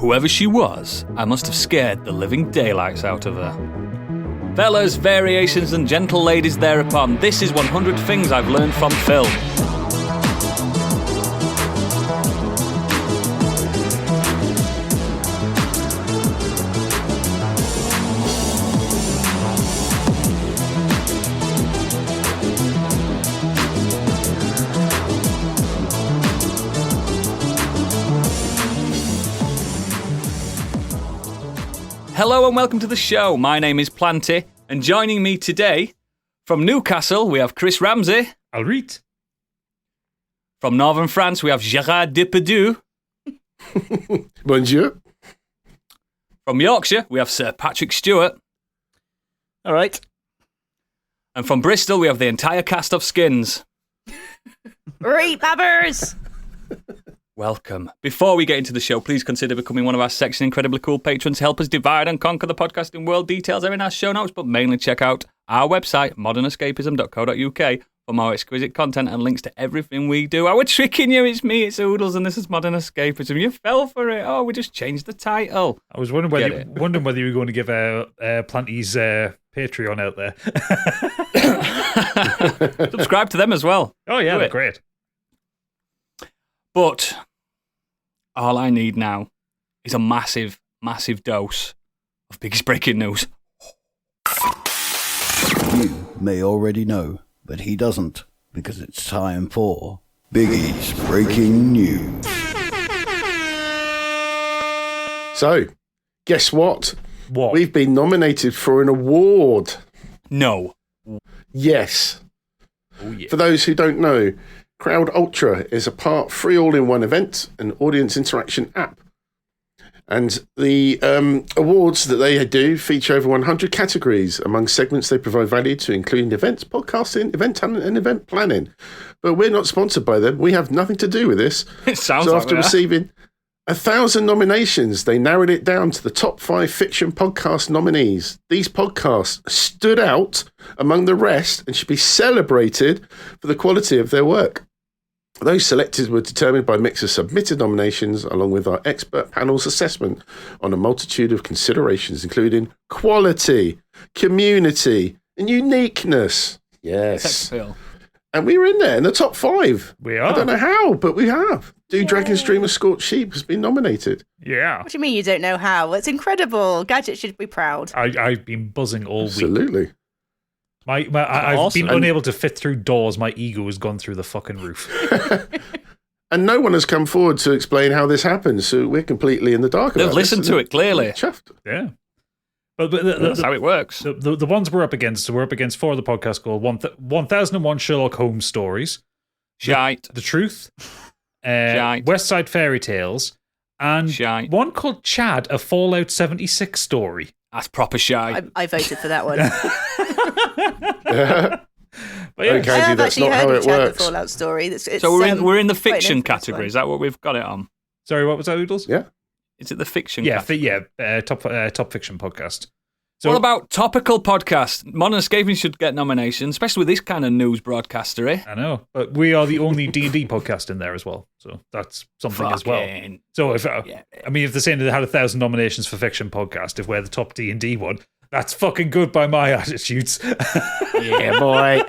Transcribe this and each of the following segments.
Whoever she was, I must have scared the living daylights out of her. Fellas, variations and gentle ladies thereupon, this is 100 Things I've Learned from Film. Hello and welcome to the show. My name is Planty, and joining me today from Newcastle we have Chris Ramsey. Alright. From Northern France we have Gérard Depardieu. Bonjour. From Yorkshire we have Sir Patrick Stewart. All right. And from Bristol we have the entire cast of Skins. Right, babbers! Welcome. Before we get into the show, please consider becoming one of our sexy, incredibly cool patrons. Help us divide and conquer the podcasting world. Details are in our show notes, but mainly check out our website, modernescapism.co.uk, for more exquisite content and links to everything we do. Oh, we're tricking you. It's me, it's Oodles, and this is Modern Escapism. You fell for it. Oh, we just changed the title. I was wondering whether you were going to give Planty's Patreon out there. Subscribe to them as well. Oh, yeah, they're great. But all I need now is a massive, massive dose of biggest breaking news. You may already know, but he doesn't, because it's time for Biggie's Breaking News. So, guess what? What? We've been nominated for an award. No. Yes. Oh, yeah. For those who don't know, Crowd Ultra is a free all-in-one event, an audience interaction app. And the awards that they do feature over 100 categories. Among segments they provide value to, including events, podcasting, event talent, and event planning. But we're not sponsored by them. We have nothing to do with this. It sounds so like after receiving 1,000 nominations, they narrowed it down to the top 5 fiction podcast nominees. These podcasts stood out among the rest and should be celebrated for the quality of their work. Those selected were determined by a mix of submitted nominations along with our expert panel's assessment on a multitude of considerations, including quality, community, and uniqueness. Yes. Sex appeal. And we were in there in the top 5. We are. I don't know how, but we have. Do Dragon Stream of Scorched Sheep has been nominated. Yeah. What do you mean you don't know how? It's incredible. Gadget should be proud. I've been buzzing all week. Absolutely. I've Awesome. been unable to fit through doors. My ego has gone through the fucking roof. And no one has come forward to explain how this happens, so we're completely in the dark about They've listened this, to it clearly. Chuffed. Yeah. But That's how it works. the ones we're up against, so we're up against 4 of the podcasts called 1001 Sherlock Holmes Stories, Shite. The Truth, Shite. West Side Fairy Tales, and Shite. one called Chad, a Fallout 76 story. That's proper shite. I voted for that one. But yeah, Okay. I have that's actually not heard how of it Chad the works. Fallout story. It's, So we're in the quite an fiction infamous category. one. Is that what we've got it on? sorry, what was that, Oodles? Yeah. Is it the fiction Yeah, category? top fiction podcast. So What about topical podcast? Modern Escaping should get nominations, especially with this kind of news broadcaster, eh? I know, but we are the only D&D podcast in there as well, so that's something as well. Fucking- So if Yeah. I mean, if they're saying they had 1,000 nominations for fiction podcast, if we're the top D&D one, that's fucking good by my attitudes. Yeah, boy.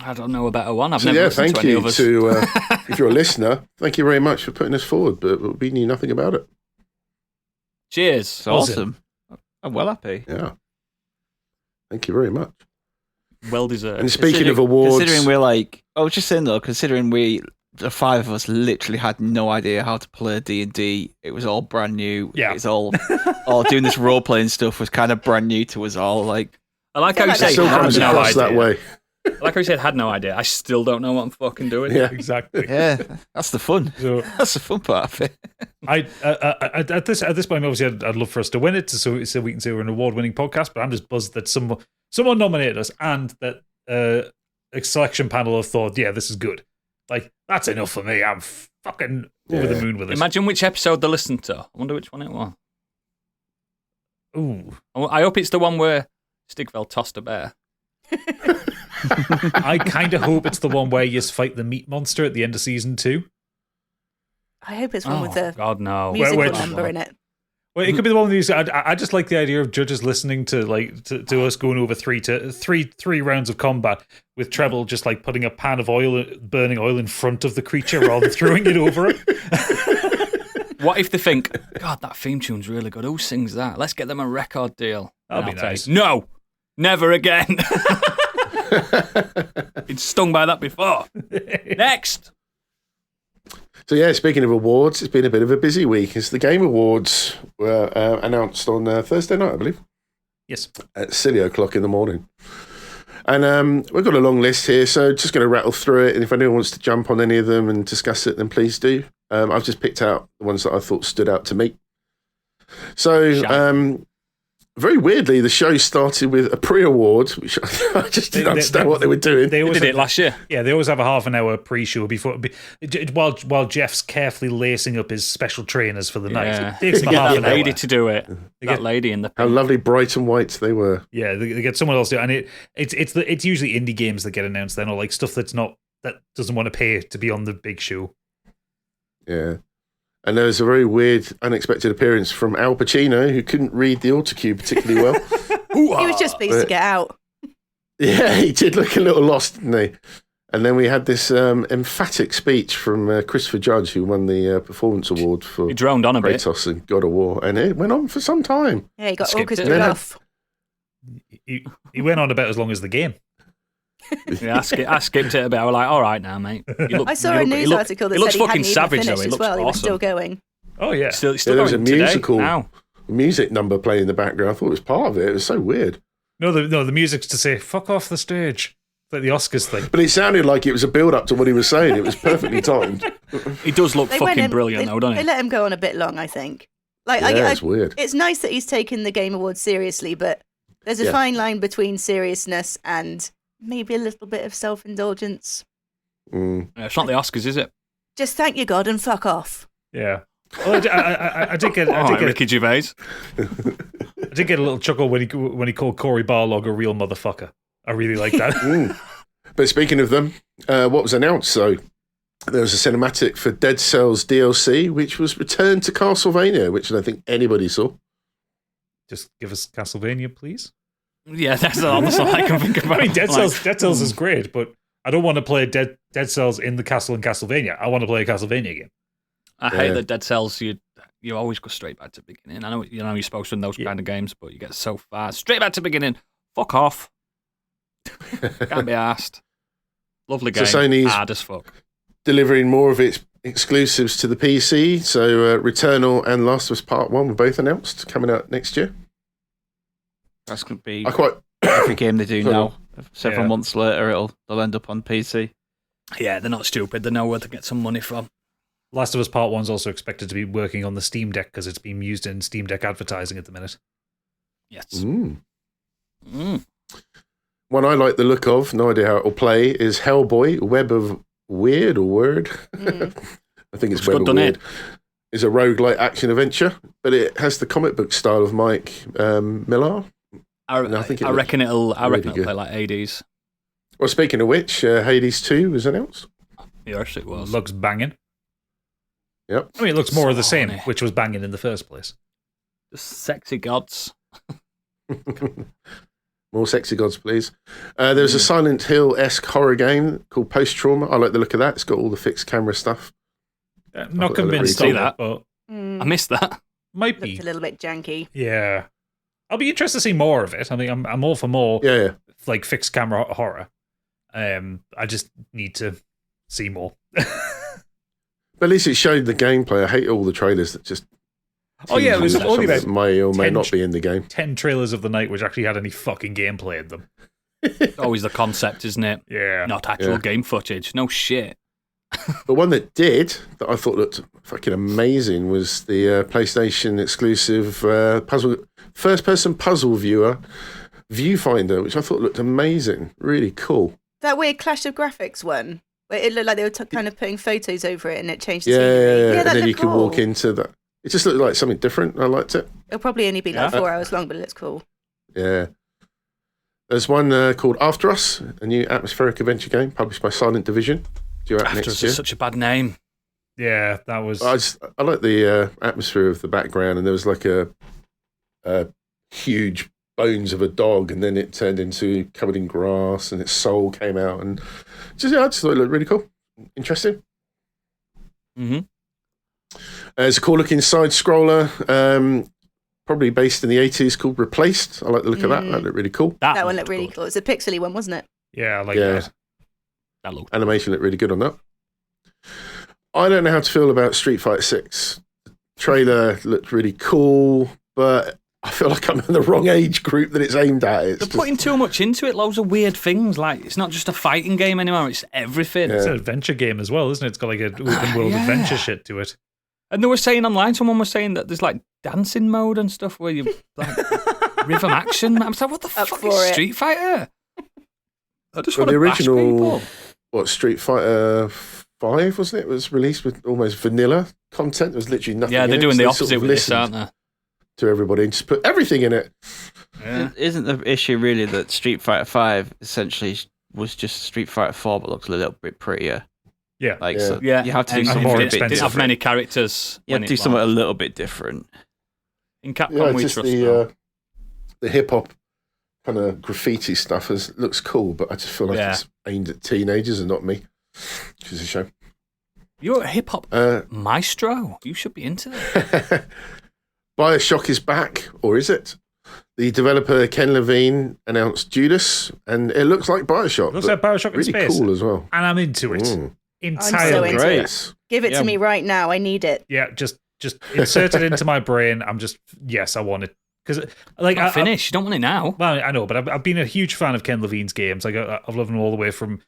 I don't know a better one. I've So never yeah, listened thank to any you others. to, if you're a listener, thank you very much for putting us forward, but we knew nothing about it. Cheers. It's awesome. I'm well happy. Yeah. Thank you very much. Well deserved. And speaking of awards, Considering we're like, I was just saying though, considering the 5 of us literally had no idea how to play D&D, it was all brand new. Yeah. It's all doing this role playing stuff was kind of brand new to us all. Like, I like how I you feel say it still had comes no across idea. that way. I like how you said had no idea. I still don't know what I'm fucking doing. Yeah. Exactly. yeah, that's the fun. So That's the fun part of it. at this point, obviously, I'd love for us to win it, so we can say we're an award-winning podcast. But I'm just buzzed that someone nominated us, and that a selection panel have thought, yeah, this is good. Like, that's enough for me. I'm fucking over the moon with this. Imagine which episode they listened to. I wonder which one it was. Ooh, I hope it's the one where Stigveld tossed a bear. I kind of hope it's the one where you fight the meat monster at the end of season 2. I hope it's one with Oh a God, no! musical Which- number in it. Well, it could be the one of these. I just like the idea of judges listening to us going over three rounds of combat with treble, just like putting a pan of burning oil in front of the creature rather than throwing it over it. What if they think, God, that theme tune's really good? Who sings that? Let's get them a record deal. That'd And be I'll nice. say, no, never again. Been stung by that before. Next. So yeah, speaking of awards, it's been a bit of a busy week as the Game Awards were announced on Thursday night, I believe, Yes. at silly o'clock in the morning. And we've got a long list here, so just going to rattle through it. And if anyone wants to jump on any of them and discuss it, then please do. I've just picked out the ones that I thought stood out to me. So very weirdly, the show started with a pre-award, which I just didn't understand what they were doing. They We always did it last year. Yeah, they always have a half an hour pre-show while Jeff's carefully lacing up his special trainers for the night. Yeah. It takes To them get half that an lady hour. to do it. They That get- lady in the How lovely bright and white they were. Yeah, they get someone else to, and it's usually indie games that get announced then, or like stuff that doesn't want to pay to be on the big show. Yeah. And there was a very weird, unexpected appearance from Al Pacino, who couldn't read the autocue particularly well. He was just pleased to get out. Yeah, he did look a little lost, didn't he? And then we had this emphatic speech from Christopher Judge, who won the Performance Award for He droned on a bit. Kratos and God of War. And it went on for some time. Yeah, he got Skipped it. orchestrated Yeah. off. He went on about as long as the game. Yeah, I skipped it a bit. I was like, all right now, mate. I saw a news article that he looks said he fucking hadn't savage, even though. finished He as looks well. awesome. He was still going. Oh yeah, Still there was going a today, musical now. music number playing in the background. I thought it was part of it. It was so weird. no, the music's to say "fuck off the stage," it's like the Oscars thing. But it sounded like it was a build-up to what he was saying. It was perfectly timed. He does look They went fucking in- brilliant, they, though, doesn't They he? let him go on a bit long, I think. Like, Yeah, it's weird. It's nice that he's taken the Game Awards seriously, but there's a Yeah. fine line between seriousness and maybe a little bit of self-indulgence. Mm. Yeah, it's not the Oscars, is it? Just thank your God and fuck off. Yeah. Well, I did get All right, Ricky Gervais. I did get a little chuckle when he called Corey Barlog a real motherfucker. I really like that. Mm. But speaking of them, what was announced, so there was a cinematic for Dead Cells DLC, which was returned to Castlevania, which I don't think anybody saw. Just give us Castlevania, please. Yeah, that's all I can think about. I mean, Dead Like, Cells is great, but I don't want to play Dead Cells in the castle in Castlevania. I want to play a Castlevania game. I hate Yeah. that Dead Cells. You always go straight back to the beginning. I know you're supposed to in those kind of games, but you get so far straight back to the beginning. Fuck off. Can't be asked. Lovely So game. Sony's- Hard as fuck. Delivering more of its exclusives to the PC. So Returnal and Last of Us Part 1 were both announced, coming out next year. That's going to be I quite... every game they do Sorry. now. Several Yeah. months later, they'll end up on PC. Yeah, they're not stupid. They know where to get some money from. Last of Us Part 1 is also expected to be working on the Steam Deck because it's being used in Steam Deck advertising at the minute. Yes. Mm. Mm. One I like the look of, no idea how it'll play, is Hellboy, Web of Weird or Word. Mm. I think it's Looks Web good, of doesn't Weird. it? Is a roguelike action adventure, but it has the comic book style of Mike Millar. I think it reckon it'll really play good. like Hades. Well, speaking of which, Hades 2 was announced. Yes, it was. Looks banging. Yep. I mean, it looks more of the So same, horny. which was banging in the first place. Just sexy gods. More sexy gods, please. There's a Silent Hill-esque horror game called Post Trauma. I like the look of that. It's got all the fixed camera stuff. Not thought that looked convinced pretty on cool. it, but Mm. I missed that. might Looked be. a little bit janky. Yeah. I'll be interested to see more of it. I mean, I'm all for more Yeah. like fixed camera horror. I just need to see more. But at least it showed the gameplay. I hate all the trailers that just... Oh, yeah, it was tease you only something about that may or may 10 not be in the game. 10 trailers of the night which actually had any fucking gameplay in them. It's always the concept, isn't it? Yeah. Not actual Yeah. game footage. No shit. But one that did, that I thought looked fucking amazing, was the PlayStation exclusive first-person puzzle viewer viewfinder, which I thought looked amazing. Really cool. That weird Clash of Graphics one, where it looked like they were kind of putting photos over it and it changed the Yeah, scenery. and that then you looked could walk cool. into that. It just looked like something different. I liked it. It'll probably only be like Yeah. 4 hours long, but it looks cool. Yeah. There's one called After Us, a new atmospheric adventure game published by Silent Division. Due out After next Us year. is such a bad name. Yeah, that was. I like the atmosphere of the background, and there was like a huge bones of a dog, and then it turned into covered in grass, and its soul came out, and I just thought it looked really cool, interesting. Mm-hmm. It's a cool looking side scroller, probably based in the 80s, called Replaced. I like the look of that. That looked really cool. That one looked really cool. It's a pixely one, wasn't it? Yeah, I like that. That looked animation looked really good on that. I don't know how to feel about Street Fighter 6. The trailer looked really cool, but I feel like I'm in the wrong age group that it's aimed at. They're putting too much into it, loads of weird things. Like, it's not just a fighting game anymore, it's everything. It's an adventure game as well, isn't it? It's got like an open world adventure shit to it. And they were saying online, someone was saying that there's like dancing mode and stuff where you like rhythm action. I'm like, what the fuck is Street Fighter? I just want to bash people. Street Fighter 5, wasn't it? It was released with almost vanilla content. There was literally nothing. Yeah, they're in doing it, the so opposite with this, aren't they? To everybody, and just put everything in it. Yeah. Isn't the issue really that Street Fighter 5 essentially was just Street Fighter 4 but looks a little bit prettier? Yeah. So you have to do something more a bit expensive. Didn't have different. many characters. You have to do something a little bit different. In Capcom, we just trust them. the hip hop kind of graffiti stuff looks cool, but I just feel like it's aimed at teenagers and not me, which is a shame. You're a hip hop maestro. You should be into this. BioShock is back, or is it? The developer Ken Levine announced Judas, and it looks like BioShock. It looks like BioShock in really space. cool as well. And I'm into it. Entirely. I'm so into Great. it. Give it to me right now. I need it. Yeah, just insert it into my brain. I'm just, yes, I want it. Because like I finish. You don't want it now. Well, I know, but I've been a huge fan of Ken Levine's games. Like I've loved him all the way from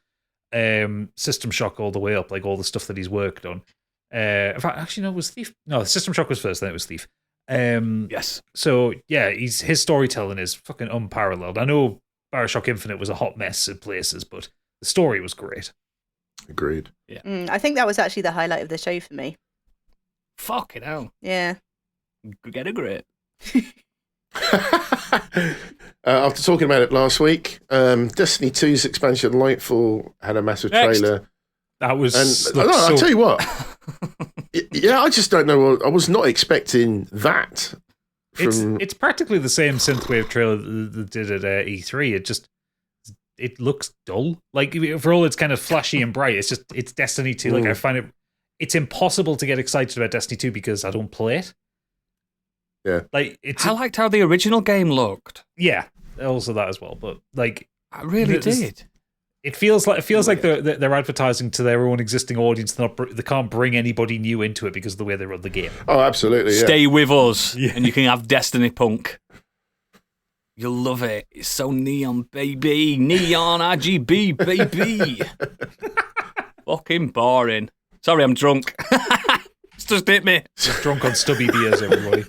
System Shock all the way up, like all the stuff that he's worked on. In fact, actually, no, it was Thief. No, System Shock was first, then it was Thief. Yes. So yeah, his storytelling is fucking unparalleled. I know BioShock Infinite was a hot mess in places, but the story was great. Agreed. Yeah. I think that was actually the highlight of the show for me. Fucking hell. Yeah. Get a grip. After talking about it last week, Destiny 2's expansion Lightfall had a massive trailer. That was. And I'll tell you what. I just don't know. I was not expecting that. It's practically the same synthwave trailer that did at E3. It looks dull. Like for all it's kind of flashy and bright, it's Destiny 2. Like I find it's impossible to get excited about Destiny 2 because I don't play it. Yeah. Like I liked how the original game looked. Yeah, also that as well. But like I really did. It feels like they're advertising to their own existing audience. They can't bring anybody new into it because of the way they run the game. Oh, absolutely. Yeah. Stay with us, and you can have Destiny Punk. You'll love it. It's so neon, baby. Neon RGB, baby. Fucking boring. Sorry, I'm drunk. It's just hit me. Just drunk on stubby beers, everybody.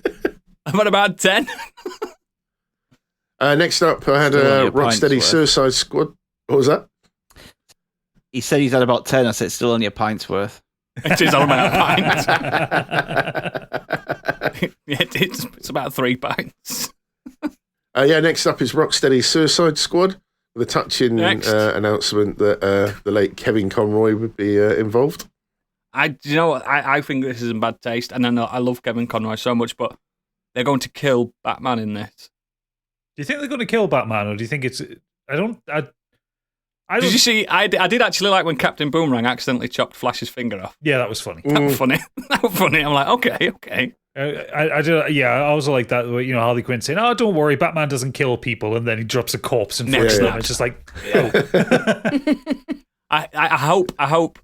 I'm at about 10. Next up, I had a Rocksteady Suicide Squad. What was that? He said he's had about 10. I said it's still only a pint's worth. It is only a pint. It's about 3 pints. Next up is Rocksteady Suicide Squad with a touching announcement that the late Kevin Conroy would be involved. I think this is in bad taste, and I love Kevin Conroy so much, but they're going to kill Batman in this. Do you think they're going to kill Batman, or do you think it's? I don't. Did you see? I did actually like when Captain Boomerang accidentally chopped Flash's finger off. Yeah, that was funny. That was funny. I'm like, okay. I did. Yeah, I also like that. You know, Harley Quinn saying, "Oh, don't worry, Batman doesn't kill people," and then he drops a corpse and flicks them. It's just like, oh. I hope.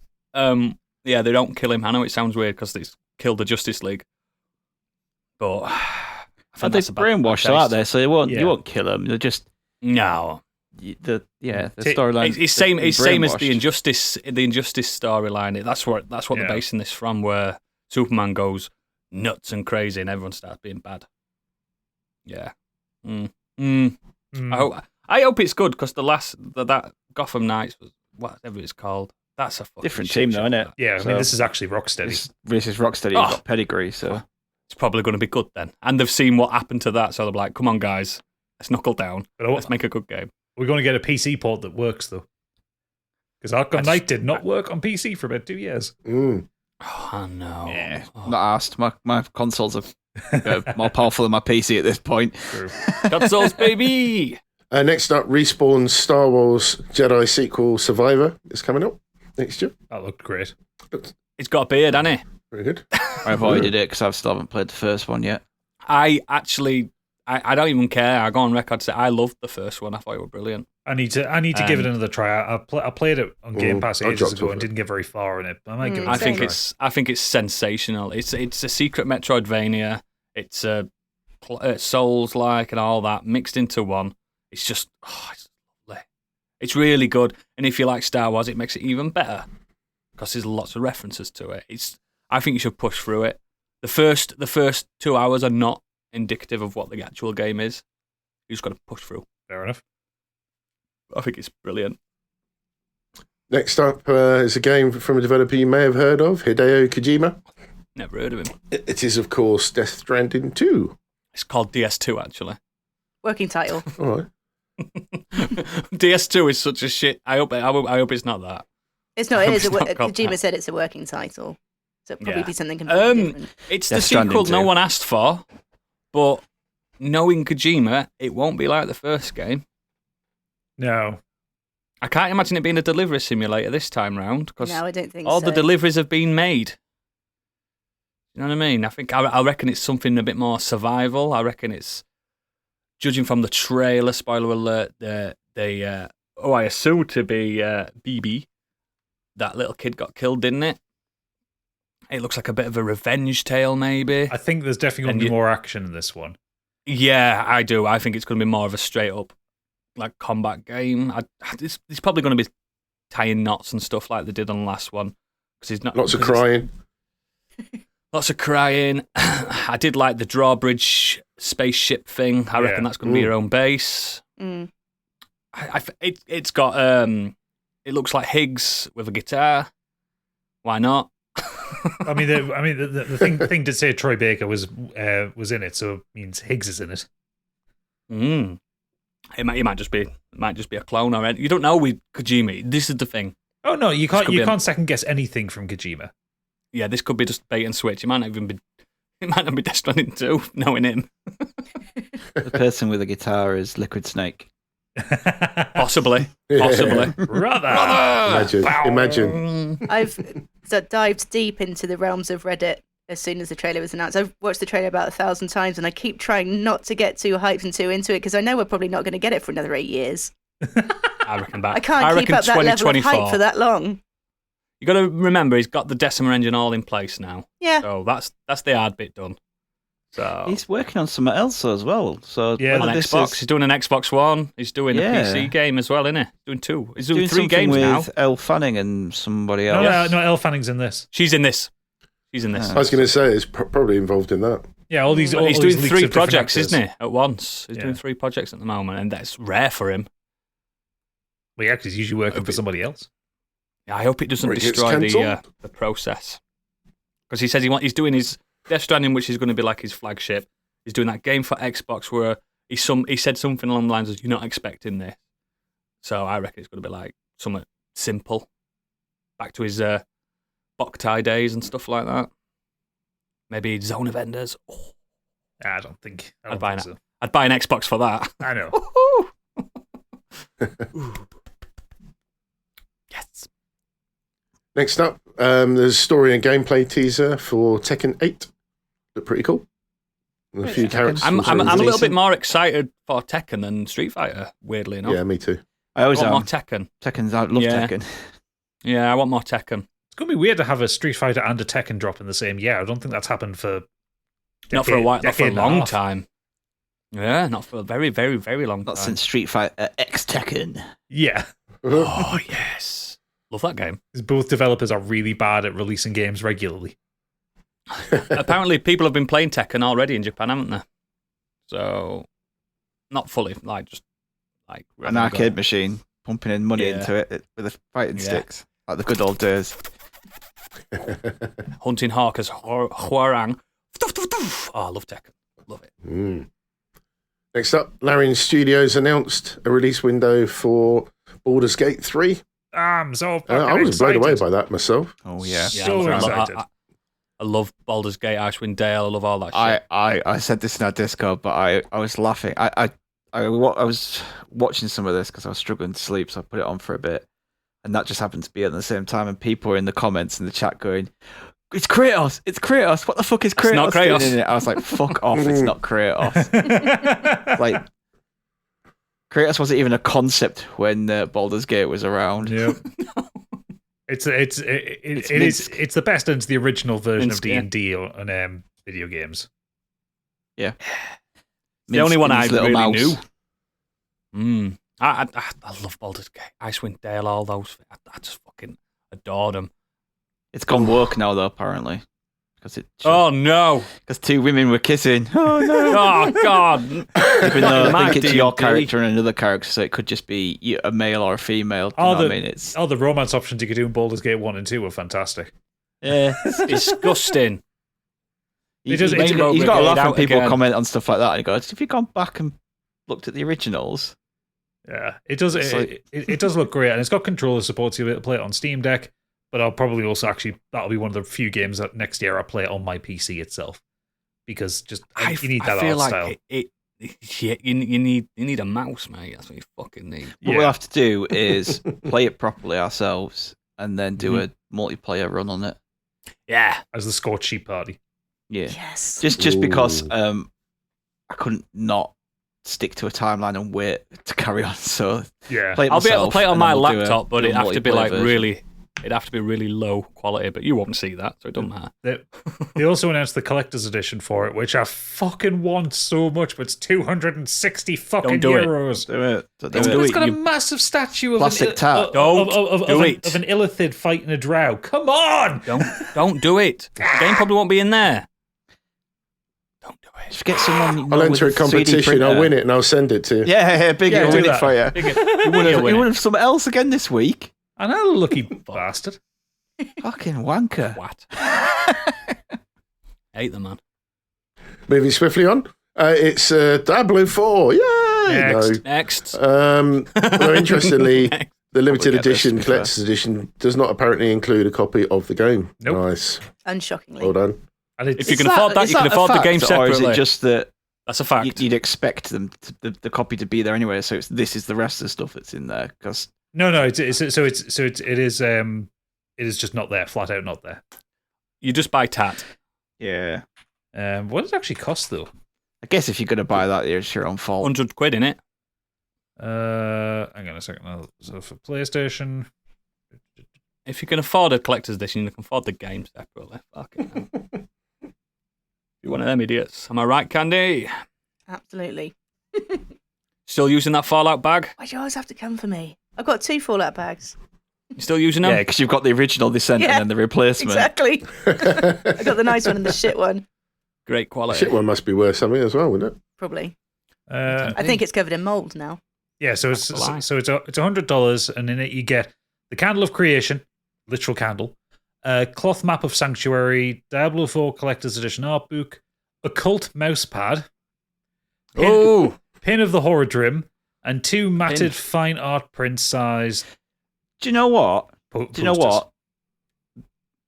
They don't kill him. I know it sounds weird because it's killed the Justice League, but I think they're brainwashed out there, so you won't kill them. They're just no. The storyline. It's same as the Injustice storyline. That's what they're basing this from, where Superman goes nuts and crazy and everyone starts being bad. Yeah. I hope it's good because that Gotham Knights was whatever it's called. That's a fucking different team, though, isn't it? Yeah, I mean, this is actually Rocksteady. This is Rocksteady. You've got pedigree, so it's probably going to be good then. And they've seen what happened to that, so they're like, "Come on, guys, let's knuckle down. Let's make a good game." We're going to get a PC port that works though, because Arkham Knight did not work on PC for about 2 years. Oh, no. Yeah, Oh. not asked. My consoles are more powerful than my PC at this point. True. Consoles, baby! Next up, Respawn's Star Wars Jedi sequel Survivor is coming up next year. That looked great. He's got a beard, hasn't he? Very good. I avoided it because I still haven't played the first one yet. I don't even care. I go on record to say I loved the first one. I thought it was brilliant. I need to give it another try. I played it on Game Pass I ages dropped ago off and it. didn't get very far in it. But I might give it I a think try. it's sensational. It's a secret Metroidvania. It's Souls-like and all that mixed into one. It's just it's lovely. It's really good. And if you like Star Wars, it makes it even better because there's lots of references to it. I think you should push through it. The first 2 hours are not indicative of what the actual game is. You just got to push through. Fair enough. I think it's brilliant. Next up is a game from a developer you may have heard of, Hideo Kojima. Never heard of him. It is, of course, Death Stranding 2. It's called DS2 actually. Working title. All right. DS2 is such a shit. I hope it's not that. It's not. It is. It's not called Kojima that. said it's a working title, so it'll probably Yeah. be something completely different. It's Death the Stranding sequel no 2. one asked for, but knowing Kojima, it won't be like the first game. No. I can't imagine it being a delivery simulator this time round because No, I don't think all so. the deliveries have been made. You know what I mean? I reckon it's something a bit more survival. I reckon it's, judging from the trailer, spoiler alert, I assume to be BB. That little kid got killed, didn't it? It looks like a bit of a revenge tale, maybe. I think there's definitely going And to be you- more action in this one. Yeah, I do. I think it's going to be more of a straight up like combat game. It's probably going to be tying knots and stuff like they did on the last one. Because he's not Lots of 'cause it's- crying. Lots of crying. I did like the drawbridge spaceship thing. I reckon Yeah. that's going to be your own base. Mm. It's got it looks like Higgs with a guitar. Why not? I mean, the thing did say Troy Baker was in it, so it means Higgs is in it. It might just be a clone already. You don't know with Kojima. This is the thing. Oh no, you could be can't second guess anything from Kojima. Yeah, this could be just bait and switch. It might not be Death Stranding 2, knowing him. The person with the guitar is Liquid Snake. Possibly. Yeah. Possibly. Brother! Imagine. I've dived deep into the realms of Reddit as soon as the trailer was announced. I've watched the trailer about 1,000 times, and I keep trying not to get too hyped and too into it because I know we're probably not going to get it for another 8 years. I reckon back. I can't keep up that level of hype for that long. You got to remember, he's got the Decima engine all in place now. Yeah. So that's the hard bit done. So He's working on something else as well. So Yeah. on whether this Xbox, is- he's doing an Xbox One. He's doing a Yeah. PC game as well, isn't he? Doing two. He's doing doing 3 something games with now. Elle Fanning and somebody No, else. no, Elle Fanning's in this. She's in this. She's in this. Ah. I was going to say it's probably involved in that. Yeah, all these. But all he's these doing leaks 3 of different projects, actors. isn't he? At once. He's Yeah. doing 3 projects at the moment, and that's rare for him. Well, yeah, 'cause he's usually working for somebody else. Yeah, I hope it doesn't Or it gets destroy cancelled. the process. Because he says he's doing his Death Stranding, which is going to be like his flagship. He's doing that game for Xbox where he said something along the lines of, "You're not expecting this." So I reckon it's going to be like something simple, back to his Boktai days and stuff like that. Maybe Zone of Enders. Oh, I don't think I'd buy so. I'd buy an Xbox for that. I know. Yes. Next up, there's a story and gameplay teaser for Tekken 8. Look pretty cool. And a few characters. I'm from a Zombie. little bit more excited for Tekken than Street Fighter. Weirdly enough, Yeah, me too. I always I want am. more Tekken. Tekken, I love Yeah. Tekken. Yeah, I want more Tekken. It's going to be weird to have a Street Fighter and a Tekken drop in the same year. I don't think that's happened for Not for a while, not for a decade and long half. time. Yeah, not for a very, very, very long Not time. since Street Fighter X Tekken. Yeah. Oh yes, love that game. 'Cause both developers are really bad at releasing games regularly. Apparently, people have been playing Tekken already in Japan, haven't they? So, not fully, just An arcade machine, pumping in money Yeah. into it with the fighting Yeah. sticks. Like the good old days. Hunting Hawkers, Hwarang. Oh, I love Tekken. Love it. Mm. Next up, Larian Studios announced a release window for Baldur's Gate 3. I'm so fucking I was blown excited. away by that myself. Oh yeah. So excited. I love Baldur's Gate, Icewind Dale. I love all that shit. I said this in our Discord, but I was laughing. I was watching some of this because I was struggling to sleep, so I put it on for a bit, and that just happened to be at the same time. And people were in the comments in the chat going, "It's Kratos! It's Kratos! What the fuck is Kratos?" It's not Kratos. doing in it?" I was like, "Fuck off! It's not Kratos." Like, Kratos wasn't even a concept when Baldur's Gate was around. Yep. It's the best, and it's the original version of D&D on video games. Yeah. The only one I Minsk and his really little knew. mouse. I love Baldur's Gate, Icewind Dale, all those. I just fucking adore them. It's gone woke now, though, apparently. Oh no! Because two women were kissing. Oh no! Oh god! Even though I think it's your D&D. character and another character, so it could just be a male or a female. You know what I mean? It's the romance options you could do in Baldur's Gate 1 and 2 were fantastic. yeah. Disgusting. You does- got it's- to Brigade laugh when out people again. comment on stuff like that. And go, "Have you gone back and looked at the originals?" Yeah, it does. It's like- It does look great, and it's got controller support, so you'll be able to play it on Steam Deck. But I'll probably also that'll be one of the few games that next year I'll play it on my PC itself, because you need that I feel art like style. you need a mouse, mate. That's what you fucking need. What we'll have to do is play it properly ourselves, and then do a multiplayer run on it. Yeah. As the Scorched Sheep Party. Yeah, Yes. just because Ooh. I couldn't not stick to a timeline and wait to carry on. So Yeah. play it I'll be able to myself, play it on and my then we'll do laptop, but do a it'd have to be multiplayer like version. it'd have to be really low quality, but you won't see that, so it doesn't matter. They also announced the collector's edition for it, which I fucking want so much, but it's 260 fucking do it. euros. Do it. Don't do Don't it. do It's it. got a You- massive statue of Plastic tap. Don't do it. of an illithid fighting a drow. Come on! Don't do it. The game probably won't be in there. Don't do it. Just get someone. You know, I'll with enter a 3D competition, I'll printer. win it, and I'll send it to you. Yeah, big Yeah, will do win it that. for you. Big- You won something else again this week. And a lucky bastard. Fucking wanker. What? Hate the man. Moving swiftly on. It's Diablo 4. Yay! Next. Next. Although interestingly, the limited get this, edition, to be collector's edition, does not apparently include a copy of the game. Nope. Nice. Unshockingly. Well done. And it's, If you can afford that, you can afford the game Or separately. is it just that That's a fact. you'd expect them the copy to be there anyway? So this is the rest of the stuff that's in there. Because no, it is just not there, flat out not there. You just buy tat. yeah, What does it actually cost though? I guess if you're going to buy that, it's your own fault. 100 quid in it. Hang on a second. So for PlayStation, If you can afford a collector's edition, you can afford the game separately. Fucking hell. You're one of them idiots. Am I right, Candy? Absolutely. Still using that Fallout bag? Why do you always have to come for me? I've got 2 Fallout bags. You still using them? Yeah, because you've got the original they sent Yeah, and then the replacement. Exactly. I got the nice one and the shit one. Great The quality. shit one must be worth something as well, wouldn't it? Probably. uh, I think it's covered in mold now. yeah. So it's That's a lie. so it's $100, and in it you get the Candle of Creation, literal candle, cloth map of Sanctuary, Diablo 4 Collector's Edition art book, occult mouse pad, Oh, pin of the Horadrim, and 2 matted fine art print sized. Do you know what? Do you know what?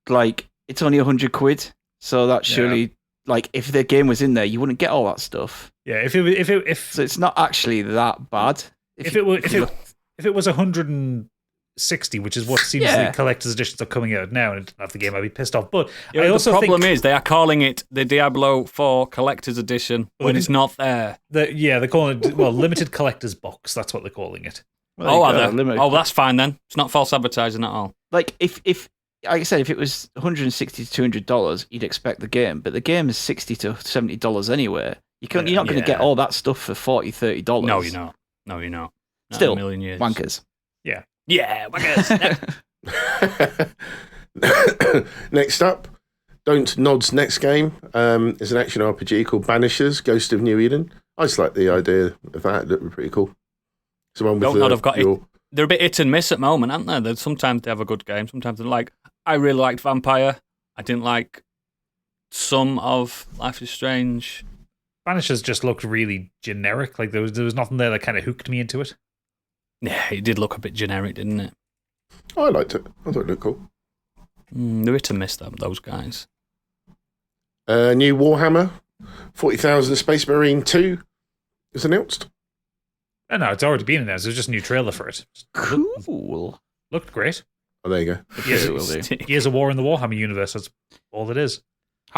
Like, it's only 100 quid. So that surely, like, if the game was in there, you wouldn't get all that stuff. Yeah, if So it's not actually that bad. if it was 160, which is what seems Yeah. the collector's editions are coming out now, and it didn't have the game, I'd be pissed off. But yeah, I the also problem think is they are calling it the Diablo 4 Collector's Edition when it's not there. they're calling it limited collector's box. That's what they're calling it. Oh, are they? Oh, that's fine then. It's not false advertising at all. Like, if like I said, if it was $160 to $200, you'd expect the game, but the game is $60 to $70 anyway. You're not going to get all that stuff for $40, $30. No, you're not. No, you're not. Not Still, in a million years. wankers. Yeah, wankers. Next up, Don't Nod's next game is an action RPG called Banishers, Ghost of New Eden. I just like the idea of that. It looked pretty cool. It's the one with Don't Nod have got it. your- They're a bit hit and miss at the moment, aren't they? Sometimes they have a good game, sometimes they're like, I really liked Vampire. I didn't like some of Life is Strange. Banishers just looked really generic. Like there was nothing there that kind of hooked me into it. Yeah, it did look a bit generic, didn't it? I liked it. I thought it looked cool. They're hit and miss, those guys. New Warhammer 40,000 Space Marine 2 is announced. Oh, no, it's already been announced. There's just a new trailer for it. Cool. Looked great. Oh, there you go. Years of War in the Warhammer universe. That's all it is.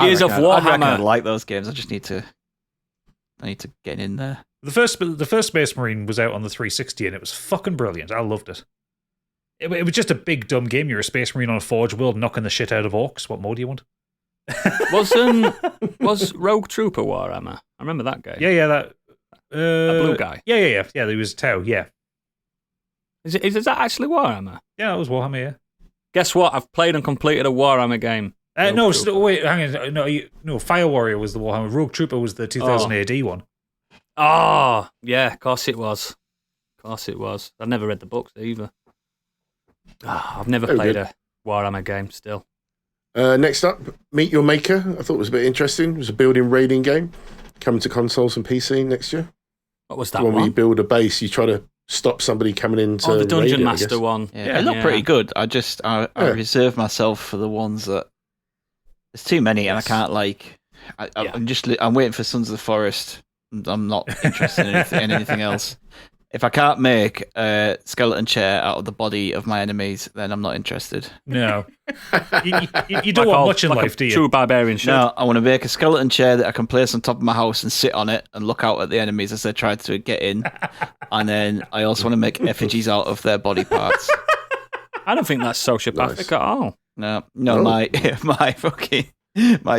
Years of I reckon Warhammer. I'd like those games. I just need to get in there. The first Space Marine was out on the 360 and it was fucking brilliant. I loved it. It was just a big dumb game. You're a Space Marine on a Forge world knocking the shit out of orcs. What more do you want? Was Rogue Trooper Warhammer? I remember that game. Yeah, that a blue guy. Yeah. There was Tau. Yeah, Is that actually Warhammer? yeah, it was Warhammer. Yeah. Guess what? I've played and completed a Warhammer game. No, Rogue Trooper. wait, hang on. No, Fire Warrior was the Warhammer. Rogue Trooper was the 2000 AD one. Oh, yeah, of course it was. I've never read the books either. I've never played a Warhammer game still. Next up, Meet Your Maker. I thought it was a bit interesting. It was a building raiding game coming to consoles and PC next year. What was that The one where one? you build a base, you try to stop somebody coming in to The Dungeon raid it, I Master guess. one. Yeah, it looked pretty good. I Yeah. reserve myself for the ones that there's too many, and I can't I'm waiting for Sons of the Forest. I'm not interested in anything else. If I can't make a skeleton chair out of the body of my enemies, then I'm not interested. No, you don't want much in life, do you? True barbarian shit. No, I want to make a skeleton chair that I can place on top of my house and sit on it and look out at the enemies as they try to get in. And then I also want to make effigies out of their body parts. I don't think that's sociopathic at all. No, Oh. my fucking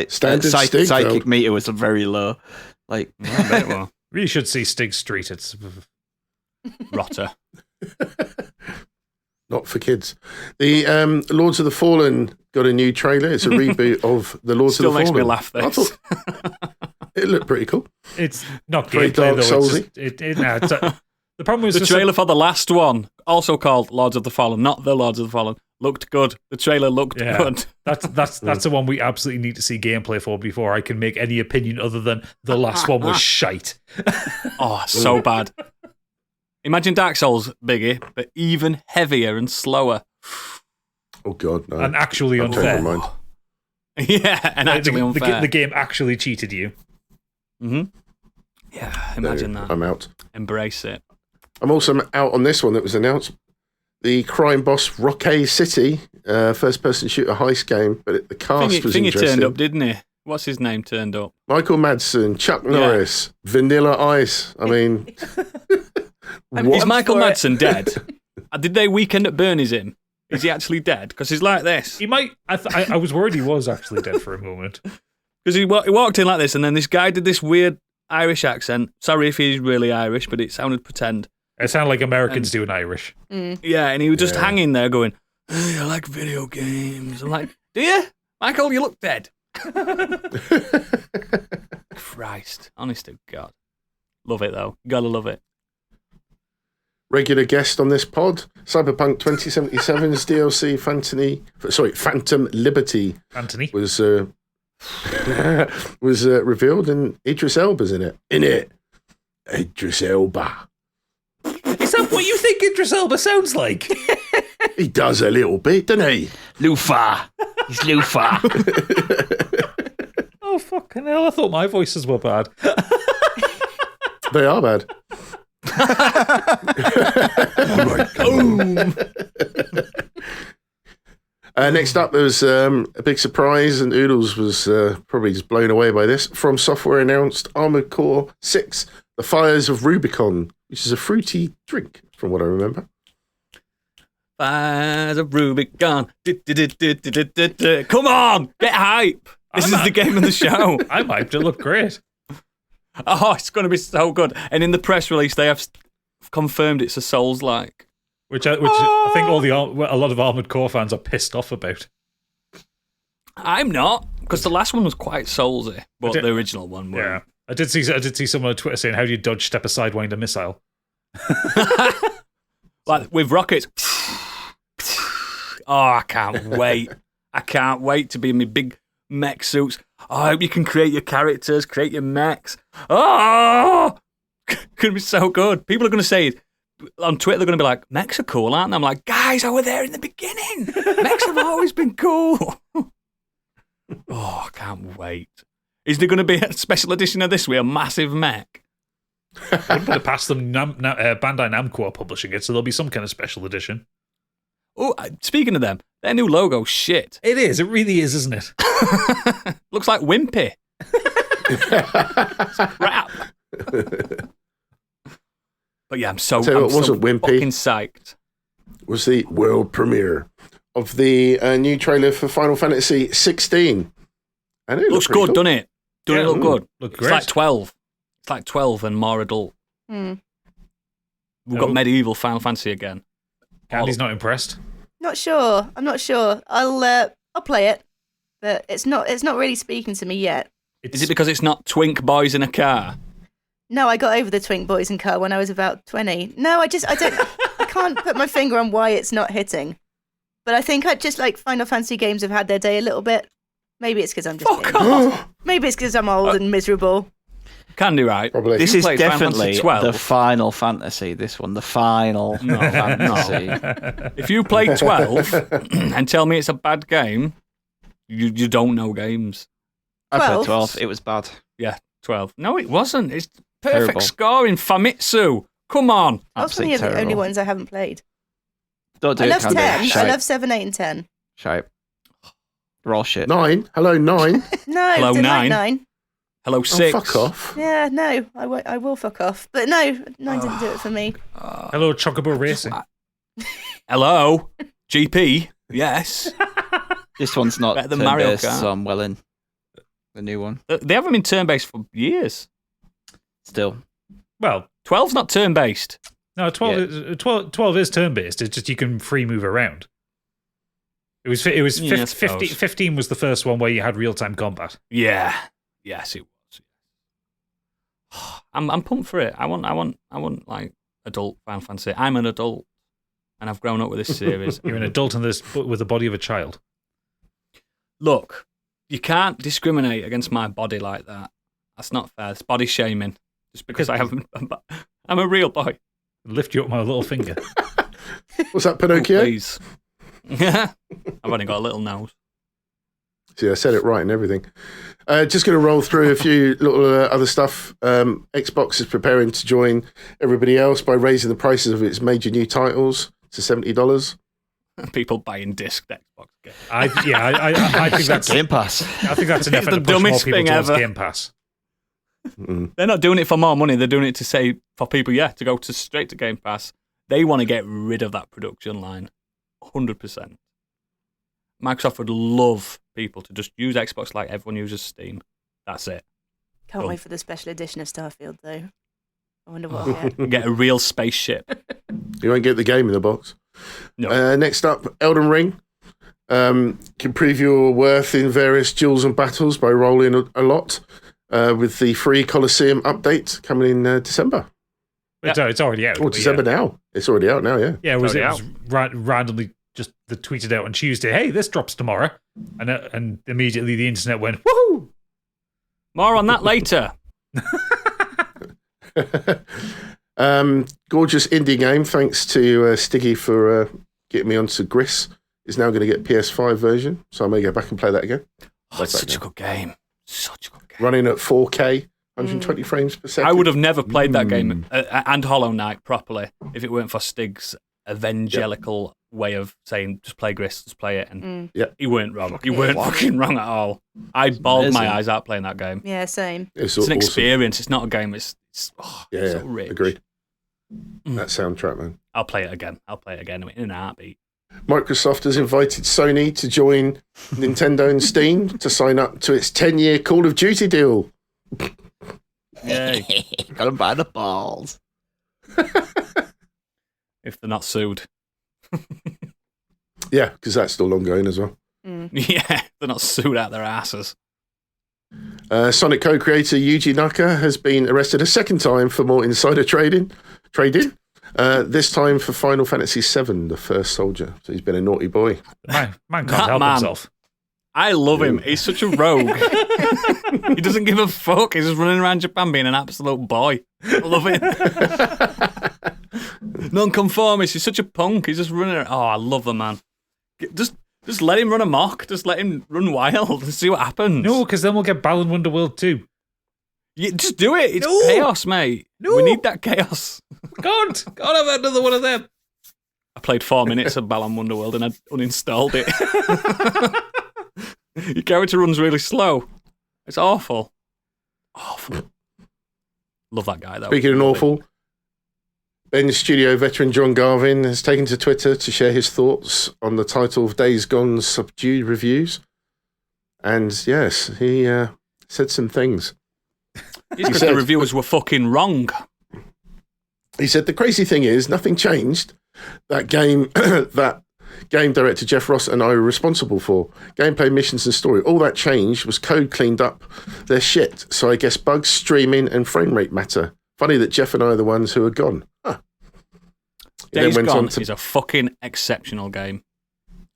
Standard Stig, psychic though. meter was very low. Like, I bet it will. Really should see Stig Street. It's Rotter. Not for kids. The Lords of the Fallen got a new trailer. It's a reboot of the Lords Still of the makes Fallen. me laugh, I this. thought it looked pretty cool. it's not Very gameplay Dark though. Soulsy. The problem is The trailer for the last one, also called Lords of the Fallen, not the Lords of the Fallen, looked good. The trailer looked good. That's the one we absolutely need to see gameplay for before I can make any opinion other than the last one was shite. Oh, so bad. Imagine Dark Souls, Biggie, but even heavier and slower. Oh, God, no. And actually I've changed unfair. my mind. Yeah, and actually unfair. The game actually cheated you. Mm-hmm. Yeah, imagine No, that. I'm out. Embrace it. I'm also out on this one that was announced. The crime boss Rocket City, first-person shooter heist game, but the cast was Thingy interesting. turned up, didn't he? What's his name turned up? Michael Madsen, Chuck Norris, Vanilla Ice. I mean, I'm what? Is Michael for it. Madsen dead? Did they Weekend at Bernie's him? Is he actually dead? Because he's like this. He might. I was worried he was actually dead for a moment. Because he walked in like this, and then this guy did this weird Irish accent. Sorry if he's really Irish, but it sounded pretend. It sounded like Americans do in Irish. Yeah, and he was just hanging there going, hey, I like video games. I'm like, do you? Michael, you look dead. Christ. Honest to God. Love it, though. Gotta love it. Regular guest on this pod, Cyberpunk 2077's DLC Phantom Liberty Anthony. was revealed, and Idris Elba's in it. Idris Elba. Is that what you think Idris Elba sounds like? He does a little bit, doesn't he? Lufa. He's Lufa. Oh, fucking hell. I thought my voices were bad. They are bad. Next up, there was a big surprise, and Oodles was probably just blown away by this. From Software announced Armored Core 6, The Fires of Rubicon, which is a fruity drink, from what I remember. Fires of Rubicon. Come on, get hype. This is the game of the show. I'm hyped. It looked great. Oh, it's going to be so good. And in the press release, they have confirmed it's a Souls-like. Which I think a lot of Armored Core fans are pissed off about. I'm not, because the last one was quite Soulsy, but the original one was. Yeah. I did see someone on Twitter saying, how do you dodge, step aside, wind a missile? Like with rockets. Oh, I can't wait. I can't wait to be in my big mech suits. Oh, I hope you can create your characters, create your mechs. Oh, it's going to be so good. People are going to say on Twitter they're going to be like, mechs are cool, aren't they? I'm like, guys, I were there in the beginning. Mechs have always been cool. Oh, I can't wait. Is there going to be a special edition of this with a massive mech? Wouldn't put it past them. Bandai Namco are publishing it, so there'll be some kind of special edition. Oh, speaking of them, their new logo's shit. It is. It really is, isn't it? Looks like Wimpy. It's crap. But yeah, I'm so Wimpy. fucking psyched. Was the world premiere of the new trailer for Final Fantasy 16. And it Looks good, cool. doesn't it? Doesn't it look good? Look It's great. like 12. It's like 12 and more adult. Hmm. We've got medieval Final Fantasy again. Candy's not impressed. Not sure. I'm not sure. I'll play it, but it's not really speaking to me yet. Is it because it's not twink boys in a car? No, I got over the Twink Boys and car when I was about 20. No, I can't put my finger on why it's not hitting. But I think I just like Final Fantasy games have had their day a little bit. Maybe it's because I'm just Fuck off. Maybe it's because I'm old and miserable. Candy, right? Probably. This You is played Final definitely Fantasy 12. the Final Fantasy. This one, the Final Fantasy. If you play 12 and tell me it's a bad game, you don't know games. I played 12. 12. It was bad. Yeah, 12. No, it wasn't. It's perfect Terrible. score in Famitsu. Come on. That's one of the only ones I haven't played. Don't do I it, love Candy. 10. I Shite. love 7, 8, and 10. Shite. They're all shit. 9. Hello, 9. No, Hello, didn't 9. like 9. Hello, 6. Oh, fuck off. Yeah, no, I will fuck off. But no, 9 didn't do it for me. Hello, Chocobo Racing. Hello, GP. Yes. This one's not Better than Mario turn-based, Kart. so I'm well in. The new one. They haven't been turn-based for years. Still. Well, 12's not turn-based. no, 12 is turn-based. It's just you can free move around. It was Yeah, I 50, suppose. 15 was the first one where you had real-time combat. Yeah. Yes, it was. I'm pumped for it. I want like adult Final Fantasy. I'm an adult, and I've grown up with this series. You're an adult in this with the body of a child. Look, you can't discriminate against my body like that. That's not fair. It's body shaming. Just because I'm a real boy. Lift you up my little finger. Was that Oh, Pinocchio? please. I've only got a little nose. See, I said it right and everything. Just going to roll through a few little other stuff. Xbox is preparing to join everybody else by raising the prices of its major new titles to $70. People buying disc Xbox games. I think that's Game Pass. I think that's an It's effort the to push more dumbest people thing towards ever. Game Pass. They're not doing it for more money. They're doing it to say for people, to go straight to Game Pass. They want to get rid of that production line, 100%. Microsoft would love people to just use Xbox like everyone uses Steam. That's it. Can't Cool. wait for the special edition of Starfield, though. I wonder what I'll get. Get a real spaceship. You won't get the game in the box. No. Next up, Elden Ring. Can preview your worth in various duels and battles by rolling a lot with the free Coliseum update coming in December. It's already out. Oh, but December yeah. now. It's already out now, yeah. Yeah, it was already randomly just tweeted out on Tuesday. Hey, this drops tomorrow, and immediately the internet went woohoo. More on that later. Gorgeous indie game. Thanks to Stiggy for getting me onto Gris. Is now going to get PS5 version, so I may go back and play that again. Oh, it's such a good game. Such a good game. Running at 4K, 120 frames per second. I would have never played that game and Hollow Knight properly if it weren't for Stig's evangelical way of saying, just play Gris, just play it. And he weren't wrong. He weren't fucking wrong at all. I bawled my eyes out playing that game. Yeah, same. It's It's awesome. an experience. It's not a game. It's Yeah, so rich. agreed. That soundtrack, man. I'll play it again in a heartbeat. Microsoft has invited Sony to join Nintendo and Steam to sign up to its 10-year Call of Duty deal. Yay. Got him by the balls. If they're not sued. Yeah, because that's still ongoing as well. Yeah, they're not sued out their asses. Sonic co-creator Yuji Naka has been arrested a second time for more insider trading. This time for Final Fantasy VII, The First Soldier. So he's been a naughty boy. Man can't That help man. himself. I love him. He's such a rogue. He doesn't give a fuck. He's just running around Japan being an absolute boy. I love it. Non-conformist. He's such a punk. He's just running around. Oh, I love the man. Just let him run amok. Just let him run wild and see what happens. No, because then we'll get Balan Wonderworld 2. Yeah, just do it. It's No. chaos, mate. No. We need that chaos. Can't have another one of them. I played 4 minutes of Balan Wonderworld and I uninstalled it. Your character runs really slow. It's awful. Awful. Love that guy, though. Speaking of awful, Ben Studio veteran John Garvin has taken to Twitter to share his thoughts on the title of Days Gone's subdued reviews. And yes, he said some things. Because the reviewers were fucking wrong. He said, the crazy thing is, nothing changed. That game director Jeff Ross and I were responsible for. Gameplay, missions and story. All that changed was code cleaned up their shit. So I guess bugs, streaming and frame rate matter. Funny that Jeff and I are the ones who are gone. Huh. Days Gone is a fucking exceptional game.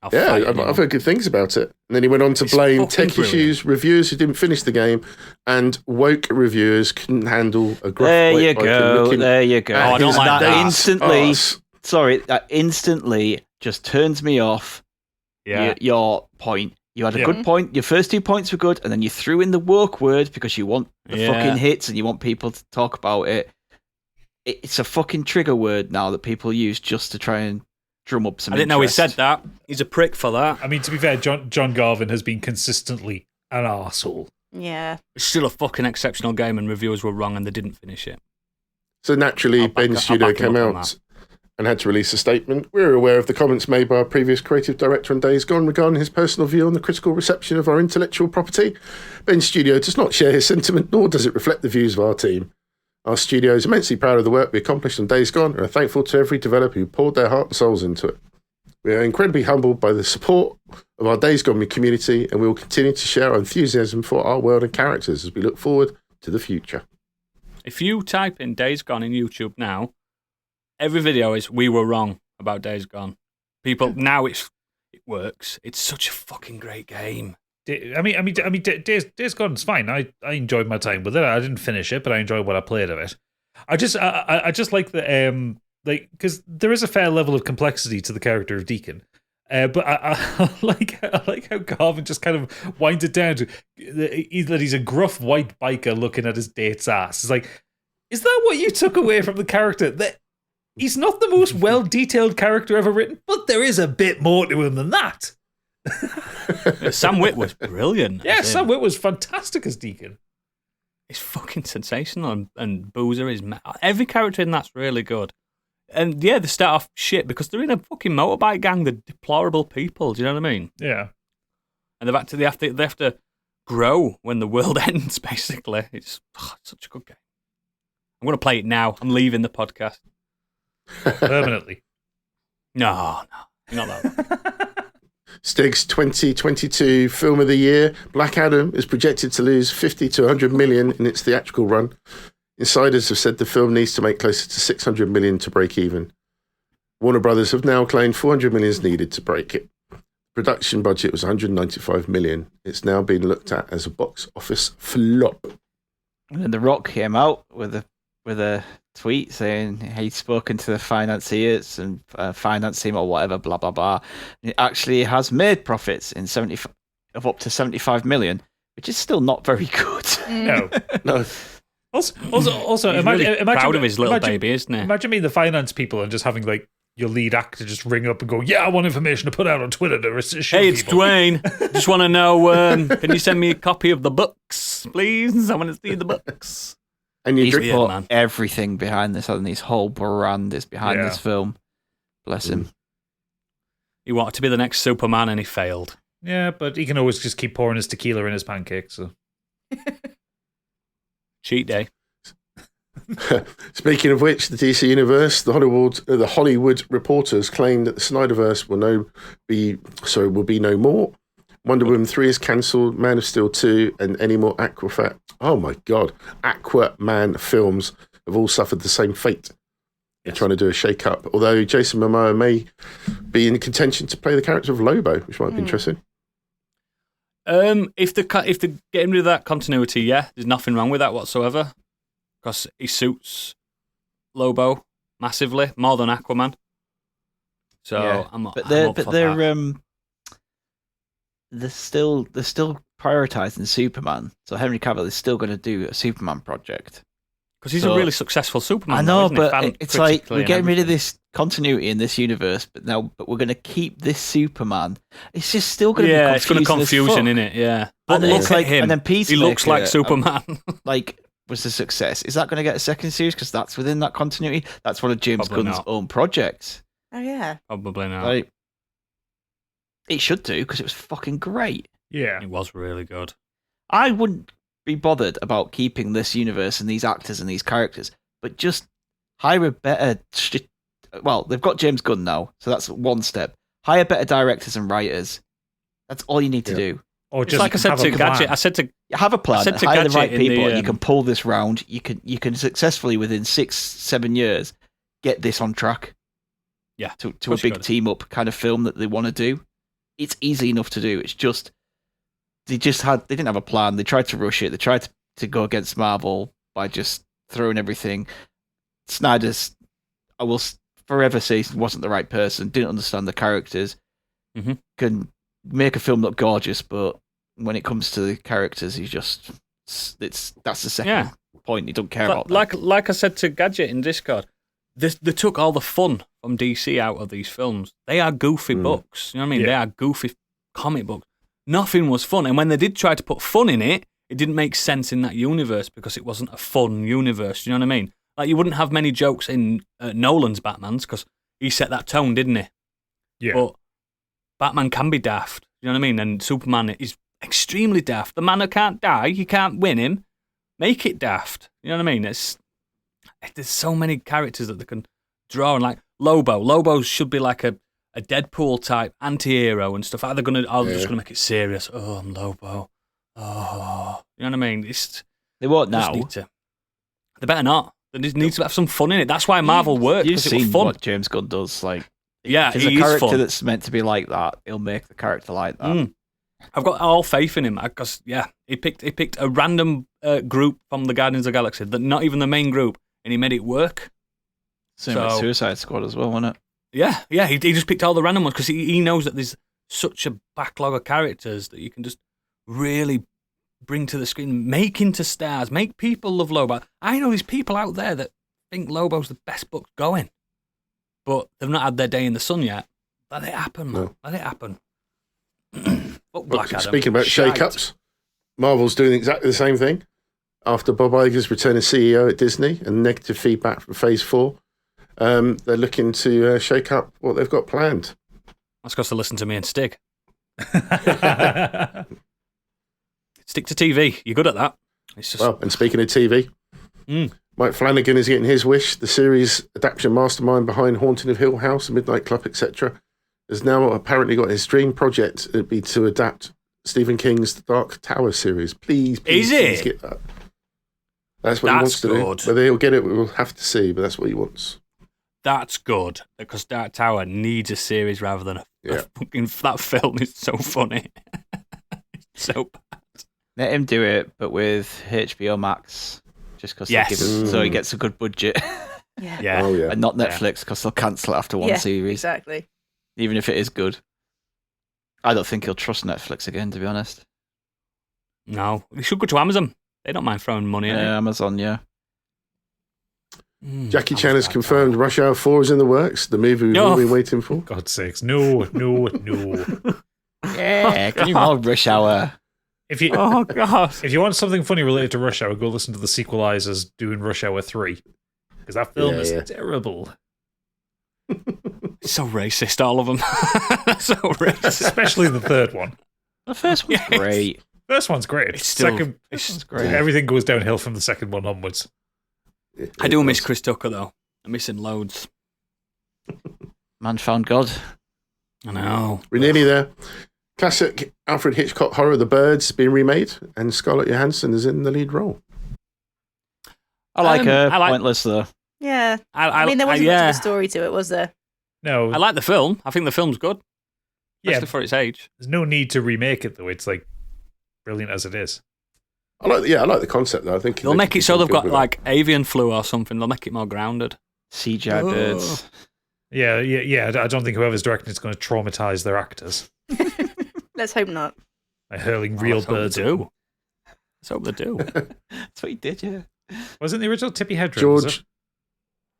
I've heard good things about it. And then he went on to blame tech issues, reviewers who didn't finish the game, and woke reviewers couldn't handle a gruff There white you biker go. looking There you go. Oh, I don't like that. Instantly. arse. Sorry, that instantly just turns me off. Yeah. Your point. You had a Yeah. good point. Your first 2 points were good, and then you threw in the woke word because you want the Yeah. fucking hits and you want people to talk about it. It's a fucking trigger word now that people use just to try and drum up some I didn't know he interest. said that. He's a prick for that. I mean, to be fair, John Garvin has been consistently an arsehole. Yeah. It's still a fucking exceptional game, and reviewers were wrong and they didn't finish it. So naturally, Ben Studio came out and had to release a statement. We're aware of the comments made by our previous creative director on Days Gone regarding his personal view on the critical reception of our intellectual property. Ben Studio does not share his sentiment, nor does it reflect the views of our team. Our studio is immensely proud of the work we accomplished on Days Gone and are thankful to every developer who poured their heart and souls into it. We are incredibly humbled by the support of our Days Gone community, and we will continue to share our enthusiasm for our world and characters as we look forward to the future. If you type in Days Gone in YouTube now, every video is "We were wrong about Days Gone." People now it works. It's such a fucking great game. I mean, Days Gone's fine. I enjoyed my time with it. I didn't finish it, but I enjoyed what I played of it. I just like the because there is a fair level of complexity to the character of Deacon. But I like how Garvin just kind of winds it down to that he's a gruff white biker looking at his date's ass. It's like, is that what you took away from the character? That he's not the most well-detailed character ever written, but there is a bit more to him than that. Sam Witt was brilliant. Yeah, as him. Sam Witt was fantastic as Deacon. It's fucking sensational, and Boozer is every character in that's really good. And yeah, they start off shit because they're in a fucking motorbike gang. They're deplorable people. Do you know what I mean? Yeah. And they have to grow when the world ends. Basically, it's such a good game. I'm going to play it now. I'm leaving the podcast Permanently. No, not that. Stig's 2022 Film of the Year, Black Adam, is projected to lose 50 to 100 million in its theatrical run. Insiders have said the film needs to make closer to 600 million to break even. Warner Brothers have now claimed 400 million is needed to break it. Production budget was 195 million. It's now being looked at as a box office flop. And then The Rock came out with a tweet saying he'd spoken to the financiers and finance him or whatever, blah blah blah. And it actually has made profits of up to 75 million, which is still not very good. No. Also, He's imagine, really proud of his little baby, isn't he? Imagine being the finance people and just having like your lead actor just ring up and go, "Yeah, I want information to put out on Twitter to show Hey, it's people." Dwayne. Just want to know, can you send me a copy of the books, please? I want to see the books. And you He's drink, put man. everything behind this, and his whole brand is behind this film. Bless him. He wanted to be the next Superman, and he failed. Yeah, but he can always just keep pouring his tequila in his pancakes. So. Cheat day. Speaking of which, the DC Universe, the Hollywood reporters claim that the Snyderverse will be no more. Wonder Woman 3 is cancelled, Man of Steel 2, and any more Aquaman films have all suffered the same fate. They're trying to do a shake-up, although Jason Momoa may be in contention to play the character of Lobo, which might be interesting. If they're getting rid of that continuity, there's nothing wrong with that whatsoever, because he suits Lobo. massively, more than Aquaman. So Yeah. I'm But up for that. they're still prioritizing Superman. So Henry Cavill is still going to do a Superman project. Because he's So- a really successful Superman. I know, though, isn't he? but Fan- it's like critically we're and getting rid of everything. this continuity in this universe, but we're going to keep this Superman. It's just still going to Yeah, be it's going to confusion confusion as in it. Yeah, but And then look it's at like- him. and then He looks like Peacemaker, Superman. like was a success. Is that going to get a second series because that's within that continuity? That's one of James Probably Gunn's not. own projects. Oh yeah. Probably not. Like it should do because it was fucking great. Yeah. It was really good. I wouldn't be bothered about keeping this universe and these actors and these characters, but just hire a better. Well, they've got James Gunn now, so that's one step. Hire better directors and writers. That's all you need to do. Or It's just like I said have to a plan. Gadget. I said to Have a plan. said to Hire the Gadget right in people, the, and you can pull this round. You can successfully within 6-7 years get this on track. Yeah, to a course you big could. team up kind of film that they want to do. It's easy enough to do. It's just they didn't have a plan. They tried to rush it. They tried to go against Marvel by just throwing everything. Snyder's, I will forever say, wasn't the right person. Didn't understand the characters. Mhm. Can make a film look gorgeous, but when it comes to the characters, that's the second Yeah. point. He don't care about that. like I said to Gadget in Discord, they took all the fun from DC out of these films. They are goofy books. You know what I mean? Yeah. They are goofy comic books. Nothing was fun. And when they did try to put fun in it, it didn't make sense in that universe because it wasn't a fun universe. You know what I mean? Like, you wouldn't have many jokes in Nolan's Batmans because he set that tone, didn't he? Yeah. But Batman can be daft. You know what I mean? And Superman is extremely daft. The man who can't die, you can't win him. Make it daft. You know what I mean? There's so many characters that they can draw, and like Lobo should be like a Deadpool type anti-hero and stuff. They're just gonna make it serious. Oh, I'm Lobo. Oh, you know what I mean? They won't Just now. they better not. They just need to have some fun in it. That's why Marvel worked, You've because it was seen fun. what James Gunn does. Like, Yeah, if there's a he is character fun. that's meant to be like that, he'll make the character like that. I've got all faith in him because he picked a random group from the Guardians of the Galaxy, that not even the main group, and he made it work. Same with Suicide Squad as well, wasn't it? Yeah, he just picked all the random ones because he knows that there's such a backlog of characters that you can just really bring to the screen, make into stars, make people love Lobo. I know there's people out there that think Lobo's the best book going, but they've not had their day in the sun yet. Let it happen, man. No. Let it happen. Fuck Well, Black Adam. speaking about Shite. shake-ups, Marvel's doing exactly the same thing. After Bob Iger's return as CEO at Disney and negative feedback from Phase 4, they're looking to shake up what they've got planned. That's because to listen to me and Stig. Stick to TV. You're good at that. It's just Well, and speaking of TV, Mm. Mike Flanagan is getting his wish. The series adaptation mastermind behind Haunting of Hill House, Midnight Club, etc., has now apparently got his dream project. It'd be to adapt Stephen King's The Dark Tower series. Please Is it? please get that. That's what he That's wants to good. do. Whether he'll get it, we'll have to see, but that's what he wants. That's good, because Dark Tower needs a series rather than a Yeah. fucking. That film is so funny. It's so bad. Let him do it, but with HBO Max, just because Yes. so he gets a good budget, Yeah. Yeah. Oh, yeah. and not Netflix because they'll cancel it after one Yeah, series, Exactly. even if it is good. I don't think he'll trust Netflix again, to be honest. No, we should go to Amazon. They don't mind throwing money in it. Amazon, yeah. Jackie I Chan love has Dark confirmed Tower. Rush Hour 4 is in the works, the movie we've all been waiting for. God's sakes. No. Yeah, can you more Rush Hour? If you Oh god! if you want something funny related to Rush Hour, go listen to the Sequelizers doing Rush Hour 3. Because that film Yeah, is yeah. terrible. It's so racist, all of them. So racist. Especially the third one. The first one's Yes. great. First one's great. It's still. Second, It's, Great. everything goes downhill from the second one onwards. I do miss Chris Tucker though. I'm missing loads. Man found God. I know. We're nearly there. Classic Alfred Hitchcock horror The Birds is being remade, and Scarlett Johansson is in the lead role. I like her. I like- Pointless though. Yeah. I mean, there wasn't much of a story to it, was there? No, I like the film. I think the film's good, yeah, especially for its age. there's no need to remake it though. It's like brilliant as it is. I like the concept though. I think They'll make it so they've got like avian flu or something. They'll make it more grounded. CGI birds. Yeah. I don't think whoever's directing it's going to traumatize their actors Let's hope not. by hurling real Let's hope birds. they do. Let's hope they do. That's what he did, yeah. Wasn't the original Tippy Hedren? George.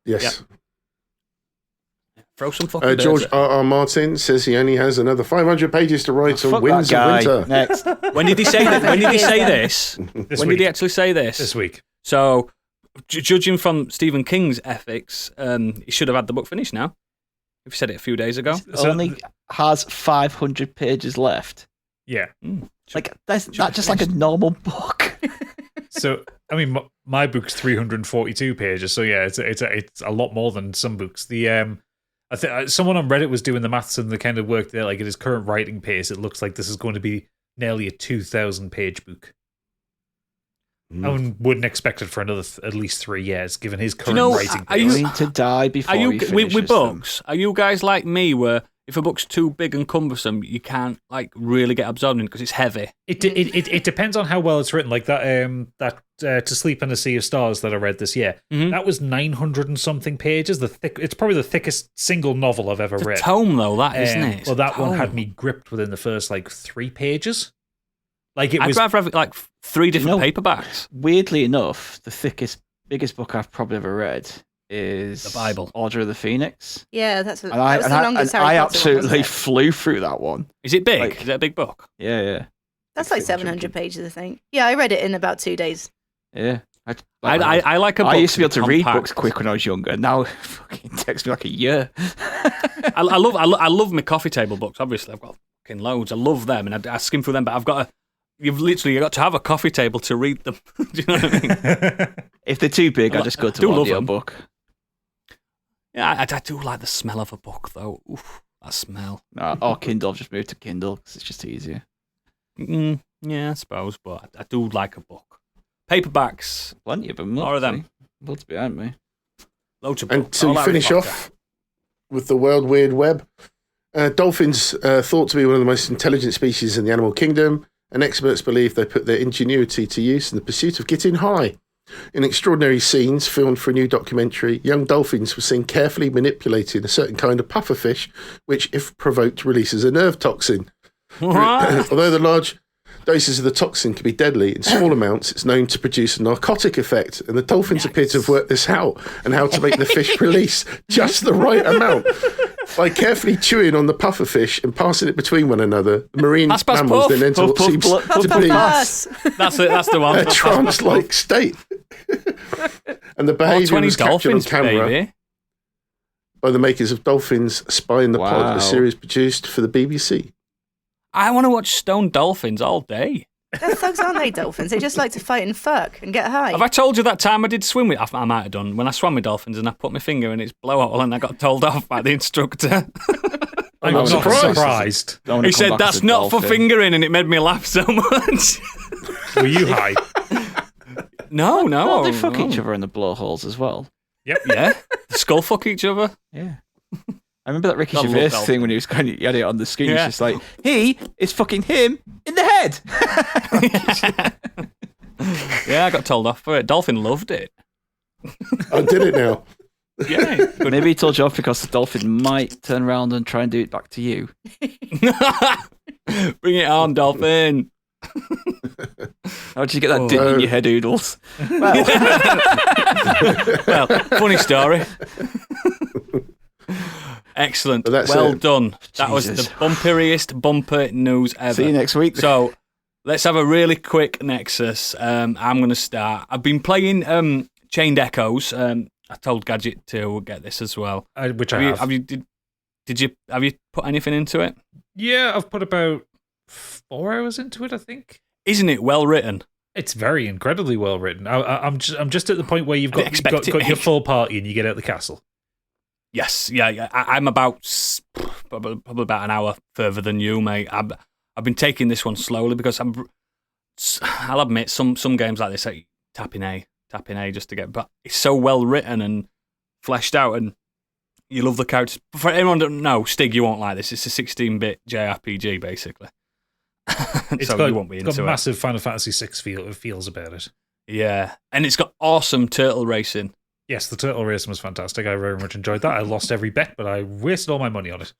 Yes. Throw some fucking George birds R.R. Martin says he only has another 500 pages to write on Fuck Winds that of guy. Winter. Next. When did he say that? When did he say this? This When week. did he actually say this? This week. So, judging from Stephen King's ethics, he should have had the book finished now. If he said it a few days ago. So- Only has 500 pages left. Yeah. Like, that's not just like a normal book. So, I mean, my book's 342 pages. So yeah, it's a lot more than some books. The I think someone on Reddit was doing the maths and the kind of work there. Like at his current writing pace, it looks like this is going to be nearly a 2,000 page book. I wouldn't expect it for another at least 3 years, given his current writing are pace. you- Going to die before Are you he finishes with them. books? Are you guys like me, where if a book's too big and cumbersome, you can't like really get absorbed in because it's heavy? It depends on how well it's written. Like that To Sleep in a Sea of Stars that I read this year. Mhm. That was 900 and something pages. It's probably the thickest single novel I've ever It's a read. tome, though, that isn't it? It's Well, a that one had tome. me gripped within the first 3 pages. Like it I'd was. rather have like 3 different No. paperbacks. Weirdly enough, the biggest book I've probably ever read is The Bible. Order of the Phoenix. Yeah, that was And I, the and I, longest and Harry I Potter one, absolutely wasn't it? flew through that one. Is it big? Like- Is it a big book? Yeah. That's like 700 pages, I think. Yeah, I read it in about 2 days. Yeah. I like a book. I used to be able to read compact. books quick when I was younger. Now it fucking takes me like a year. I love my coffee table books. Obviously, I've got fucking loads. I love them, and I skim through them. But you've literally got to have a coffee table to read them. Do you know what I mean? If they're too big, I just go to do an love audio them. book. Yeah, I do like the smell of a book, though. Oof, that smell. Or Kindle. I've just moved to Kindle because it's just easier. Yeah, I suppose, but I do like a book. Paperbacks, Plenty of them. More of them. Loads behind me. loads of And books. to All Harry finish Potter. off with the World Weird Web, dolphins thought to be one of the most intelligent species in the animal kingdom, and experts believe they put their ingenuity to use in the pursuit of getting high. In extraordinary scenes filmed for a new documentary, young dolphins were seen carefully manipulating a certain kind of pufferfish, which, if provoked, releases a nerve toxin. Although the large doses of the toxin can be deadly, in small amounts it's known to produce a narcotic effect, and the dolphins appear to have worked this out and how to make the fish release just the right amount. By carefully chewing on the pufferfish and passing it between one another, the marine Pass, pass, mammals puff. then enter what Puff, puff, seems puff, to puff, be Pass. That's it. That's the one. a trance-like state. And the behaviour 20 was captured on dolphins, camera baby. by the makers of Dolphins Spy in the Pod, Wow. a series produced for the BBC. I want to watch stone dolphins all day. They're thugs, aren't they, dolphins? They just like to fight and fuck and get high. Have I told you that time I did swim with? I might have done when I swam with dolphins and I put my finger in its blowout hole and I got told off by the instructor. I'm not not surprised. surprised. Don't wanna He come said back that's as a not for dolphin. fingering, and it made me laugh so much. Were you high? No. Oh, they fuck no. each other in the blowholes as well. Yep. Yeah, skull fuck each other. Yeah. I rember that Ricky I love Gervais dolphins. thing when he was he had it on the screen. Yeah. He's just like, he is fucking him in the head. Yeah, I got told off for it. Dolphin loved it. I did it now. Yeah, Maybe he told you off because the dolphin might turn around and try and do it back to you. bring it on, dolphin. How did you get that dip in your head, Oodles? Well, Well, funny story. Excellent. But that's well it. done. That was the Jesus. bumperiest bumper news ever. see you next week. So let's have a really quick Nexus. I'm going to start. I've been playing Chained Echoes. I told Gadget to get this as well. Which I have. Have you put anything into it? Yeah, I've put about 4 hours into it, I think. Isn't it well written? It's very incredibly well written. I'm just at the point where you've I got, didn't got, expect it. your full party and you get out the castle. Yes, yeah. I'm about probably about an hour further than you, mate. I've been taking this one slowly because I'll admit some games like this, like tapping A just to get. But it's so well written and fleshed out, and you love the characters. For anyone who don't know, Stig, you won't like this. It's a 16-bit JRPG basically. It's So got, you won't be it's got into it. massive Final Fantasy VI feels about it. Yeah, and it's got awesome turtle racing. Yes, the turtle racing was fantastic. I very much enjoyed that. I lost every bet, but I wasted all my money on it.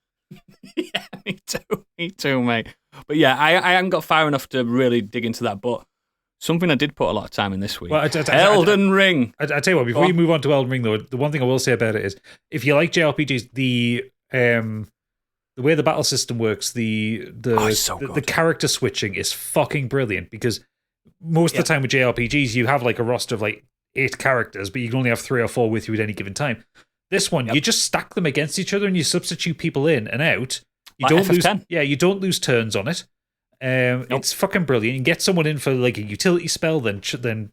Yeah, me too, mate. But yeah, I haven't got far enough to really dig into that. But something I did put a lot of time in this week. Well, Elden Ring. I tell you what, before you move on to Elden Ring, though, the one thing I will say about it is, if you like JRPGs, the way the battle system works, the character switching is fucking brilliant, because most of the time with JRPGs, you have like a roster of like 8 characters, but you can only have 3 or 4 with you at any given time. This one, you just stack them against each other and you substitute people in and out. You don't lose. Yeah, you don't lose turns on it. It's fucking brilliant. You can get someone in for like a utility spell, then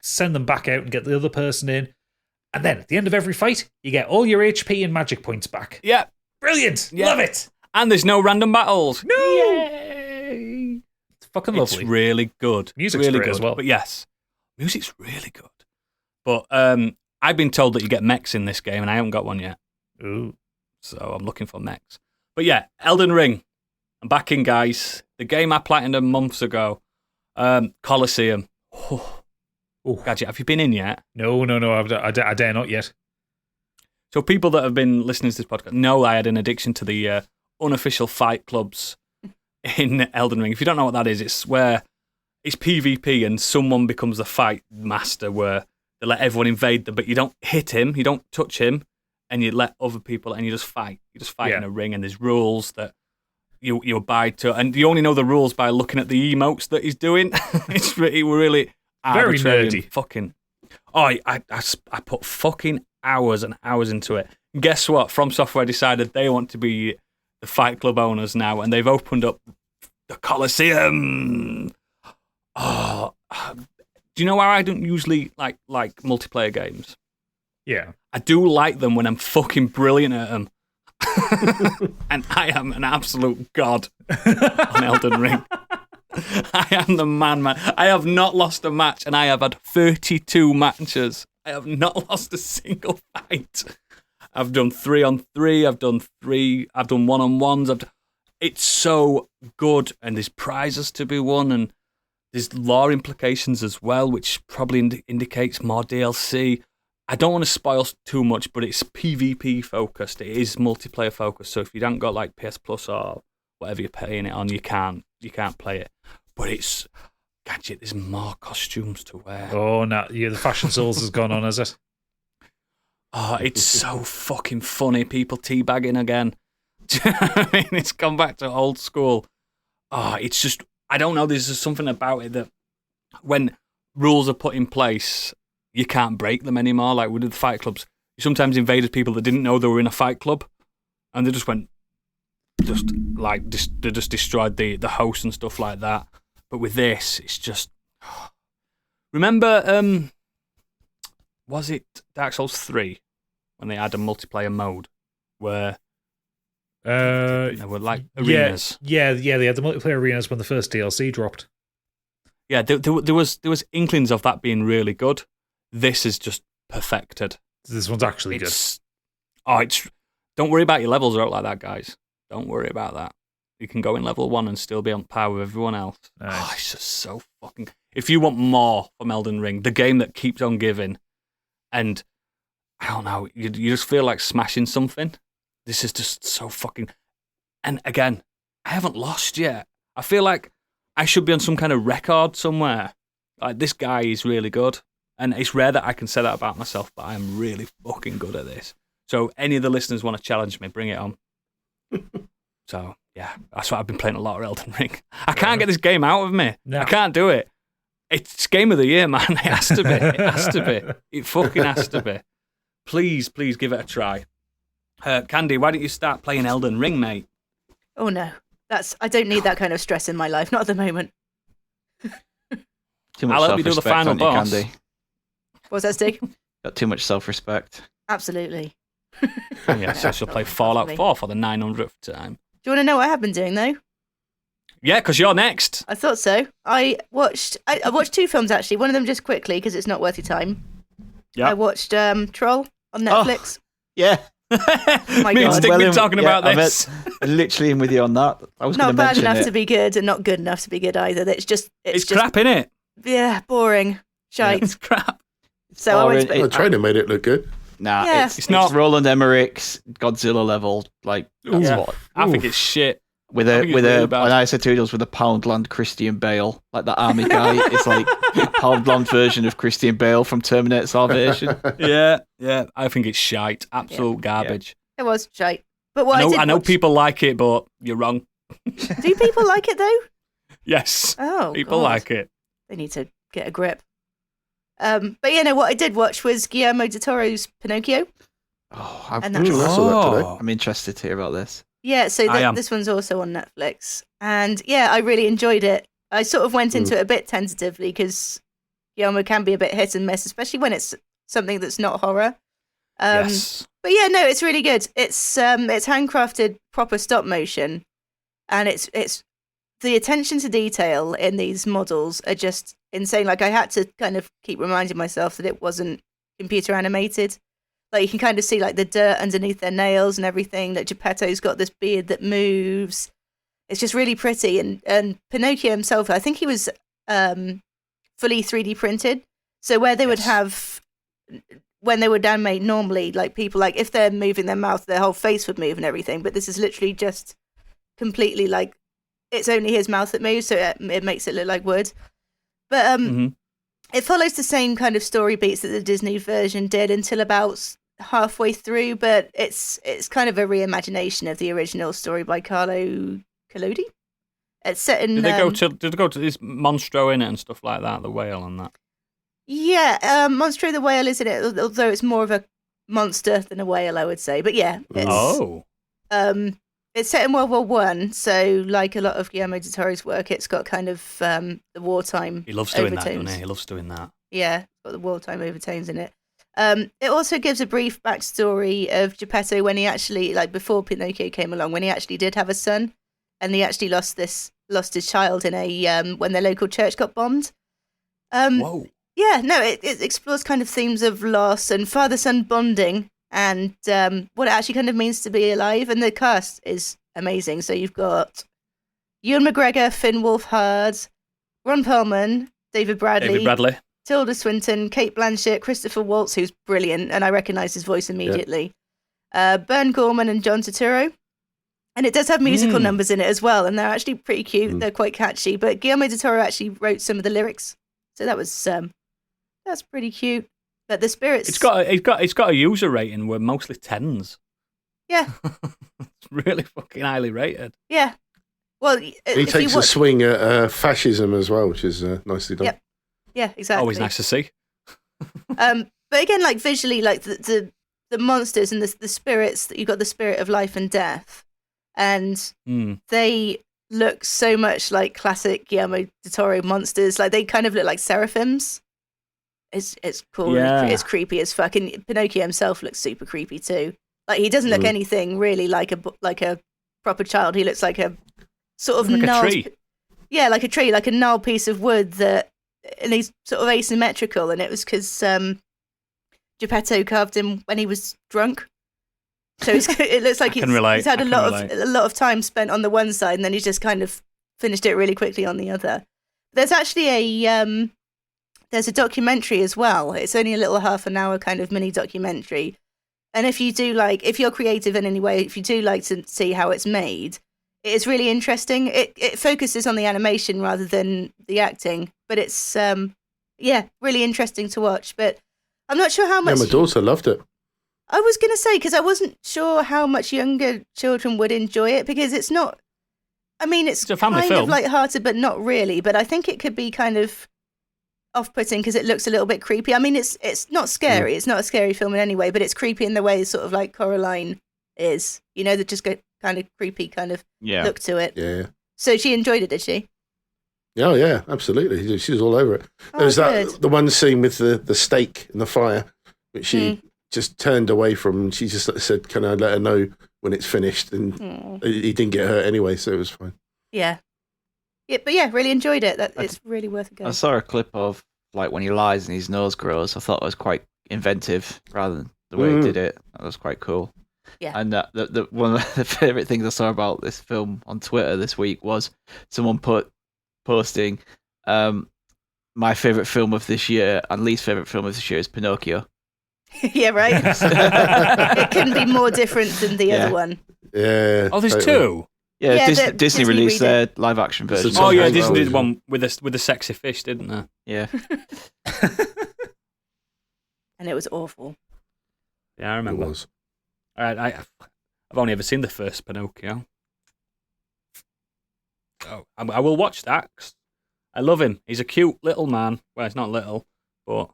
send them back out and get the other person in, and then at the end of every fight, you get all your HP and magic points back. Yeah, brilliant. Yeah. Love it. And there's no random battles. No. Yay! It's fucking lovely. It's really good. Music's really great good as well. But yes, music's really good. But I've been told that you get mechs in this game, and I haven't got one yet. Ooh. So I'm looking for mechs. But yeah, Elden Ring. I'm back in, guys. The game I platinumed months ago. Coliseum. Oh. Gadget, have you been in yet? No. I dare not yet. So people that have been listening to this podcast know I had an addiction to the unofficial fight clubs in Elden Ring. If you don't know what that is, it's where it's PvP and someone becomes the fight master, where they let everyone invade them, but you don't hit him, you don't touch him, and you let other people, and you just fight. You just fight in a ring, and there's rules that you abide to, and you only know the rules by looking at the emotes that he's doing. It's really very nerdy. Fucking. Oh, I put fucking hours and hours into it. And guess what? From Software decided they want to be the Fight Club owners now, and they've opened up the Coliseum. Oh, do you know how I don't usually like multiplayer games? Yeah. I do like them when I'm fucking brilliant at them. And I am an absolute god on Elden Ring. I am the man. I have not lost a match, and I have had 32 matches. I have not lost a single fight. I've done 3-on-3. I've done 3. I've done 1-on-1s. It's so good, and there's prizes to be won, and there's lore implications as well, which probably indicates more DLC. I don't want to spoil too much, but it's PvP focused. It is multiplayer focused. So if you haven't got like PS Plus or whatever you're paying it on, you can't play it. But it's Gadget. There's more costumes to wear. Oh no! Yeah, the fashion souls has gone on, has it? Oh, it's so fucking funny. People teabagging again. Do you know what I mean? It's gone back to old school. Oh, it's just, I don't know. There's just something about it that when rules are put in place, you can't break them anymore. Like with the fight clubs, you sometimes invaded people that didn't know they were in a fight club, and they just went, they just destroyed the host and stuff like that. But with this, it's just. Remember, was it Dark Souls 3 when they had a multiplayer mode where they were like arenas? Yeah, they had the multiplayer arenas when the first DLC dropped. Yeah, there was inklings of that being really good. This is just perfected. This one's actually good. Don't worry about your levels out like that, guys. Don't worry about that. You can go in level 1 and still be on par with everyone else. Nice. Oh, it's just so fucking. If you want more from Elden Ring, the game that keeps on giving, and I don't know, you just feel like smashing something. This is just so fucking. And again, I haven't lost yet. I feel like I should be on some kind of record somewhere. Like, this guy is really good. And it's rare that I can say that about myself, but I am really fucking good at this. So any of the listeners want to challenge me, bring it on. So, yeah, that's why I've been playing a lot of Elden Ring. I can't get this game out of me. No. I can't do it. It's game of the year, man. It has to be. It has to be. It fucking has to be. Please give it a try. Candy, why don't you start playing Elden Ring, mate? Oh, no. I don't need that kind of stress in my life. Not at the moment. Too much I'll help you do the final boss. Candy. What's that, Stig? Got too much self-respect. Absolutely. Yes, I shall play Fallout 4 for the 900th time. Do you want to know what I've been doing, though? Yeah, because you're next. I thought so. I watched 2 films, actually. One of them just quickly, because it's not worth your time. Yeah. I watched Troll on Netflix. Oh, yeah. Oh my Me and God. Stig been talking about this. I'm literally in with you on that. I was not bad mention enough it. to be good, and not good enough to be good either. It's just crap, innit? Yeah, boring. Shite. It's crap. So I went to The trailer made it look good. Nah, Yeah. it's not- Roland Emmerich's Godzilla level. Like that's Yeah. what I think it's shit. with I a think with it's really a bad. when I said Toodles with a Poundland Christian Bale, like that army guy. It's like a Poundland version of Christian Bale from Terminator Salvation. Yeah. I think it's shite. Absolute garbage. It was shite. But what I know watch- people like it, but you're wrong. Do people like it though? Yes, Oh, people God. like it. They need to get a grip. But what I did watch was Guillermo del Toro's Pinocchio. Oh, I saw that today. I'm interested to hear about this. Yeah, so I am. this one's also on Netflix. And yeah, I really enjoyed it. I sort of went into it a bit tentatively because Guillermo can be a bit hit and miss, especially when it's something that's not horror. Yes. But yeah, no, it's really good. It's handcrafted, proper stop motion, and it's the attention to detail in these models are just insane. Like I had to kind of keep reminding myself that it wasn't computer animated. Like you can kind of see like the dirt underneath their nails and everything. Like Geppetto's got this beard that moves. It's just really pretty. And Pinocchio himself, I think he was fully 3D printed. So where they would have, when they would animate normally, like people, like if they're moving their mouth, their whole face would move and everything. But this is literally just completely like, it's only his mouth that moves, so it makes it look like wood. But it follows the same kind of story beats that the Disney version did until about halfway through. But it's kind of a reimagination of the original story by Carlo Collodi. It's set in. Did they go to this Monstro in it and stuff like that? The whale and that. Yeah, Monstro the whale is in it, although it's more of a monster than a whale, I would say. But yeah, it's, it's set in World War One, so like a lot of Guillermo del Toro's work, it's got kind of the wartime. He loves doing that, overtones. doesn't he? He loves doing that. Yeah, it's got the wartime overtones in it. It also gives a brief backstory of Geppetto when he actually, like before Pinocchio came along, when he actually did have a son, and he actually lost his child in a when their local church got bombed. Whoa. Yeah, no, it explores kind of themes of loss and father-son bonding and what it actually kind of means to be alive. And the cast is amazing. So you've got Ewan McGregor, Finn Wolfhard, Ron Perlman, David Bradley, Tilda Swinton, Kate Blanchett, Christopher Waltz, who's brilliant, and I recognise his voice immediately. Bern Gorman and John Turturro. And it does have musical numbers in it as well, and they're actually pretty cute. They're quite catchy. But Guillermo del Toro actually wrote some of the lyrics, so that was that's pretty cute. But the spirits, It's got a user rating where mostly 10s. yeah, It's really fucking highly rated. yeah. Well, He takes a swing at fascism as well, which is nicely done. Yep. Yeah, exactly. Always nice to see. But again, like visually, like the monsters and the spirits, you've got the spirit of life and death, and they look so much like classic Guillermo del Toro monsters. Like they kind of look like seraphims. It's cool. Yeah. It's creepy as fuck. And Pinocchio himself looks super creepy too. Like he doesn't look anything really like a proper child. He looks like a sort of like gnarled, a tree. Yeah, like a tree, like a gnarled piece of wood that, and he's sort of asymmetrical. And it was because Geppetto carved him when he was drunk. So it looks like he's had a lot of time spent on the one side, and then he's just kind of finished it really quickly on the other. There's actually there's a documentary as well. It's only a little half an hour kind of mini documentary. And if you're creative in any way, if you do like to see how it's made, it's really interesting. It focuses on the animation rather than the acting, but it's really interesting to watch. But I'm not sure how much. Yeah, my daughter loved it. I was going to say, because I wasn't sure how much younger children would enjoy it, because it's not. I mean, it's a family kind film. of lighthearted, but not really. But I think it could be kind of off-putting because it looks a little bit creepy. I mean, it's not scary. It's not a scary film in any way, but it's creepy in the way sort of like Coraline is. You know, that just got kind of creepy kind of look to it. Yeah. So she enjoyed it, did she? Oh, yeah, absolutely. She was all over it. There was the one scene with the steak in the fire, which she just turned away from. She just said, "Can I let her know when it's finished?" And he didn't get hurt anyway, so it was fine. Yeah. Yeah, but yeah, really enjoyed it. It's really worth a go. I saw a clip of like when he lies and his nose grows. I thought it was quite inventive rather than the way he did it. That was quite cool. Yeah. And the one of the favorite things I saw about this film on Twitter this week was someone posting my favorite film of this year and least favorite film of this year is Pinocchio. Yeah, right. It couldn't be more different than the other one. Yeah. Oh, there's totally. two. Yeah, Yeah, Disney, the Disney Disney released redid. their live action This version. is Oh yeah, something Disney did well. one with the sexy fish, didn't they? Yeah. And it was awful. Yeah, I It remember. was. All right, I've only ever seen the first Pinocchio. Oh, I will watch that. 'Cause I love him. He's a cute little man. Well, he's not little, but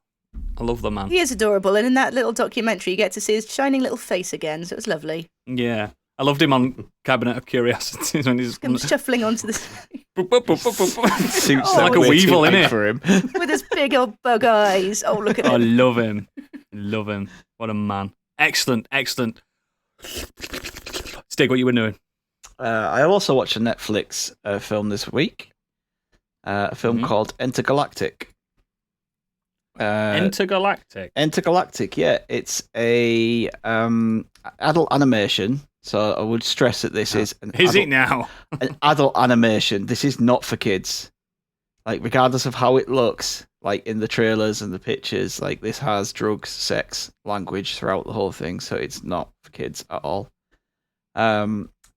I love the man. He is adorable, and in that little documentary, you get to see his shining little face again, so it was lovely. Yeah, I loved him on Cabinet of Curiosities when he's Comes shuffling onto the Suits Oh, that like a way too weevil, big innit? for him. with his big old bug eyes. Oh, look at I him. love him. Love him. What a man. Excellent, excellent. Stig, what you were doing? I also watched a Netflix film this week. A film Mhm. called Entergalactic. Intergalactic. Entergalactic, yeah. It's a adult animation. So I would stress that this is Is it now? an adult animation. This is not for kids. Like, regardless of how it looks, like in the trailers and the pictures, like this has drugs, sex, language throughout the whole thing. So it's not for kids at all.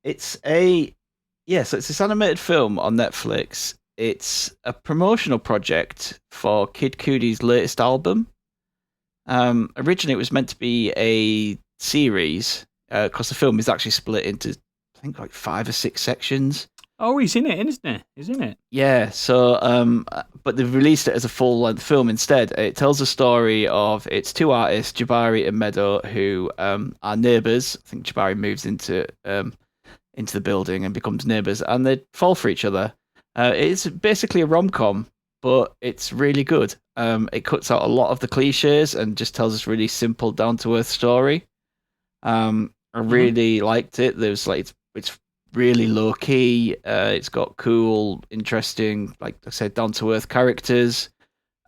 It's this animated film on Netflix. It's a promotional project for Kid Cudi's latest album. Originally, it was meant to be a series because the film is actually split into, I think, like 5 or 6 sections. Oh, he's in it, isn't he? He's in it. Yeah, so but they've released it as a full-length film instead. It tells the story of its 2 artists, Jabari and Meadow, who are neighbours. I think Jabari moves into the building and becomes neighbours, and they fall for each other. It's basically a rom-com, but it's really good. It cuts out a lot of the cliches and just tells us really simple, down-to-earth story. I really liked it. There's like it's really low key. It's got cool, interesting, like I said, down to earth characters.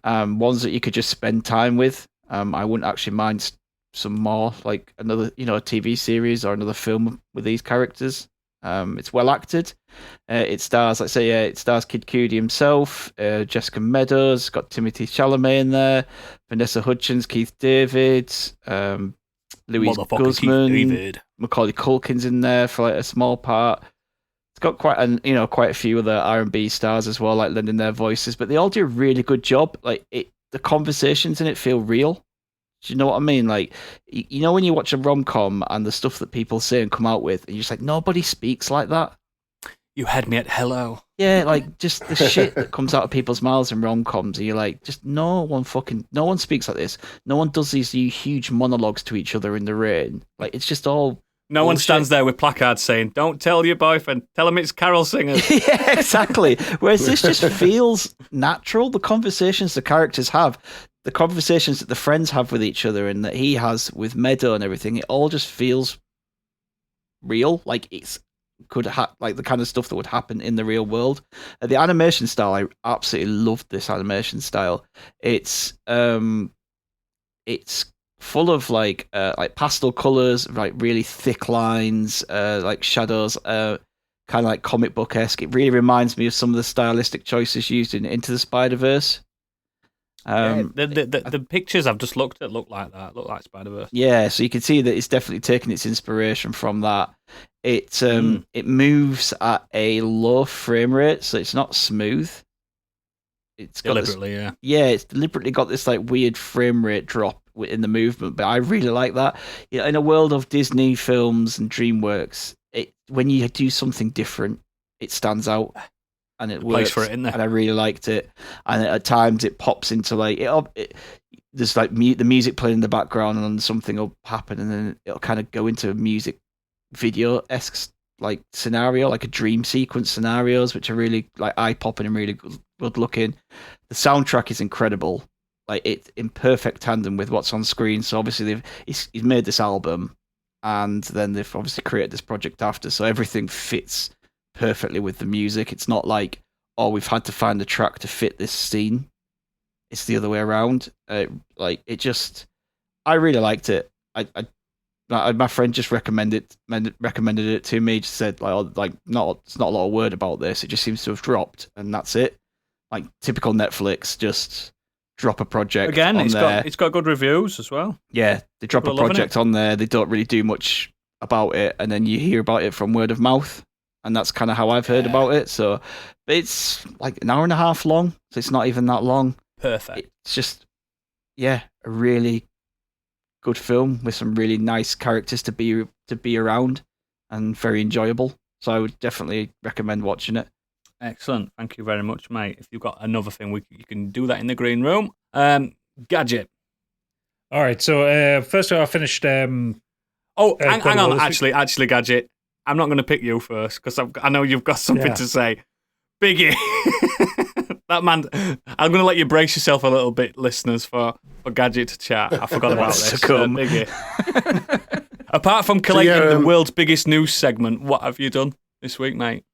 Ones that you could just spend time with. I wouldn't actually mind some more, like another, a TV series or another film with these characters. It's well acted. It stars, it stars Kid Cudi himself, Jessica Meadows, got Timothy Chalamet in there, Vanessa Hudgens, Keith David, Louise Motherfucker Guzman, Keith David. Macaulay Culkin's in there for like a small part. It's got quite a few other R&B stars as well, like lending their voices, but they all do a really good job. Like the conversations in it feel real. Do you know what I mean? Like, when you watch a rom-com and the stuff that people say and come out with, and you're just like, nobody speaks like that. You had me at hello. Yeah, like just the shit that comes out of people's mouths in rom-coms, and you're like, just no one speaks like this. No one does these huge monologues to each other in the rain. Like, it's just all No one bullshit. stands there with placards saying, "Don't tell your boyfriend. Tell him it's Carol singers." Yeah, exactly. Whereas this just feels natural. The conversations the characters have, the conversations that the friends have with each other, and that he has with Meadow and everything, it all just feels real. Like like the kind of stuff that would happen in the real world. The animation style, I absolutely loved this animation style. It's full of like pastel colors, like really thick lines, like shadows, kind of like comic book-esque. It really reminds me of some of the stylistic choices used in Into the Spider-Verse. The pictures I've just looked at look like that. Look like Spider-Verse. Yeah, so you can see that it's definitely taken its inspiration from that. It moves at a low frame rate, so it's not smooth. It's got Deliberately, it's deliberately got this like weird frame rate drop in the movement, but I really like that. In a world of Disney films and DreamWorks, when you do something different, it stands out and it works. Place for it in there. And I really liked it. And at times it pops into like there's like the music playing in the background, and then something will happen, and then it'll kind of go into a music video-esque like scenario, like a dream sequence scenarios, which are really like eye-popping and really good looking. The soundtrack is incredible. Like, it's in perfect tandem with what's on screen. So obviously he's made this album, and then they've obviously created this project after, so everything fits perfectly with the music. It's not like, oh, we've had to find a track to fit this scene. It's the other way around. I really liked it. My friend just recommended it to me. Just said it's not a lot of word about this. It just seems to have dropped, and that's it. Like typical Netflix, just drop a project Again, on there. it's got good reviews as well. Yeah, they drop People a are loving project on there. They don't really do much about it, and then you hear about it from word of mouth, and that's kind of how I've heard about it. So, but it's like an hour and a half long, so it's not even that long. Perfect. It's just, a really good film with some really nice characters to be around, and very enjoyable. So I would definitely recommend watching it. Excellent. Thank you very much, mate. If you've got another thing, you can do that in the green room. Gadget. All right. So first of all, I finished. Hang on. Actually, Gadget. I'm not going to pick you first because I know you've got something to say. Biggie. That man. I'm going to let you brace yourself a little bit, listeners, for Gadget to chat. I forgot about this. Biggie. Apart from collating the world's biggest news segment, what have you done this week, mate?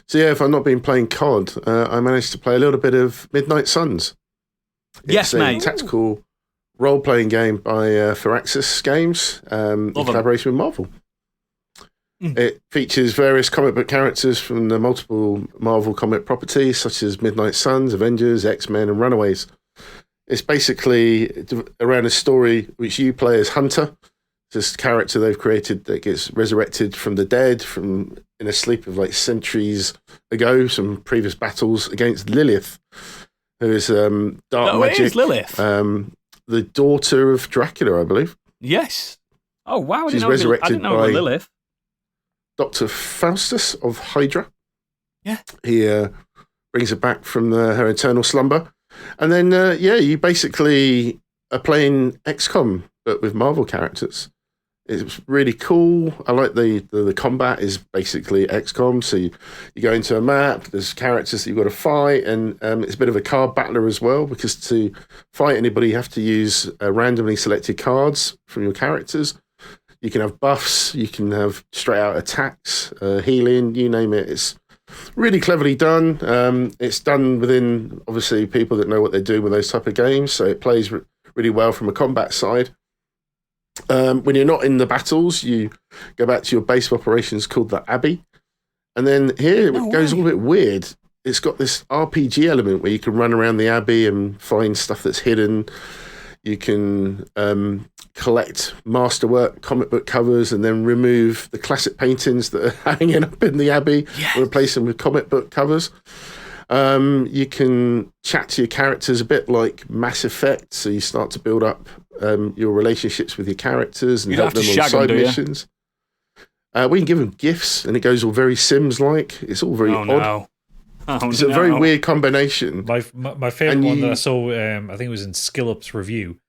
So if I've not been playing COD, I managed to play a little bit of Midnight Suns. Yes, mate. It's a tactical role-playing game by Firaxis Games in collaboration with Marvel. It features various comic book characters from the multiple Marvel comic properties, such as Midnight Suns, Avengers, X-Men, and Runaways. It's basically around a story which you play as Hunter, this character they've created that gets resurrected from the dead in a sleep of like centuries ago, some previous battles against Lilith, who is dark magic. It is Lilith. The daughter of Dracula, I believe. Yes. Oh wow! She's resurrected I didn't know by Lilith. Dr. Faustus of Hydra. Yeah. He brings her back from her eternal slumber. And then, you basically are playing XCOM, but with Marvel characters. It's really cool. I like the combat is basically XCOM. So you go into a map, there's characters that you've got to fight, and it's a bit of a card battler as well, because to fight anybody, you have to use randomly selected cards from your characters. You can have buffs, you can have straight out attacks, healing, you name it. It's really cleverly done. It's done within, obviously, people that know what they're doing with those type of games, so it plays really well from a combat side. When you're not in the battles, you go back to your base of operations called the Abbey. And then here it goes all a bit weird. It's got this RPG element where you can run around the Abbey and find stuff that's hidden. You can collect masterwork comic book covers and then remove the classic paintings that are hanging up in the Abbey and replace them with comic book covers. You can chat to your characters a bit like Mass Effect, so you start to build up your relationships with your characters and help them on side missions. We can give them gifts, and it goes all very Sims-like. It's all very odd. No. It's a very weird combination. My favorite one that I saw, I think it was in SkillUp's review.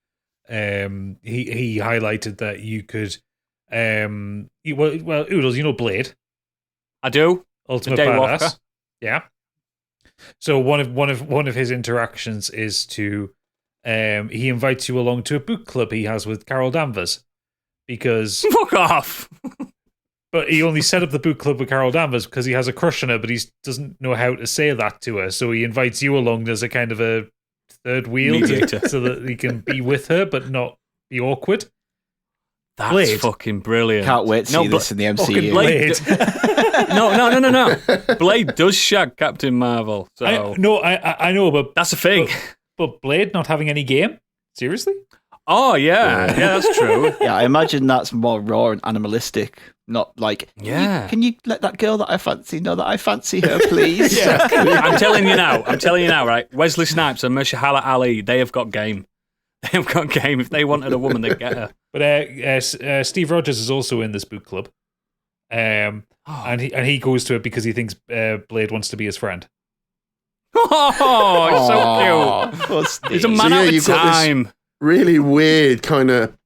He highlighted that you could, Oodles, you know Blade. I do. Ultimate Badass. Yeah. So one of his interactions is to, he invites you along to a book club he has with Carol Danvers, because fuck off. But he only set up the book club with Carol Danvers because he has a crush on her, but he doesn't know how to say that to her. So he invites you along as a kind of a third wheel so that he can be with her but not be awkward. That's Blade. Fucking brilliant. Can't wait to see this in the MCU. Blade. No. Blade does shag Captain Marvel. So. I know, but that's a thing. But Blade not having any game? Seriously? Oh, yeah, that's true. Yeah, I imagine that's more raw and animalistic. Not like, can you let that girl that I fancy know that I fancy her, please? I'm telling you now, right? Wesley Snipes and Mahershala Ali, they have got game. They have got game. If they wanted a woman, they'd get her. But Steve Rogers is also in this book club. And he goes to it because he thinks Blade wants to be his friend. Oh, so cute. He's a man out of time. Really weird kind of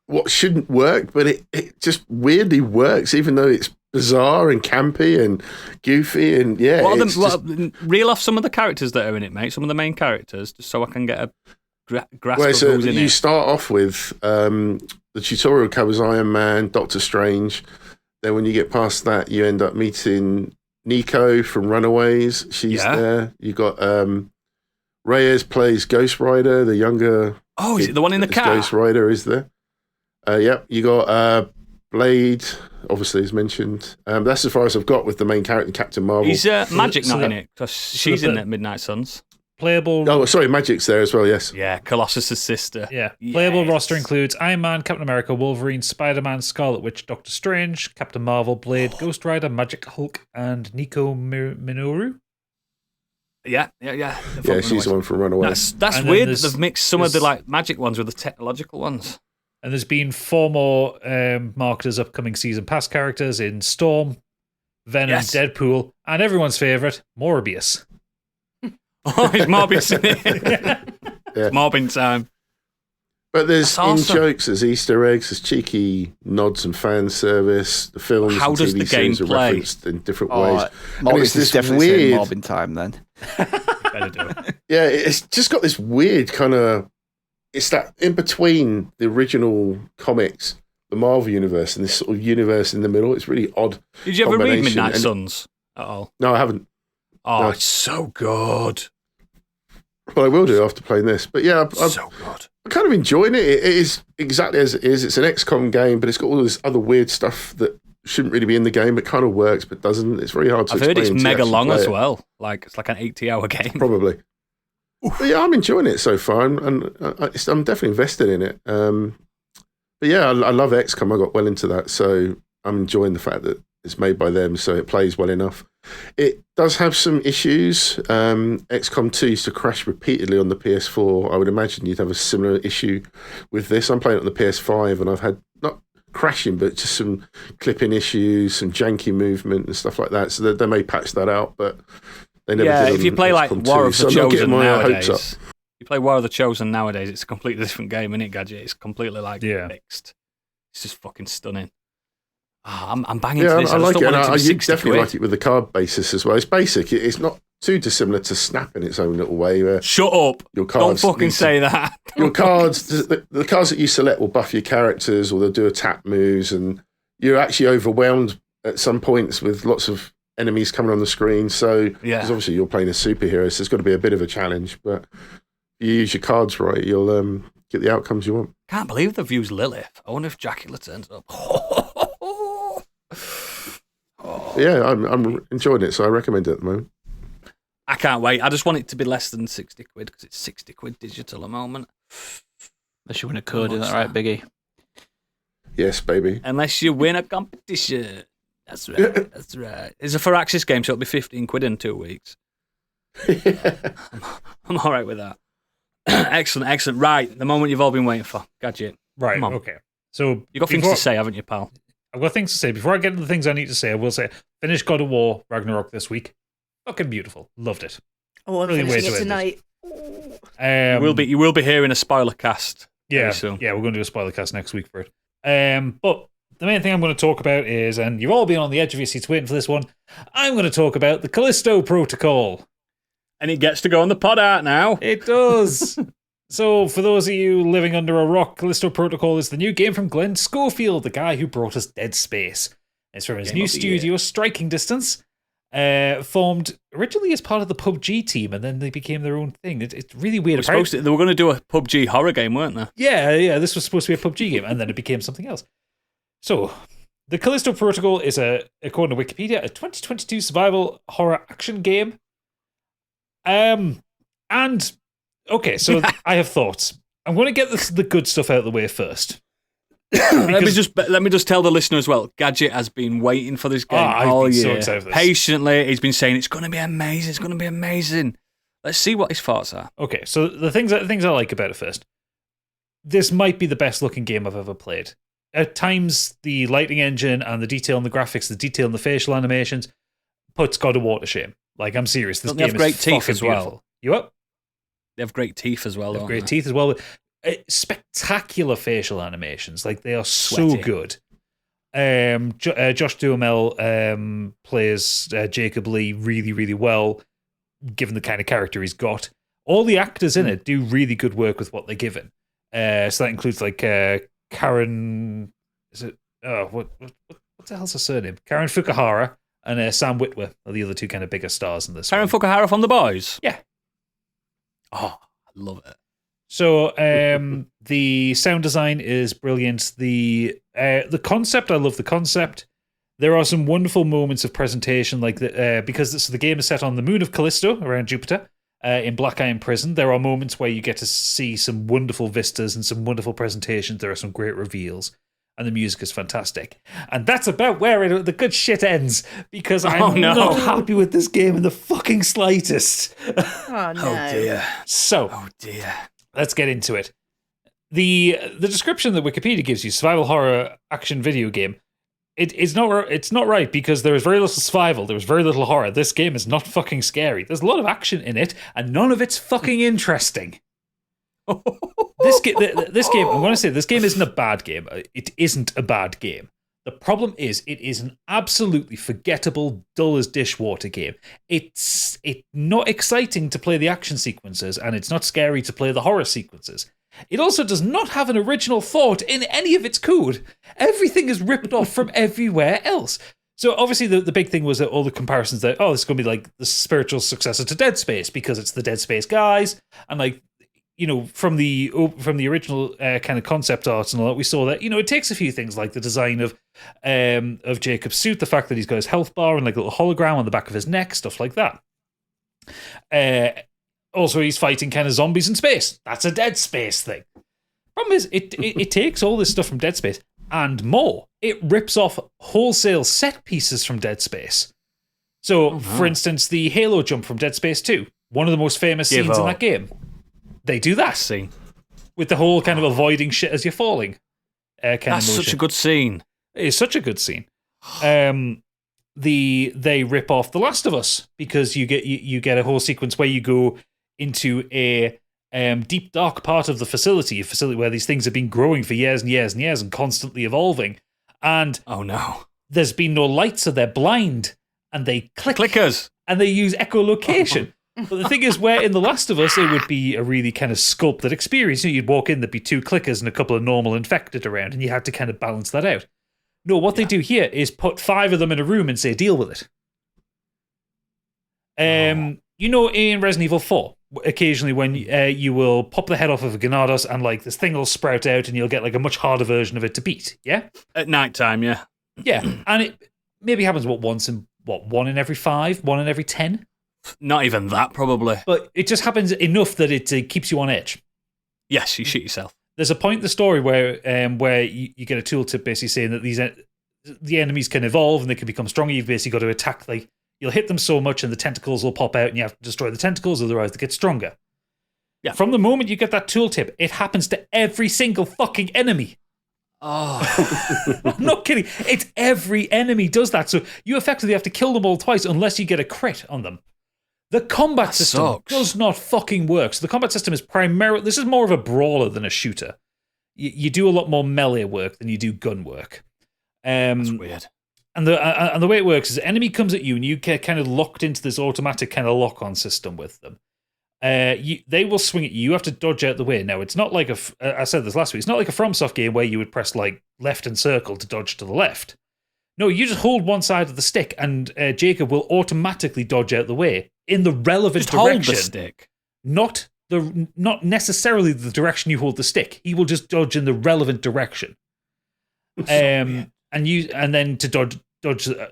what shouldn't work, but it just weirdly works, even though it's bizarre and campy and goofy and reel off some of the characters that are in it, mate. Some of the main characters, just so I can get a grasp of who's in it. You start off with the tutorial covers Iron Man, Doctor Strange. Then when you get past that, you end up meeting Nico from Runaways. She's there. You got Reyes plays Ghost Rider, the younger. Oh, is it the one in the car? Ghost Rider is there. Yep. You got Blade, obviously, as mentioned. That's as far as I've got with the main character, Captain Marvel. He's Magic not in it, because she's in it, Midnight Suns. playable. Oh, sorry, Magic's there as well. Yes. Yeah, Colossus' sister. Yeah. Yes. Playable roster includes Iron Man, Captain America, Wolverine, Spider-Man, Scarlet Witch, Doctor Strange, Captain Marvel, Blade, Ghost Rider, Magic Hulk, and Nico Minoru. Yeah. Yeah, she's the one from Runaway. That's weird that they've mixed some of the like magic ones with the technological ones. And there's been 4 more marked as upcoming season pass characters in Storm, Venom, Deadpool, and everyone's favourite, Morbius. Oh, it's Morbius in it. Yeah. It's Morbin time. But there's awesome. in-jokes, there's Easter eggs, there's cheeky nods and fan service. The films How and does TV the game series are play? referenced in different ways. And Morbius is definitely saying Morbin time then. Better do it. Yeah, it's just got this weird kind of... It's that in between the original comics, the Marvel universe, and this sort of universe in the middle. It's really odd. Did you ever read combination. Midnight And- Suns at all? No, I haven't. Oh, No. it's so good. But I will do after playing this. But yeah, So good. I'm kind of enjoying it. It is exactly as it is. It's an XCOM game, but it's got all this other weird stuff that shouldn't really be in the game, but kind of works, but doesn't. It's very hard to I've heard it's explain until you mega actually long play as it. well. Like it's like an 80-hour game. Probably. But yeah, I'm enjoying it so far, and I'm definitely invested in it. But yeah, I love XCOM. I got well into that, so I'm enjoying the fact that it's made by them, so it plays well enough. It does have some issues. XCOM 2 used to crash repeatedly on the PS4. I would imagine you'd have a similar issue with this. I'm playing it on the PS5, and I've had not crashing, but just some clipping issues, some janky movement and stuff like that. So they may patch that out, but they never did. If you on play like XCOM War 2, of so the I'm not getting Chosen my nowadays, hopes up. you play War of the Chosen nowadays, it's a completely different game, isn't it, Gadget? It's completely like mixed. It's just fucking stunning. I'm banging to this. I I like just it. don't want it And to I be 60 definitely quid. like it with the card basis as well. It's basic. It's not too dissimilar to Snap in its own little way. Where Shut up. your Don't cards fucking need to- say that. Your cards, the cards that you select will buff your characters, or they'll do attack moves, and you're actually overwhelmed at some points with lots of enemies coming on the screen. So, because obviously you're playing a superhero, so it's got to be a bit of a challenge. But if you use your cards right, you'll get the outcomes you want. Can't believe they've used Lilith. I wonder if Dracula turns up. Yeah, I'm enjoying it, so I recommend it at the moment. I can't wait. I just want it to be less than 60 quid because it's 60 quid digital at the moment. Unless you win a code, isn't that right, Biggie? Yes, baby. Unless you win a competition. That's right. That's right. It's a Firaxis game, so it'll be 15 quid in 2 weeks. I'm all right with that. Excellent, excellent. Right, the moment you've all been waiting for. Gadget. Right, Come on. okay. So You've got things to say, haven't you, pal? I've got things to say. Before I get into the things I need to say, I will say, finished God of War Ragnarok this week. Fucking beautiful. Loved it. Oh, I'm Really finishing way it to tonight. You will be hearing a spoiler cast. Yeah, very soon. yeah, we're going to do a spoiler cast next week for it. But the main thing I'm going to talk about is, and you've all been on the edge of your seats waiting for this one, I'm going to talk about the Callisto Protocol. And it gets to go on the pod art now. It does. So, for those of you living under a rock, Callisto Protocol is the new game from Glenn Schofield, the guy who brought us Dead Space. It's from his Game new of the studio, Striking Distance, formed originally as part of the PUBG team, and then they became their own thing. It's really weird. They were going to do a PUBG horror game, weren't they? Yeah, this was supposed to be a PUBG game, and then it became something else. So, the Callisto Protocol is, according to Wikipedia, a 2022 survival horror action game. Okay, so I have thoughts. I'm going to get the good stuff out of the way first. Let me just tell the listener as well. Gadget has been waiting for this game all year. So excited for this. Patiently, he's been saying it's going to be amazing. It's going to be amazing. Let's see what his thoughts are. Okay, so the things I like about it first. This might be the best looking game I've ever played. At times, the lighting engine and the detail in the graphics, the detail in the facial animations, puts God of War to shame. Like, I'm serious. This Don't they game have great is teeth fucking as well? beautiful. You up? They have great teeth as well. They have don't great they? teeth as well. Spectacular facial animations. Like, they are so Sweaty. good. Josh Duhamel plays Jacob Lee really, really well, given the kind of character he's got. All the actors in it do really good work with what they're given. So that includes like Karen. Is it? Oh, what the hell's her surname? Karen Fukuhara and Sam Witwer are the other two kind of bigger stars in this. Karen one. Fukuhara from The Boys? Yeah. Oh, I love it. So the sound design is brilliant. The concept, I love the concept. There are some wonderful moments of presentation, like because the game is set on the moon of Callisto around Jupiter. in Black Iron Prison. There are moments where you get to see some wonderful vistas and some wonderful presentations. There are some great reveals, and the music is fantastic. And that's about where the good shit ends, because I'm not happy with this game in the fucking slightest. Oh, no. Oh, dear. So, Oh, dear. let's get into it. The description that Wikipedia gives you, survival horror action video game, it's not right, because there is very little survival, there is very little horror. This game is not fucking scary. There's a lot of action in it, and none of it's fucking interesting. This game, I'm going to say, this game isn't a bad game. It isn't a bad game. The problem is, it is an absolutely forgettable, dull as dishwater game. It's not exciting to play the action sequences, and it's not scary to play the horror sequences. It also does not have an original thought in any of its code. Everything is ripped off from everywhere else. So obviously the big thing was that all the comparisons that, this is going to be like the spiritual successor to Dead Space, because it's the Dead Space guys, and like, from the original kind of concept art and all that, we saw that, it takes a few things, like the design of Jacob's suit, the fact that he's got his health bar and like a little hologram on the back of his neck, stuff like that. Also, he's fighting kind of zombies in space. That's a Dead Space thing. Problem is, it takes all this stuff from Dead Space and more. It rips off wholesale set pieces from Dead Space. So, for instance, the Halo jump from Dead Space 2, one of the most famous scenes in that game. They do that scene with the whole kind of avoiding shit as you're falling. That's such a good scene. It is such a good scene. They rip off The Last of Us, because you get a whole sequence where you go into a deep dark part of the facility, a facility where these things have been growing for years and years and years and constantly evolving. And oh no, there's been no light, so they're blind, and they clickers, and they use echolocation. But the thing is, where in The Last of Us, it would be a really kind of sculpted experience. You'd walk in, there'd be 2 clickers and a couple of normal infected around, and you had to kind of balance that out. No, what they do here is put 5 of them in a room and say, deal with it. In Resident Evil 4, occasionally when you will pop the head off of a Gyarados and like this thing will sprout out and you'll get like a much harder version of it to beat, yeah? At night time, yeah. Yeah, and it maybe happens, 1 in every 5, 1 in every 10? Not even that, probably. But it just happens enough that it keeps you on edge. Yes, you shoot yourself. There's a point in the story where you get a tooltip basically saying that the enemies can evolve and they can become stronger. You've basically got to attack, like, you'll hit them so much and the tentacles will pop out and you have to destroy the tentacles, otherwise they get stronger. Yeah. From the moment you get that tooltip, it happens to every single fucking enemy. Oh. I'm not kidding. It's every enemy does that. So you effectively have to kill them all twice unless you get a crit on them. The combat system does not fucking work. So the combat system is this is more of a brawler than a shooter. You do a lot more melee work than you do gun work. That's weird. And the way it works is the enemy comes at you and you get kind of locked into this automatic kind of lock-on system with them. They will swing at you. You have to dodge out the way. Now, it's not like I said this last week, it's not like a FromSoft game where you would press like left and circle to dodge to the left. No, you just hold one side of the stick and Jacob will automatically dodge out the way in the relevant direction. Hold the stick. Not necessarily the direction you hold the stick. He will just dodge in the relevant direction. And then to dodge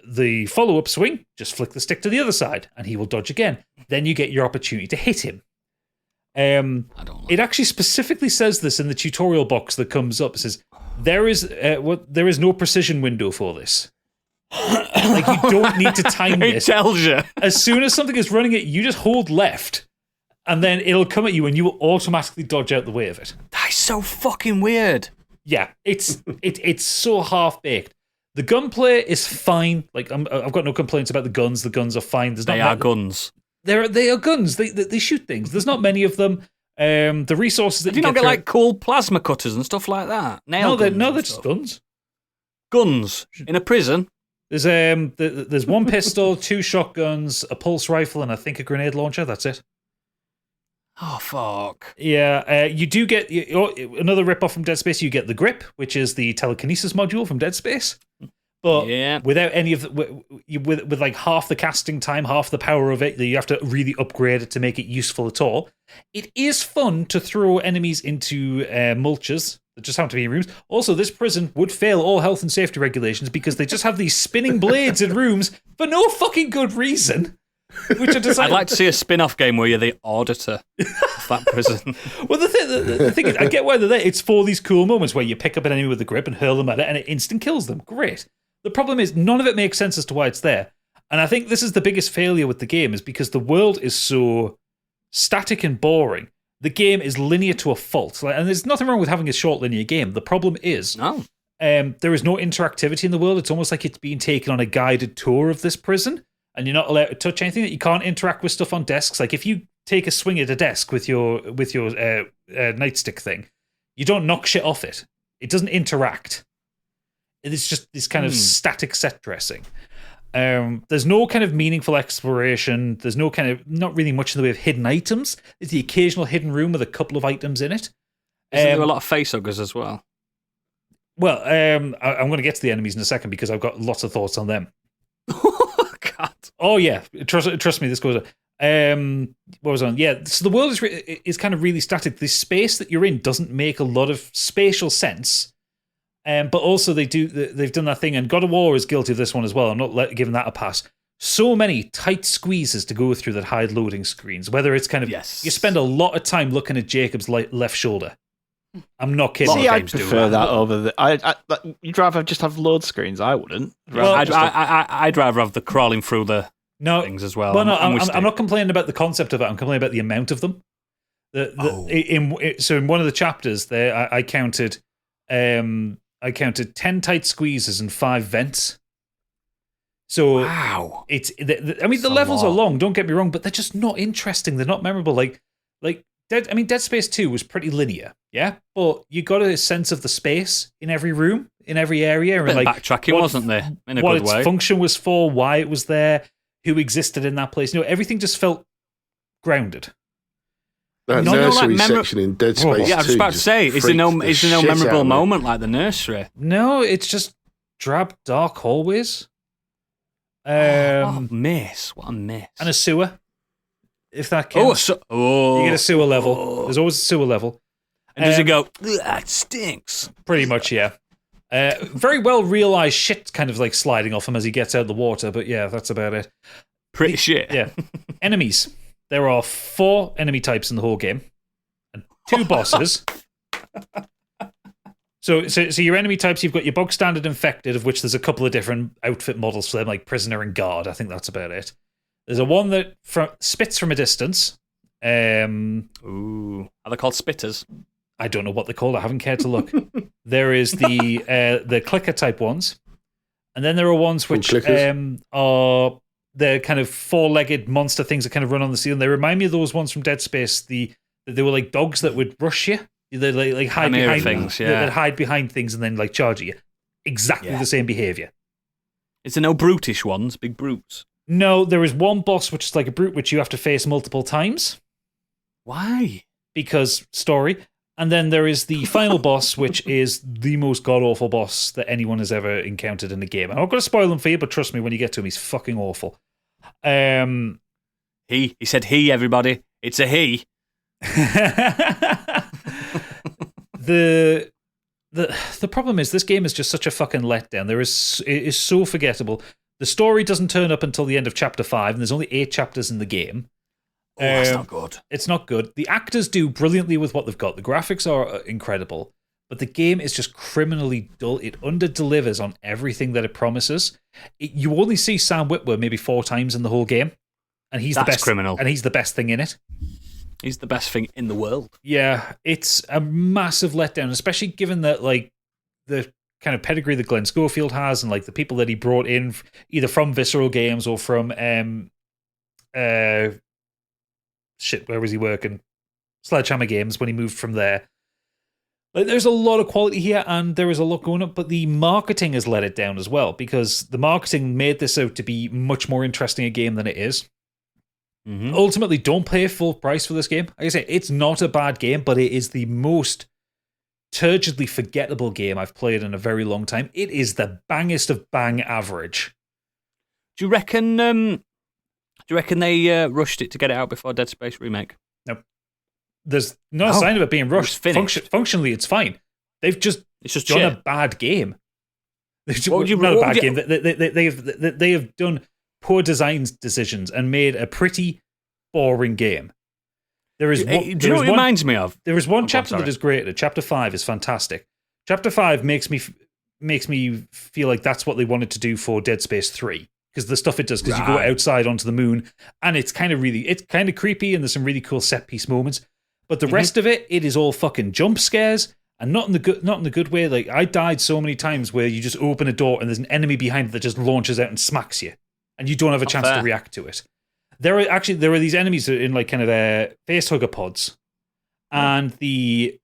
the follow-up swing, just flick the stick to the other side, and he will dodge again. Then you get your opportunity to hit him. It actually specifically says this in the tutorial box that comes up. It says there is no precision window for this. Like, you don't need to time this. It tells you. As soon as something is running at you, just hold left, and then it'll come at you, and you will automatically dodge out the way of it. That's so fucking weird. Yeah, it's so half-baked. The gunplay is fine. Like, I've got no complaints about the guns. The guns are fine. They are guns. They are guns. They shoot things. There's not many of them. The resources that do you not get like cool plasma cutters and stuff like that? No, they're just guns. Guns in a prison. There's 1 pistol, 2 shotguns, a pulse rifle, and I think a grenade launcher. That's it. Oh, fuck. Yeah, you do get another rip-off from Dead Space. You get the Grip, which is the telekinesis module from Dead Space. But without any of with like half the casting time, half the power of it, you have to really upgrade it to make it useful at all. It is fun to throw enemies into mulches that just happen to be in rooms. Also, this prison would fail all health and safety regulations because they just have these spinning blades in rooms for no fucking good reason. Which I decided, I'd like to see a spin-off game where you're the auditor of that prison. Well, the thing is, I get why they're there. It's for these cool moments where you pick up an enemy with a grip and hurl them at it, and it instant kills them. Great. The problem is, none of it makes sense as to why it's there. And I think this is the biggest failure with the game, is because the world is so static and boring. The game is linear to a fault. And there's nothing wrong with having a short linear game. The problem is, there is no interactivity in the world. It's almost like it's being taken on a guided tour of this prison. And you're not allowed to touch anything. You can't interact with stuff on desks. Like if you take a swing at a desk with your nightstick thing, you don't knock shit off it. It doesn't interact. It's just this kind of static set dressing. There's no kind of meaningful exploration. There's no kind of, not really much in the way of hidden items. There's the occasional hidden room with a couple of items in it. Isn't there a lot of facehuggers as well? Well, I'm going to get to the enemies in a second because I've got lots of thoughts on them. God. Oh yeah, trust me, this goes. What was on? Yeah, so the world is kind of really static. The space that you're in doesn't make a lot of spatial sense. But also they've done that thing, and God of War is guilty of this one as well. I'm not giving that a pass. So many tight squeezes to go through that hide loading screens. Whether it's kind of you spend a lot of time looking at Jacob's left shoulder. I'm not kidding. See, I'd prefer that over the. You'd rather just have load screens. I wouldn't. Well, I'd rather have the crawling through the things as well. Well, no, I'm not complaining about the concept of it. I'm complaining about the amount of them. So in one of the chapters there, I counted 10 tight squeezes and 5 vents. So wow, the levels are long. Don't get me wrong, but they're just not interesting. They're not memorable. Like Dead Space 2 was pretty linear, yeah, but you got a sense of the space in every room, in every area, and like backtracking, wasn't there? In a what good its way. function was for, why it was there, who existed in that place. Everything just felt grounded. That nursery section in Dead Space 2. Yeah, I was about to say, is there no memorable moment like the nursery? No, it's just drab, dark hallways. What a miss! And a sewer. If that counts. You get a sewer level. There's always a sewer level. And does it go, it stinks? Pretty much, yeah. Very well realised shit kind of like sliding off him as he gets out of the water, but yeah, that's about it. Pretty shit. Yeah. Enemies. There are 4 enemy types in the whole game. And 2 bosses. So your enemy types, you've got your bog standard infected, of which there's a couple of different outfit models for them, like prisoner and guard. I think that's about it. There's a one that spits from a distance. Ooh, are they called spitters? I don't know what they're called. I haven't cared to look. There is the clicker type ones, and then there are ones which are the kind of 4-legged monster things that kind of run on the ceiling. They remind me of those ones from Dead Space. They were like dogs that would rush you. They like hide behind things. They'd hide behind things and then like charge you. Exactly the same behavior. Is there no brutish ones? Big brutes? No, there is one boss which is like a brute which you have to face multiple times. Why? Because story. And then there is the final boss, which is the most god-awful boss that anyone has ever encountered in a game. I'm not going to spoil him for you, but trust me, when you get to him, he's fucking awful. He said he, everybody. It's a he. The problem is this game is just such a fucking letdown. It is so forgettable. The story doesn't turn up until the end of chapter 5, and there's only 8 chapters in the game. Oh, that's not good. It's not good. The actors do brilliantly with what they've got. The graphics are incredible, but the game is just criminally dull. It under-delivers on everything that it promises. You only see Sam Witwer maybe 4 times in the whole game, and he's the best criminal. And he's the best thing in it. He's the best thing in the world. Yeah, it's a massive letdown, especially given that like the kind of pedigree that Glenn Schofield has, and like the people that he brought in either from Visceral Games or from where was he working? Sledgehammer Games when he moved from there. Like, there's a lot of quality here, and there is a lot going up, but the marketing has let it down as well, because the marketing made this out to be much more interesting a game than it is. Mm-hmm. Ultimately, don't pay full price for this game. Like I say, it's not a bad game, but it is the most turgidly forgettable game I've played in a very long time. It is the bangest of bang average. Do you reckon they rushed it to get it out before Dead Space Remake? No. There's no sign of it being rushed. Functionally, it's fine. They've just done a bad game. They have done poor design decisions and made a pretty boring game. There is Do you know what it reminds me of? There is one chapter that is great. Chapter 5 is fantastic. Chapter 5 makes me feel like that's what they wanted to do for Dead Space 3. Because the stuff it does, because you go outside onto the moon, and it's kind of creepy, and there's some really cool set piece moments. But the rest of it is all fucking jump scares, and not in the good way. Like, I died so many times where you just open a door and there's an enemy behind it that just launches out and smacks you, and you don't have a chance to react to it. There are these enemies that are in like kind of face hugger pods, and they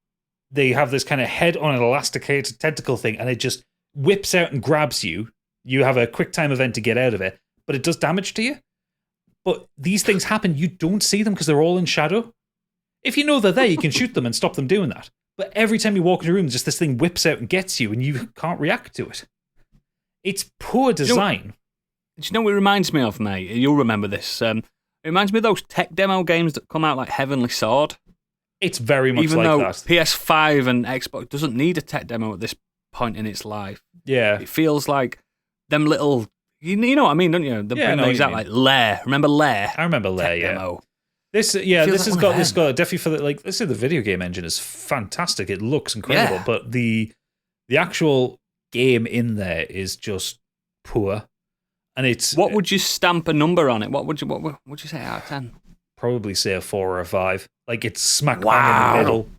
have this kind of head on an elasticated tentacle thing, and it just whips out and grabs you. You have a quick time event to get out of it, but it does damage to you. But these things happen, you don't see them because they're all in shadow. If you know they're there, you can shoot them and stop them doing that. But every time you walk in a room, just this thing whips out and gets you, and you can't react to it. It's poor design. Do you know what it reminds me of, mate? You'll remember this. It reminds me of those tech demo games that come out like Heavenly Sword. It's very much Even like though that. PS5 and Xbox doesn't need a tech demo at this point in its life. Yeah. It feels like them little... You know what I mean, don't you? They bring things out like Lair. Remember Lair? I remember Lair, yeah. Demo. This has got definitely for the, like, let's say the video game engine is fantastic. It looks incredible, but the actual game in there is just poor. And it's what would you stamp a number on it? What would you say out of 10? Probably say a 4 or a 5. Like, it's smack bang in the middle.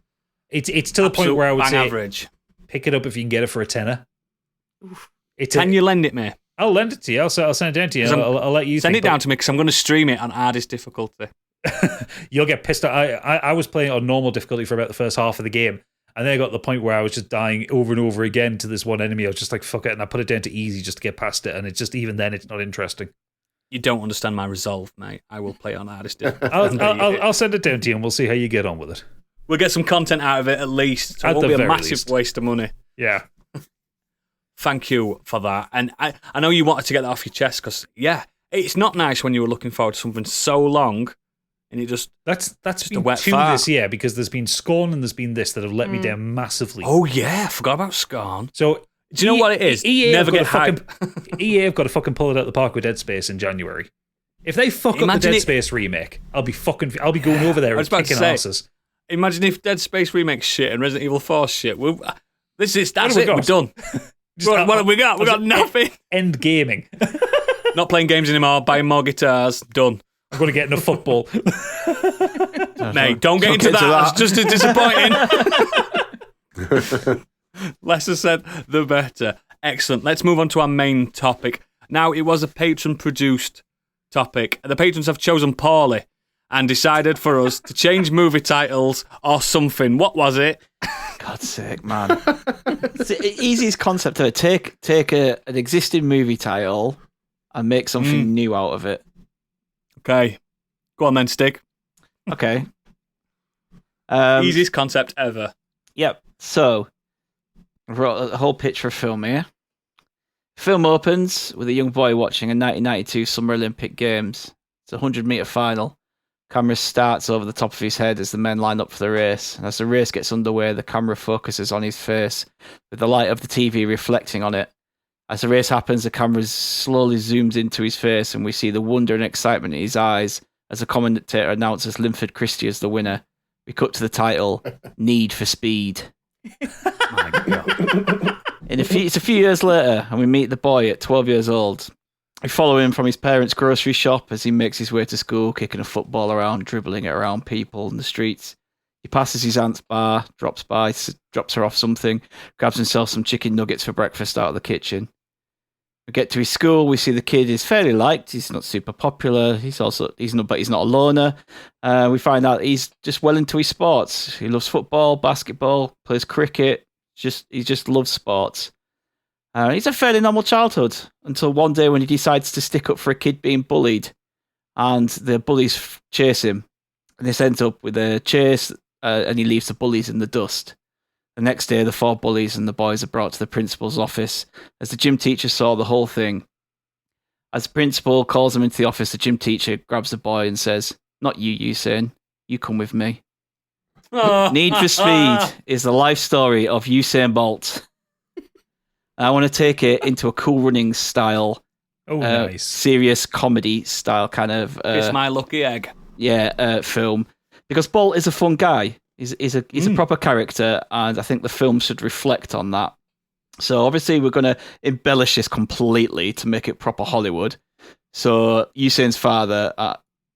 It's to the point where I would say average. Pick it up if you can get it for a tenner. Can you lend it me? I'll lend it to you. I'll send it down to you. I'll let you send it down to me because I'm going to stream it on hardest difficulty. You'll get pissed off. I was playing on normal difficulty for about the first half of the game, and then I got to the point where I was just dying over and over again to this one enemy. I was just like, fuck it, and I put it down to easy just to get past it, and it's just, even then, it's not interesting. You don't understand my resolve, mate. I will play on hardest difficulty. I'll send it down to you, and we'll see how you get on with it. We'll get some content out of it at least. So it won't be a massive waste of money. Yeah. Thank you for that. And I know you wanted to get that off your chest because, it's not nice when you were looking forward to something so long and it just... That's just been a wet two fart. this year because there's been Scorn and there's been this that have let me down massively. Oh, yeah. I forgot about Scorn. So... Do you know what it is? Never get hype. EA have got to fucking pull it out of the park with Dead Space in January. If they fuck up the Dead Space remake, I'll be going over there and kicking asses. Imagine if Dead Space remake's shit and Resident Evil 4 shit. That's it. We're done. What have we got? We got nothing. End gaming. Not playing games anymore. Buying more guitars. Done. I'm going to get into football. Mate, don't get into that. It's just as disappointing. Less said, the better. Excellent. Let's move on to our main topic. Now, it was a patron-produced topic. The patrons have chosen poorly and decided for us to change movie titles or something. What was it? God's sake, man. It's the easiest concept ever. Take an existing movie title and make something new out of it. Okay. Go on then, Stig. Okay. Easiest concept ever. Yep. So, I wrote a whole pitch for a film here. Film opens with a young boy watching a 1992 Summer Olympic Games. It's a 100-metre final. Camera starts over the top of his head as the men line up for the race. And as the race gets underway, the camera focuses on his face, with the light of the TV reflecting on it. As the race happens, the camera slowly zooms into his face, and we see the wonder and excitement in his eyes as the commentator announces Linford Christie as the winner. We cut to the title, Need for Speed. My God. It's a few years later, and we meet the boy at 12 years old. We follow him from his parents' grocery shop as he makes his way to school, kicking a football around, dribbling it around people in the streets. He passes his aunt's bar, drops her off something, grabs himself some chicken nuggets for breakfast out of the kitchen. We get to his school. We see the kid is fairly liked. He's not super popular. He's not a loner. We find out he's just well into his sports. He loves football, basketball, plays cricket. He just loves sports. He's a fairly normal childhood until one day when he decides to stick up for a kid being bullied, and the bullies chase him. And this ends up with a chase, and he leaves the bullies in the dust. The next day, the 4 bullies and the boys are brought to the principal's office as the gym teacher saw the whole thing. As the principal calls him into the office, the gym teacher grabs the boy and says, "Not you, Usain. You come with me." Need for Speed is the life story of Usain Bolt. I want to take it into a Cool Runnings style Nice. serious comedy style kind of It's my lucky egg. film, because Bolt is a fun guy. He's a proper character, and I think the film should reflect on that. So obviously we're going to embellish this completely to make it proper Hollywood. So Usain's father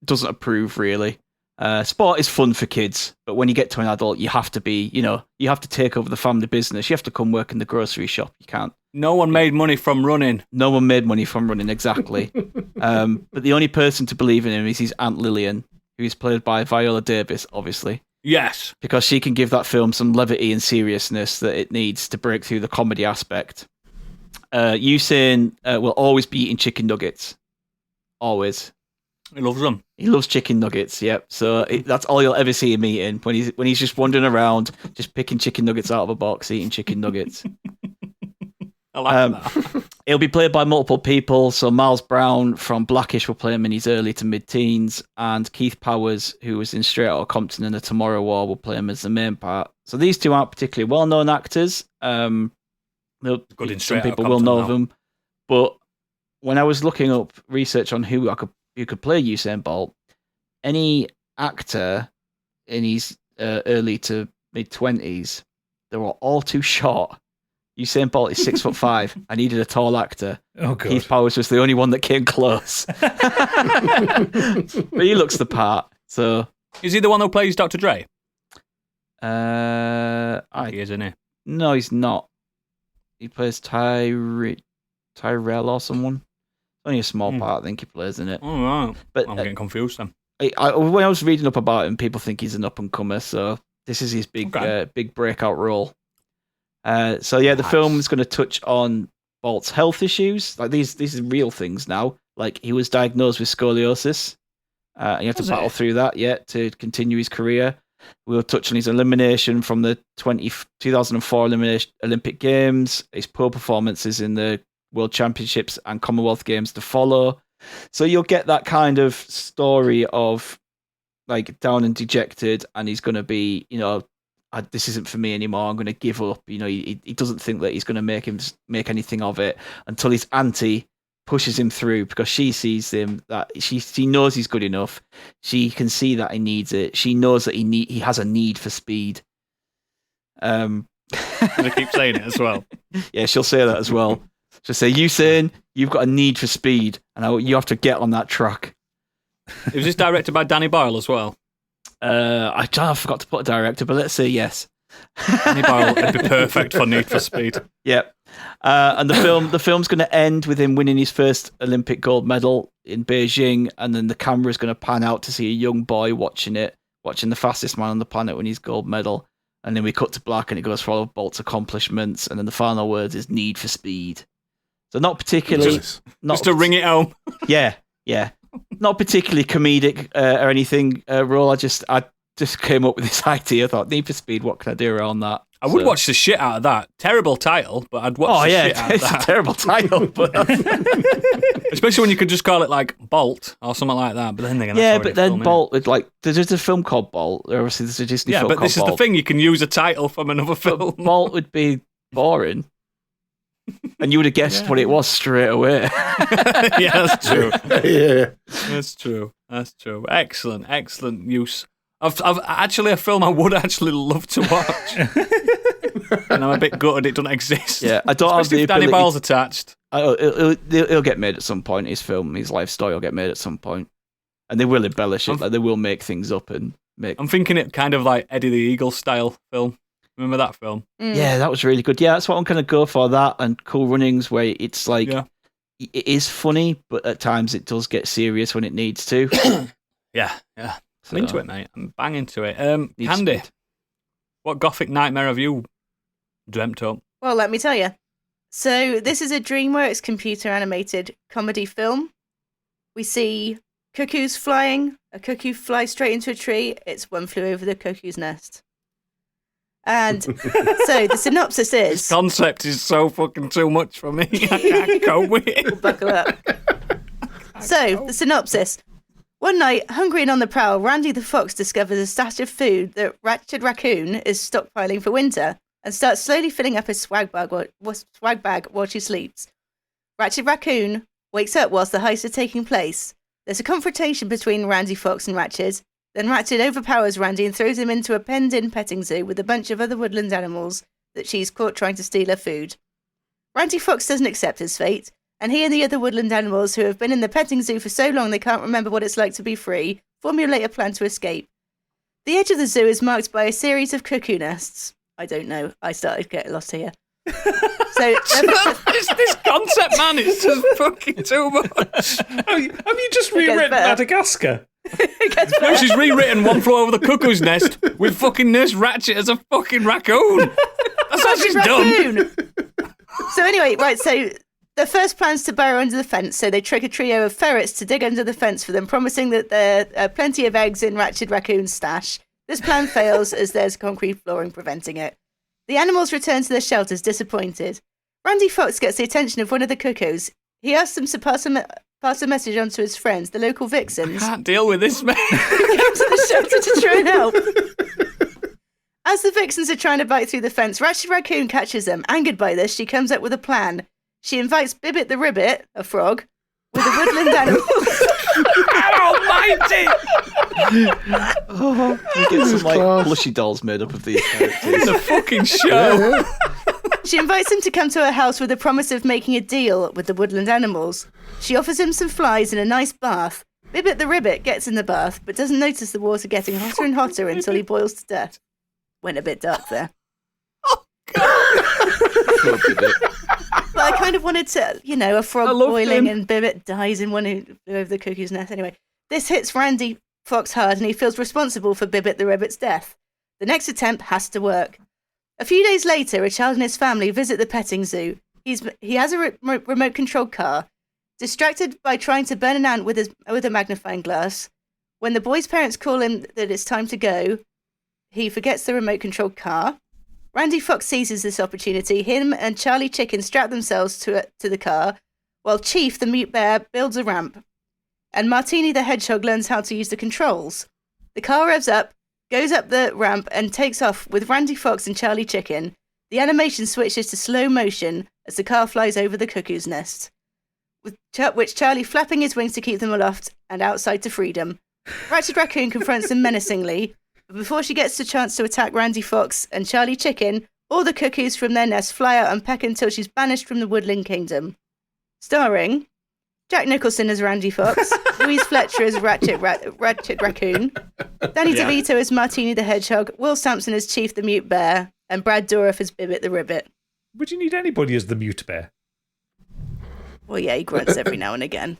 doesn't approve, really. Sport is fun for kids, but when you get to an adult, you have to be, you have to take over the family business. You have to come work in the grocery shop. You can't. No one made money from running. No one made money from running, exactly. But the only person to believe in him is his Aunt Lillian, who is played by Viola Davis, obviously. Yes. Because she can give that film some levity and seriousness that it needs to break through the comedy aspect. Usain will always be eating chicken nuggets. Always. He loves them. He loves chicken nuggets, yep. So that's all you'll ever see him eating. When he's just wandering around, just picking chicken nuggets out of a box, eating chicken nuggets. I like that. He'll be played by multiple people. So Miles Brown from Blackish will play him in his early to mid-teens, and Keith Powers, who was in Straight Outta Compton and The Tomorrow War, will play him as the main part. So these two aren't particularly well-known actors. Good in Some Straight Outta people will Compton know now. them, but when I was looking up research on who could play Usain Bolt, any actor in his early to mid-20s, they were all too short. Usain Bolt is 6'5". I needed a tall actor. Oh, God. Keith Powers was the only one that came close. But he looks the part. So Is he the one who plays Dr. Dre? He He is, isn't he? no, he's not. He plays Tyrell or someone. Only a small part, I think he plays in it. All right. But I'm getting confused then. when I was reading up about him, people think he's an up and comer. So this is his big breakout role. The film is going to touch on Bolt's health issues. Like these are real things now. Like he was diagnosed with scoliosis. And you have to battle through that to continue his career. We'll touch on his elimination from the 2004 Olympic Games, his poor performances in the World Championships and Commonwealth Games to follow. So you'll get that kind of story of like down and dejected, and he's going to be, this isn't for me anymore. I'm going to give up. He doesn't think that he's going to make anything of it until his auntie pushes him through, because she sees him, that she knows he's good enough. She can see that he needs it. She knows that he has a need for speed. They keep saying it as well. Yeah, she'll say that as well. She'll say, Usain, you've got a need for speed, and you have to get on that track. Was this directed by Danny Boyle as well? I forgot to put a director, but let's say yes. Danny Boyle would be perfect for Need for Speed. Yep. And the film's going to end with him winning his first Olympic gold medal in Beijing, and then the camera is going to pan out to see a young boy watching the fastest man on the planet win his gold medal, and then we cut to black and it goes for all of Bolt's accomplishments, and then the final words is Need for Speed. So not particularly, Just to ring it home. yeah, not particularly comedic or anything. Role. I just came up with this idea. I thought, Need for Speed, what can I do around that? I would watch the shit out of that. Terrible title, but I'd watch shit out of it's that. a terrible title, but Especially when you could just call it like Bolt or something like that. But then again, that's already a film, Bolt, there's a film called Bolt. Obviously, there's a Disney film but called this is Bolt. the thing. You can use a title from another film. Bolt would be boring. And you would have guessed what it was straight away. Yeah, that's true. yeah. That's true. Excellent use of actually a film I would actually love to watch. And I'm a bit gutted it doesn't exist. Yeah, I don't Especially have the if Danny ability. Boyle's attached. He'll get made at some point. His life story will get made at some point, and they will embellish it. Like they will make things up and make. I'm thinking it kind of like Eddie the Eagle style film. Remember that film? Yeah, that was really good. Yeah, that's what I'm going to go for. That and Cool Runnings, where it's like it is funny, but at times it does get serious when it needs to. Yeah. So, I'm into it, mate. I'm bang into it. Need Candy, speed. what gothic nightmare have you dreamt up? Well, let me tell you. So this is a DreamWorks computer animated comedy film. We see cuckoos flying. A cuckoo flies straight into a tree. It's One Flew Over the Cuckoo's Nest. And so the synopsis This is... concept is so fucking too much for me. I can't cope with it. Buckle up. So, the synopsis. One night, hungry and on the prowl, Randy the fox discovers a stash of food that Ratchet Raccoon is stockpiling for winter and starts slowly filling up his swag bag while she sleeps. Ratchet Raccoon wakes up whilst the heists are taking place. There's a confrontation between Randy Fox and Ratchet. Then Ratchet overpowers Randy and throws him into a penned-in petting zoo with a bunch of other woodland animals that she's caught trying to steal her food. Randy Fox doesn't accept his fate, and he and the other woodland animals who have been in the petting zoo for so long they can't remember what it's like to be free formulate a plan to escape. The edge of the zoo is marked by a series of cuckoo nests. I don't know. I started getting lost here. So this concept, man, is just fucking too much. Have you just rewritten Madagascar? No, she's rewritten One Flew Over the Cuckoo's Nest with fucking Nurse Ratchet as a fucking raccoon. That's what she's done. So anyway, right, so their first plan's to burrow under the fence, so they trick a trio of ferrets to dig under the fence for them, promising that there are plenty of eggs in Ratchet Raccoon's stash. This plan fails as there's concrete flooring preventing it. The animals return to their shelters disappointed. Randy Fox gets the attention of one of the cuckoos. He asks them to pass a message on to his friends, the local vixens. I can't deal with this, man. Who come to the shelter to try and help. As the vixens are trying to bite through the fence, Ratchet Raccoon catches them. Angered by this, she comes up with a plan. She invites Bibbit the Ribbit, a frog, with the woodland animals. Almighty! We get some plushy dolls made up of these characters. It's a fucking show. She invites him to come to her house with the promise of making a deal with the woodland animals. She offers him some flies and a nice bath. Bibbit the Ribbit gets in the bath, but doesn't notice the water getting hotter and hotter until he boils to death. Went a bit dark there. But I kind of wanted to, a frog boiling and Bibbit dies in one who flew over the cuckoo's nest. Anyway, this hits Randy Fox hard and he feels responsible for Bibbit the Ribbit's death. The next attempt has to work. A few days later, a child and his family visit the petting zoo. He has a remote-controlled car. Distracted by trying to burn an ant with a magnifying glass, when the boy's parents call him that it's time to go, he forgets the remote-controlled car. Randy Fox seizes this opportunity. Him and Charlie Chicken strap themselves to the car, while Chief, the mute bear, builds a ramp. And Martini the hedgehog learns how to use the controls. The car revs up, goes up the ramp, and takes off with Randy Fox and Charlie Chicken. The animation switches to slow motion as the car flies over the cuckoo's nest, with which Charlie flapping his wings to keep them aloft and outside to freedom. Ratchet Raccoon confronts them menacingly, but before she gets the chance to attack Randy Fox and Charlie Chicken, all the cuckoos from their nest fly out and peck until she's banished from the Woodland Kingdom. Starring Jack Nicholson as Randy Fox, Louise Fletcher as Ratchet Raccoon, Danny DeVito as Martini the Hedgehog, Will Sampson as Chief the Mute Bear, and Brad Dourif as Bibbit the Ribbit. Would you need anybody as the mute bear? Well, yeah, he grunts every now and again.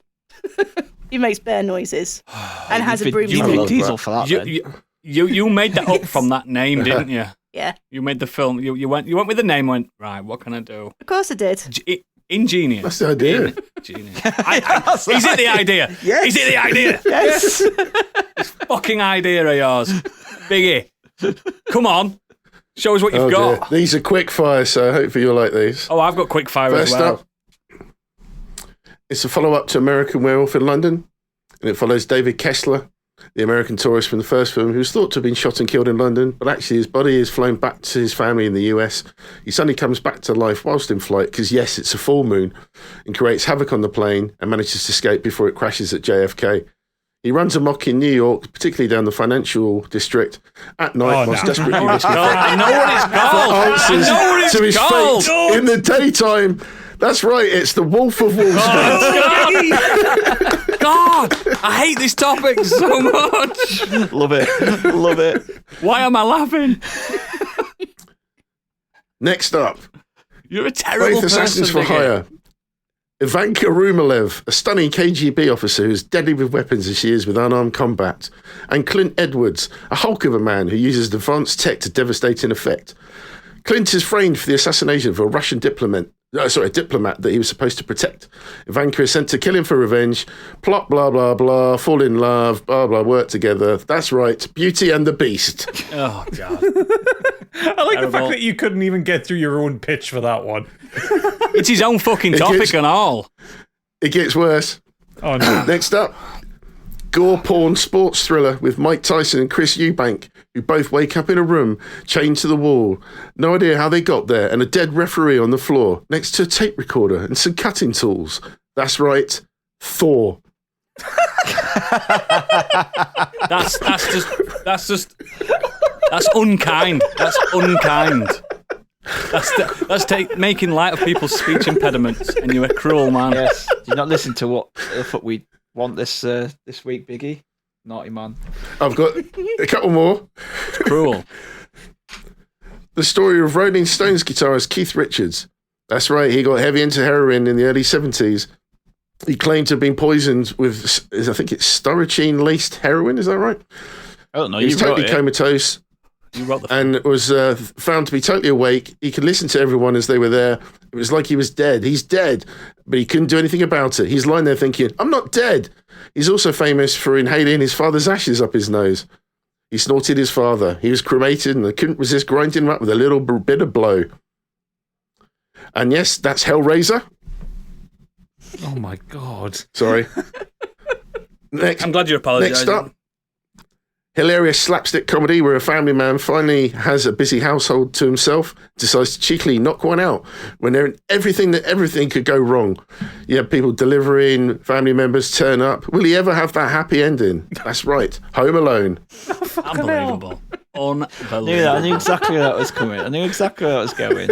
He makes bear noises and has a broom. You picked Diesel for that. You made that up from that name, didn't you? Yeah. You made the film. You went with the name. Went right. What can I do? Of course I did. Ingenious. That's the idea. Ingenious. Is it the idea? Yes. Is it the idea? Yes. This fucking idea of yours, Biggie. Come on, show us what you've got. Dear. These are quick fire, so hopefully you'll like these. Oh, I've got quick fire First as well. up, it's a follow-up to American Werewolf in London, and it follows David Kessler, the American tourist from the first film, who's thought to have been shot and killed in London, but actually his body is flown back to his family in the US. He suddenly comes back to life whilst in flight, because yes, it's a full moon, and creates havoc on the plane and manages to escape before it crashes at JFK. He runs amok in New York, particularly down the financial district, at night whilst desperately risking I know what it's called. answers I know what it's to his called. fate in the daytime. That's right, it's the Wolf of Wall Street. God, I hate this topic so much. Love it. Why am I laughing? Next up, You're a terrible both assassins person, for Biggie. hire. Ivanka Rumalev, a stunning KGB officer who's deadly with weapons as she is with unarmed combat. And Clint Edwards, a hulk of a man who uses advanced tech to devastating effect. Clint is framed for the assassination of a Russian diplomat that he was supposed to protect. Ivanka is sent to kill him for revenge. Plot, blah, blah, blah, fall in love, blah, blah, work together. That's right, Beauty and the Beast. Oh, God. I like the fact that you couldn't even get through your own pitch for that one. It's his own fucking topic and all. It gets worse. Oh, no. Next up, gore porn sports thriller with Mike Tyson and Chris Eubank, who both wake up in a room chained to the wall. No idea how they got there, and a dead referee on the floor next to a tape recorder and some cutting tools. That's right, Thor. That's unkind. That's unkind. That's making light of people's speech impediments, and you're a cruel man. Yes. Do you not listen to what the fuck we want this week, Biggie? Naughty man. I've got a couple more. It's cruel. The story of Rolling Stones guitarist Keith Richards. That's right, he got heavy into heroin in the early 70s. He claimed to have been poisoned with, I think it's starachine-laced heroin, is that right? I don't know. He was totally comatose and was found to be totally awake. He could listen to everyone as they were there. It was like he was dead. He's dead, but he couldn't do anything about it. He's lying there thinking, I'm not dead. He's also famous for inhaling his father's ashes up his nose. He snorted his father. He was cremated and they couldn't resist grinding him up with a little bit of blow. And yes, that's Hellraiser. Oh my God. Sorry. Next, I'm glad you're apologising. Next up, hilarious slapstick comedy where a family man finally has a busy household to himself, decides to cheekily knock one out when everything could go wrong. You have people delivering, family members turn up. Will he ever have that happy ending? That's right, Home Alone. Unbelievable. I knew exactly where that was coming. I knew exactly where that was going.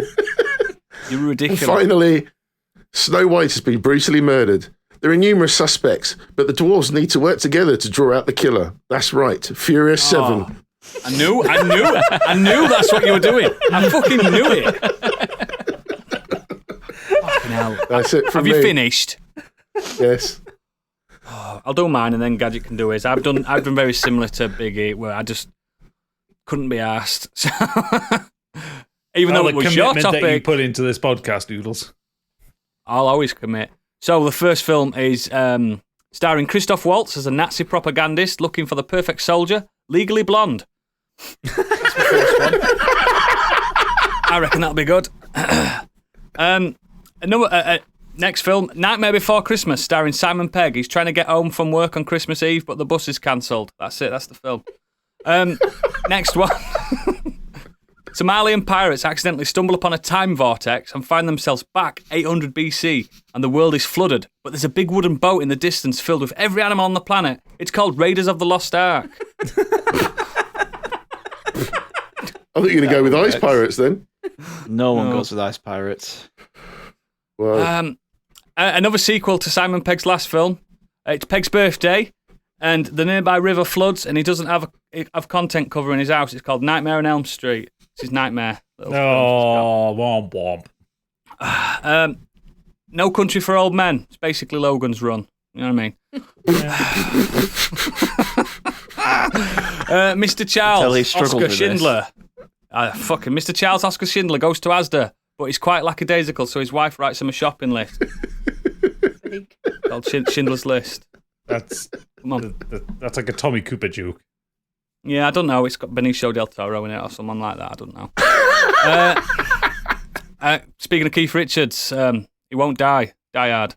You're ridiculous. And finally, Snow White has been brutally murdered. There are numerous suspects, but the dwarves need to work together to draw out the killer. That's right, Furious 7. I knew that's what you were doing. I fucking knew it. Fucking hell. That's it from me. Have you finished? Yes. I'll do mine and then Gadget can do his. I've done very similar to Biggie, where I just couldn't be asked. Even though it was your topic. That you put into this podcast, Doodles. I'll always commit. So the first film is starring Christoph Waltz as a Nazi propagandist looking for the perfect soldier, Legally Blonde. That's the first one. I reckon that'll be good. Next film, Nightmare Before Christmas, starring Simon Pegg. He's trying to get home from work on Christmas Eve, but the bus is cancelled. That's it. That's the film. Next one. Somalian pirates accidentally stumble upon a time vortex and find themselves back 800 BC, and the world is flooded. But there's a big wooden boat in the distance filled with every animal on the planet. It's called Raiders of the Lost Ark. I thought you were going to go with Ice Pirates then. No one goes with Ice Pirates. Well, another sequel to Simon Pegg's last film. It's Pegg's birthday, and the nearby river floods, and he doesn't have content cover in his house. It's called Nightmare on Elm Street. It's his nightmare. Womp womp. No Country for Old Men. It's basically Logan's Run. You know what I mean? Mr. Charles, Oscar Schindler. Fucking Mr. Charles Oscar Schindler goes to Asda, but he's quite lackadaisical, so his wife writes him a shopping list called Schindler's List. That's like a Tommy Cooper joke. Yeah, I don't know. It's got Benicio del Toro in it or someone like that. I don't know. Speaking of Keith Richards, he won't die. Die hard.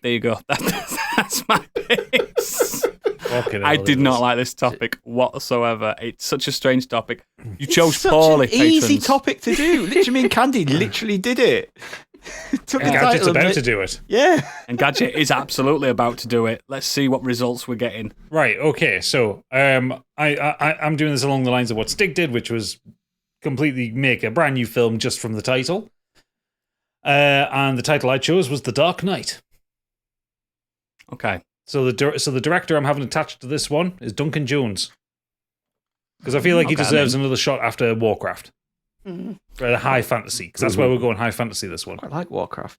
There you go. That's my picks. I did not like this topic whatsoever. It's such a strange topic. You chose poorly, patrons. Easy patrons. topic to do. Literally, me and Candy literally did it. Gadget's about to do it. Yeah. And Gadget is absolutely about to do it. Let's see what results we're getting. Right, okay, so I'm doing this along the lines of what Stig did, which was completely make a brand new film just from the title. And the title I chose was The Dark Knight. Okay. So the director I'm having attached to this one is Duncan Jones. Because I feel like he deserves another shot after Warcraft. For the high fantasy, because that's where we're going high fantasy this one. I like Warcraft.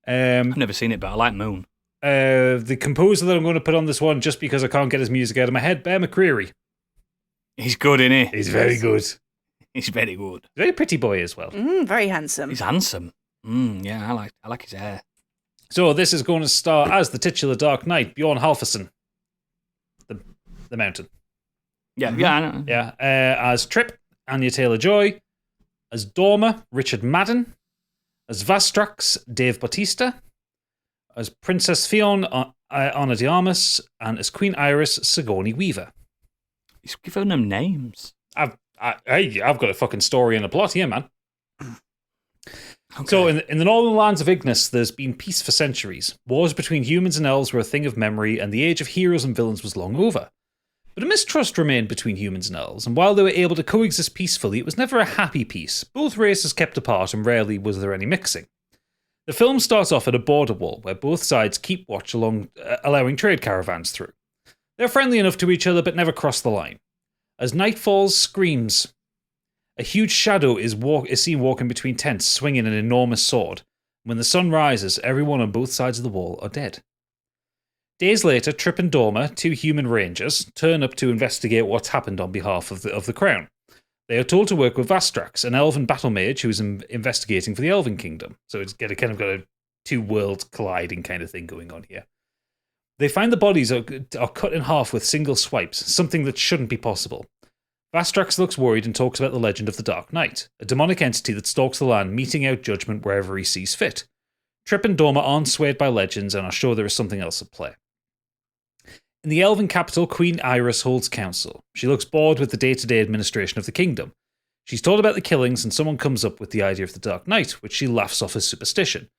I've never seen it, but I like Moon. The composer that I'm going to put on this one, just because I can't get his music out of my head, Bear McCreary. He's good, isn't he? He's very good. He's very good. Very pretty boy as well. Very handsome. He's handsome. Yeah, I like his hair. So this is going to star as the titular Dark Knight, Bjorn Halferson, the Mountain. Yeah, I know. Yeah, as Trip, Anya Taylor-Joy, as Dorma, Richard Madden, as Vastrax, Dave Bautista, as Princess Fionn, Ana de Armas, and as Queen Iris, Sigourney Weaver. He's giving them names. I've got a fucking story and a plot here, man. Okay. So, in the northern lands of Ignis, there's been peace for centuries. Wars between humans and elves were a thing of memory, and the age of heroes and villains was long over. But a mistrust remained between humans and elves, and while they were able to coexist peacefully, it was never a happy peace. Both races kept apart, and rarely was there any mixing. The film starts off at a border wall, where both sides keep watch along, allowing trade caravans through. They're friendly enough to each other, but never cross the line. As night falls, screams. A huge shadow is seen walking between tents, swinging an enormous sword. When the sun rises, everyone on both sides of the wall are dead. Days later, Trip and Dorma, 2 human rangers, turn up to investigate what's happened on behalf of the Crown. They are told to work with Vastrax, an elven battle mage who is investigating for the Elven Kingdom. So it's got a 2 worlds colliding kind of thing going on here. They find the bodies are cut in half with single swipes, something that shouldn't be possible. Vastrax looks worried and talks about the legend of the Dark Knight, a demonic entity that stalks the land, meting out judgment wherever he sees fit. Trip and Dorma aren't swayed by legends and are sure there is something else at play. In the elven capital, Queen Iris holds council. She looks bored with the day-to-day administration of the kingdom. She's told about the killings and someone comes up with the idea of the Dark Knight, which she laughs off as superstition.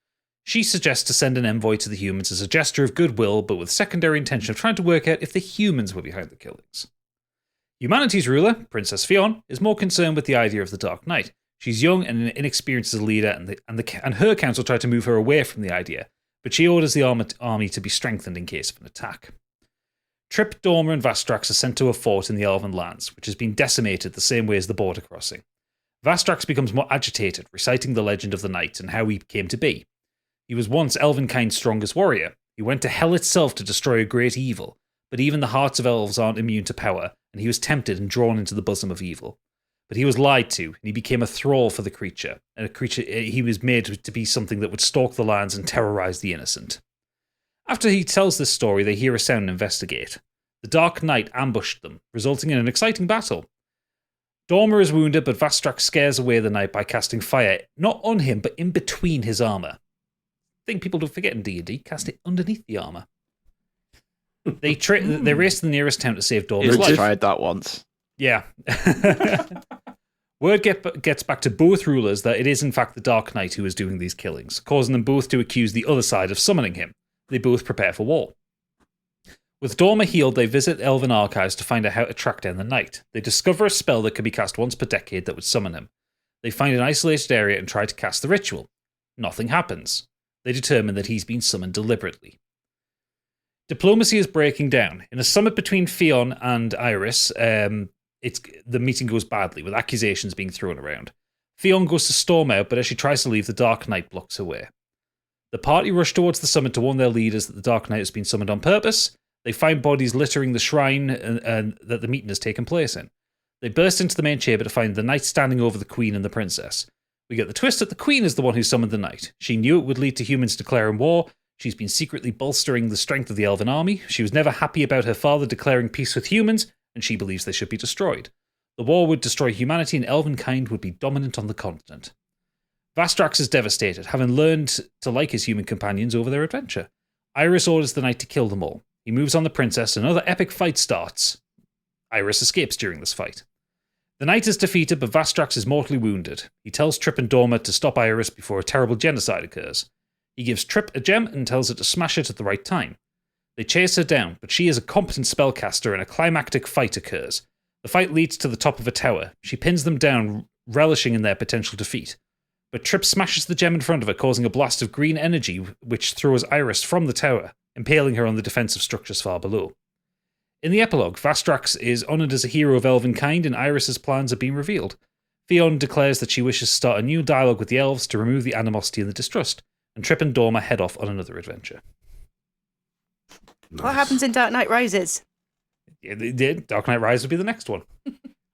She suggests to send an envoy to the humans as a gesture of goodwill, but with secondary intention of trying to work out if the humans were behind the killings. Humanity's ruler, Princess Fionn, is more concerned with the idea of the Dark Knight. She's young and inexperienced as a leader, and her council try to move her away from the idea, but she orders the army to be strengthened in case of an attack. Trip, Dorma, and Vastrax are sent to a fort in the Elven lands, which has been decimated the same way as the border crossing. Vastrax becomes more agitated, reciting the legend of the knight and how he came to be. He was once Elvenkind's strongest warrior. He went to hell itself to destroy a great evil, but even the hearts of elves aren't immune to power, and he was tempted and drawn into the bosom of evil. But he was lied to, and he became a thrall for the creature, and he was made to be something that would stalk the lands and terrorize the innocent. After he tells this story, they hear a sound and investigate. The Dark Knight ambushed them, resulting in an exciting battle. Dorma is wounded, but Vastrax scares away the knight by casting fire, not on him, but in between his armour. I think people don't forget in D&D, cast it underneath the armour. They race to the nearest town to save Dorma's life. I tried that once. Yeah. Word gets back to both rulers that it is in fact the Dark Knight who is doing these killings, causing them both to accuse the other side of summoning him. They both prepare for war. With Dorma healed, they visit Elven archives to find out how to track down the knight. They discover a spell that can be cast once per decade that would summon him. They find an isolated area and try to cast the ritual. Nothing happens. They determine that he's been summoned deliberately. Diplomacy is breaking down. In a summit between Fionn and Iris, the meeting goes badly, with accusations being thrown around. Fionn goes to storm out, but as she tries to leave, the Dark Knight blocks her way. The party rush towards the summit to warn their leaders that the Dark Knight has been summoned on purpose. They find bodies littering the shrine and that the meeting has taken place in. They burst into the main chamber to find the knight standing over the queen and the princess. We get the twist that the queen is the one who summoned the knight. She knew it would lead to humans declaring war. She's been secretly bolstering the strength of the elven army. She was never happy about her father declaring peace with humans, and she believes they should be destroyed. The war would destroy humanity and elvenkind would be dominant on the continent. Vastrax is devastated, having learned to like his human companions over their adventure. Iris orders the knight to kill them all. He moves on the princess, and another epic fight starts. Iris escapes during this fight. The knight is defeated, but Vastrax is mortally wounded. He tells Trip and Dorma to stop Iris before a terrible genocide occurs. He gives Trip a gem and tells her to smash it at the right time. They chase her down, but she is a competent spellcaster and a climactic fight occurs. The fight leads to the top of a tower. She pins them down, relishing in their potential defeat. But Trip smashes the gem in front of her, causing a blast of green energy which throws Iris from the tower, impaling her on the defensive structures far below. In the epilogue, Vastrax is honoured as a hero of elvenkind and Iris's plans are being revealed. Fionn declares that she wishes to start a new dialogue with the elves to remove the animosity and the distrust, and Trip and Dorma head off on another adventure. What happens in Dark Knight Rises? Yeah, Dark Knight Rises would be the next one.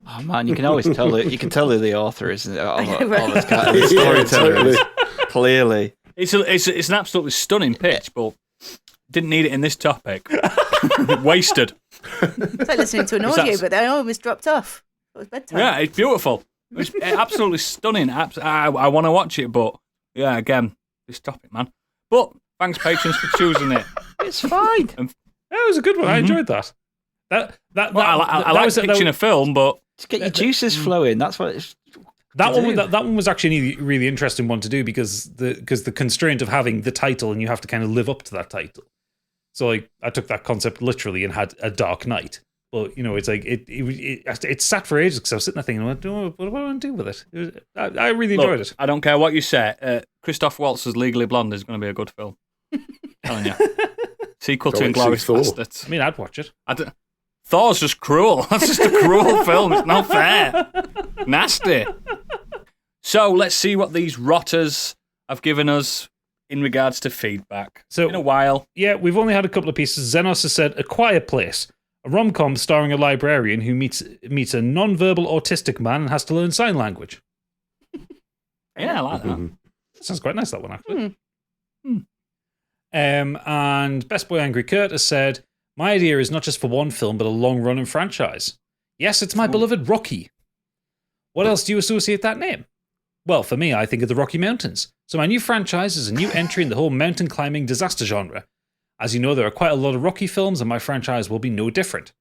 Oh man, you can always tell it. You can tell who the author is. Right. Storyteller. Clearly, it's an absolutely stunning pitch, but didn't need it in this topic. Wasted. It's like listening to an audio, but I almost dropped off. It was bedtime. Yeah, it's beautiful. It's absolutely stunning. I want to watch it, but yeah, again, this topic, man. But thanks, patrons, for choosing it. it's fine. That was a good one. I enjoyed that. I like pitching a film, but To get your juices flowing. That's what it's. That one was actually a really interesting one to do because the constraint of having the title and you have to kind of live up to that title. So like I took that concept literally and had a Dark Knight. But it's like it sat for ages because I was sitting there thinking, what do I want to do with it? I really enjoyed it. I don't care what you say. Christoph Waltz's Legally Blonde is going to be a good film. Telling you. Sequel to Inglourious Basterds. I mean, I'd watch it. Thor's just cruel. That's just a cruel film. It's not fair. Nasty. So let's see what these rotters have given us in regards to feedback. So in a while. Yeah, we've only had a couple of pieces. Xenos has said, A Quiet Place, a rom-com starring a librarian who meets a non-verbal autistic man and has to learn sign language. Yeah, I like that. That sounds quite nice, that one, actually. And Best Boy Angry Kurt has said, my idea is not just for one film, but a long-running franchise. Yes, it's my beloved Rocky. What else do you associate that name? Well, for me, I think of the Rocky Mountains. So my new franchise is a new entry in the whole mountain climbing disaster genre. As you know, there are quite a lot of Rocky films, and my franchise will be no different.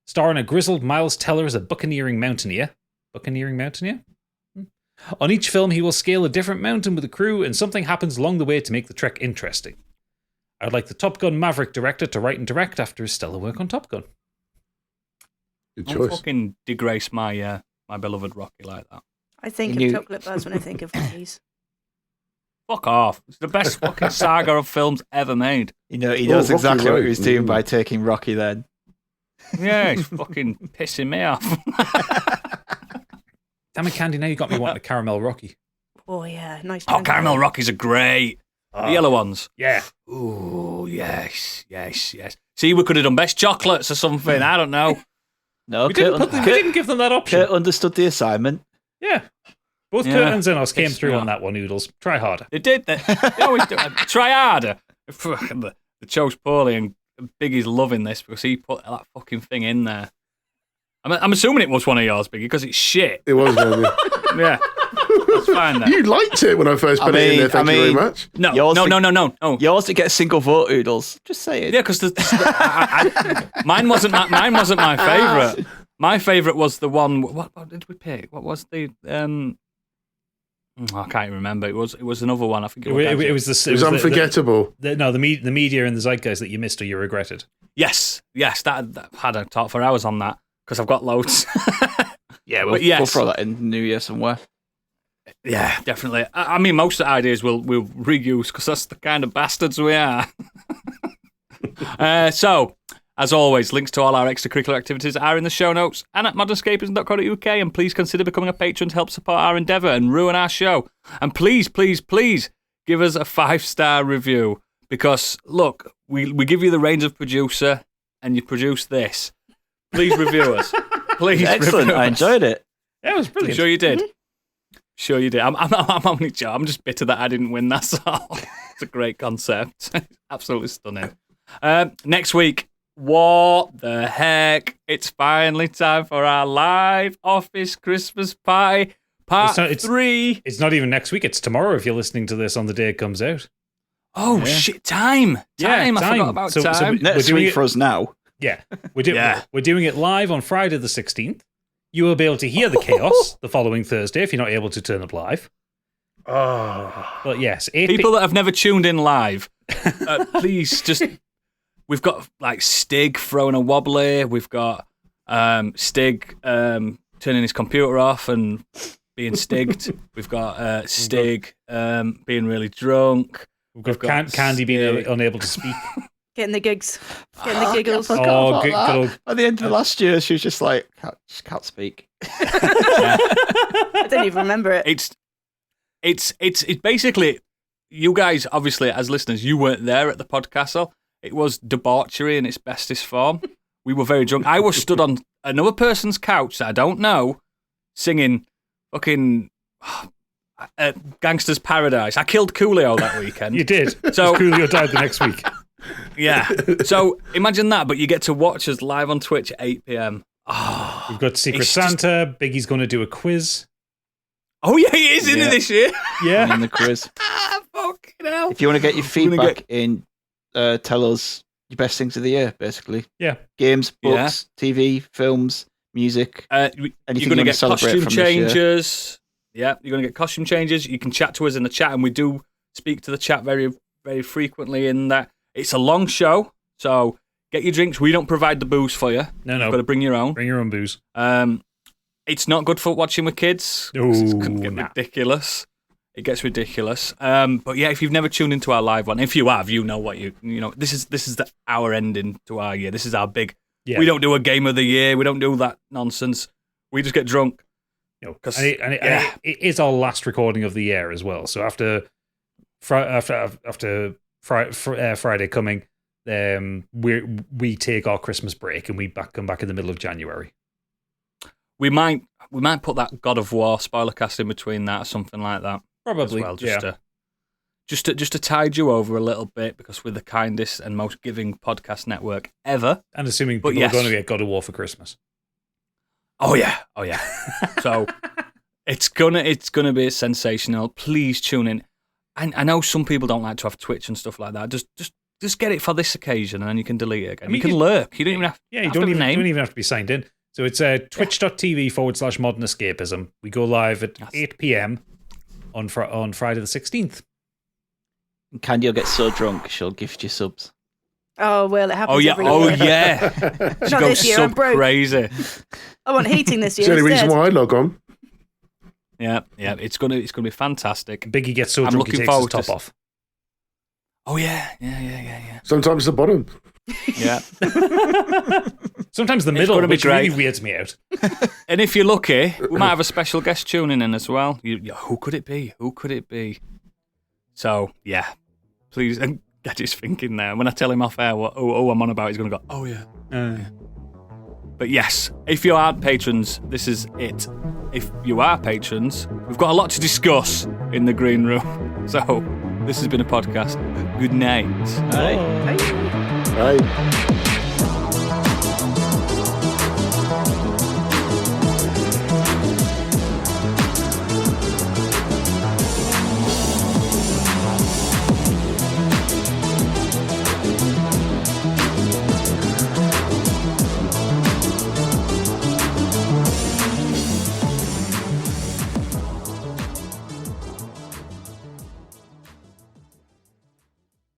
Starring a grizzled Miles Teller as a buccaneering mountaineer. Buccaneering mountaineer? On each film, he will scale a different mountain with a crew, and something happens along the way to make the trek interesting. I would like the Top Gun Maverick director to write and direct after his stellar work on Top Gun. Good Don't choice. fucking degrace my my beloved Rocky like that. I think of Chocolate Buzz when I think of Rockies. Fuck off. It's the best fucking saga of films ever made. He knows exactly Rocky what he was doing Road. by taking Rocky then. Yeah, he's fucking pissing me off. Damn it, Candy, now you got me wanting a Caramel Rocky. Oh, yeah. Nice. Oh, Caramel Rockies are great. The yellow ones. Yeah. Oh, yes. See, we could have done best chocolates or something. I don't know. No, We didn't give them that option. Kurt understood the assignment. Yeah. Both Yeah. Kurt and Xenos came It's through not. on that one, Oodles. Try harder. They did. They always do. Try harder. They chose poorly, and Biggie's loving this because he put that fucking thing in there. I'm assuming it was one of yours, Biggie, because it's shit. It was, maybe. Yeah. That's fine then. You liked it when I first put it in there. Thank you very much. No. Yours to get a single vote, Oodles. Just say it. Yeah, because mine wasn't my favourite. My favourite was the one. What did we pick? What was the? I can't even remember. It was another one. I think It was unforgettable. The media and the zeitgeist that you missed or you regretted. Yes. That had a talk for hours on that because I've got loads. Yeah, we'll throw that in New Year somewhere. Yeah, definitely. I mean, most of the ideas we'll reuse because that's the kind of bastards we are. So, as always, links to all our extracurricular activities are in the show notes and at modernescapism.co.uk, and please consider becoming a patron to help support our endeavour and ruin our show. And please, please, please give us a 5-star review because, look, we give you the reins of producer and you produce this. Please review us. Please Excellent. review us. I enjoyed it. Yeah, it was brilliant. I'm sure you did. Sure you did. I'm only joking. I'm just bitter that I didn't win, that's all. It's a great concept. Absolutely stunning. Next week, what the heck? It's finally time for our live office Christmas pie part 3. It's not even next week. It's tomorrow if you're listening to this on the day it comes out. Oh, shit. Time. I forgot about time. Next week for us now. Yeah. We're doing it live on Friday the 16th. You will be able to hear the chaos the following Thursday if you're not able to turn up live. But yes, people that have never tuned in live, please just. We've got like Stig throwing a wobbly. We've got Stig turning his computer off and being stigged. We've got Stig being really drunk. We've got Candy being unable to speak. Getting the gigs. Getting the giggles. Oh, good old. At the end of last year, she was just like, can't speak. I don't even remember it. It's basically, you guys, obviously, as listeners, you weren't there at the podcast, so it was debauchery in its bestest form. We were very drunk. I was stood on another person's couch that I don't know, singing fucking Gangster's Paradise. I killed Coolio that weekend. You did. So Coolio died the next week. Yeah. So imagine that, but you get to watch us live on Twitch at 8 p.m. Oh, we've got Secret Santa. Biggie's going to do a quiz. Oh, yeah, he is in it this year. Yeah. In the quiz. Fucking hell. If you want to get your feedback in, tell us your best things of the year, basically. Yeah. Games, books, TV, films, music. You're going to get costume changes. Yeah, you're going to get costume changes. You can chat to us in the chat, and we do speak to the chat very, very frequently in that. It's a long show, so get your drinks. We don't provide the booze for you. No. You've got to bring your own. Bring your own booze. It's not good for watching with kids. It's going to get ridiculous. It gets ridiculous. But yeah, if you've never tuned into our live one, if you have, you know what you know. This is our ending to our year. This is our big. Yeah. We don't do a game of the year. We don't do that nonsense. We just get drunk. It is our last recording of the year as well. So after Friday coming, we take our Christmas break and we come back in the middle of January. We might put that God of War spoiler cast in between that or something like that. Probably, as well, just to tide you over a little bit, because we're the kindest and most giving podcast network ever. And assuming people are going to get God of War for Christmas. Oh yeah. So it's gonna be sensational. Please tune in. I know some people don't like to have Twitch and stuff like that. Just get it for this occasion, and then you can delete it again. I mean, you can lurk. You don't even have. Yeah, you don't even have to be signed in. So it's twitch.tv/Modern Escapism. We go live at 8 p.m. on Friday the 16th. Candy will get so drunk she'll gift you subs. Oh, well, it happens every year. Oh, yeah. She Not goes this year, I'm broke. Crazy. I want heating this year. It's the only reason why I log on. Yeah, it's gonna be fantastic. Biggie gets so drunk he takes his top off. Oh, yeah. Sometimes the bottom. Yeah. Sometimes the middle, which really weirds me out. And if you're lucky, we might have a special guest tuning in as well. Who could it be? So, yeah. Please, and Gadget's thinking now. When I tell him off air what I'm on about, he's going to go, oh, yeah. But yes, if you aren't patrons, this is it. If you are patrons, we've got a lot to discuss in the green room. So, this has been a podcast. Good night. Bye. Bye.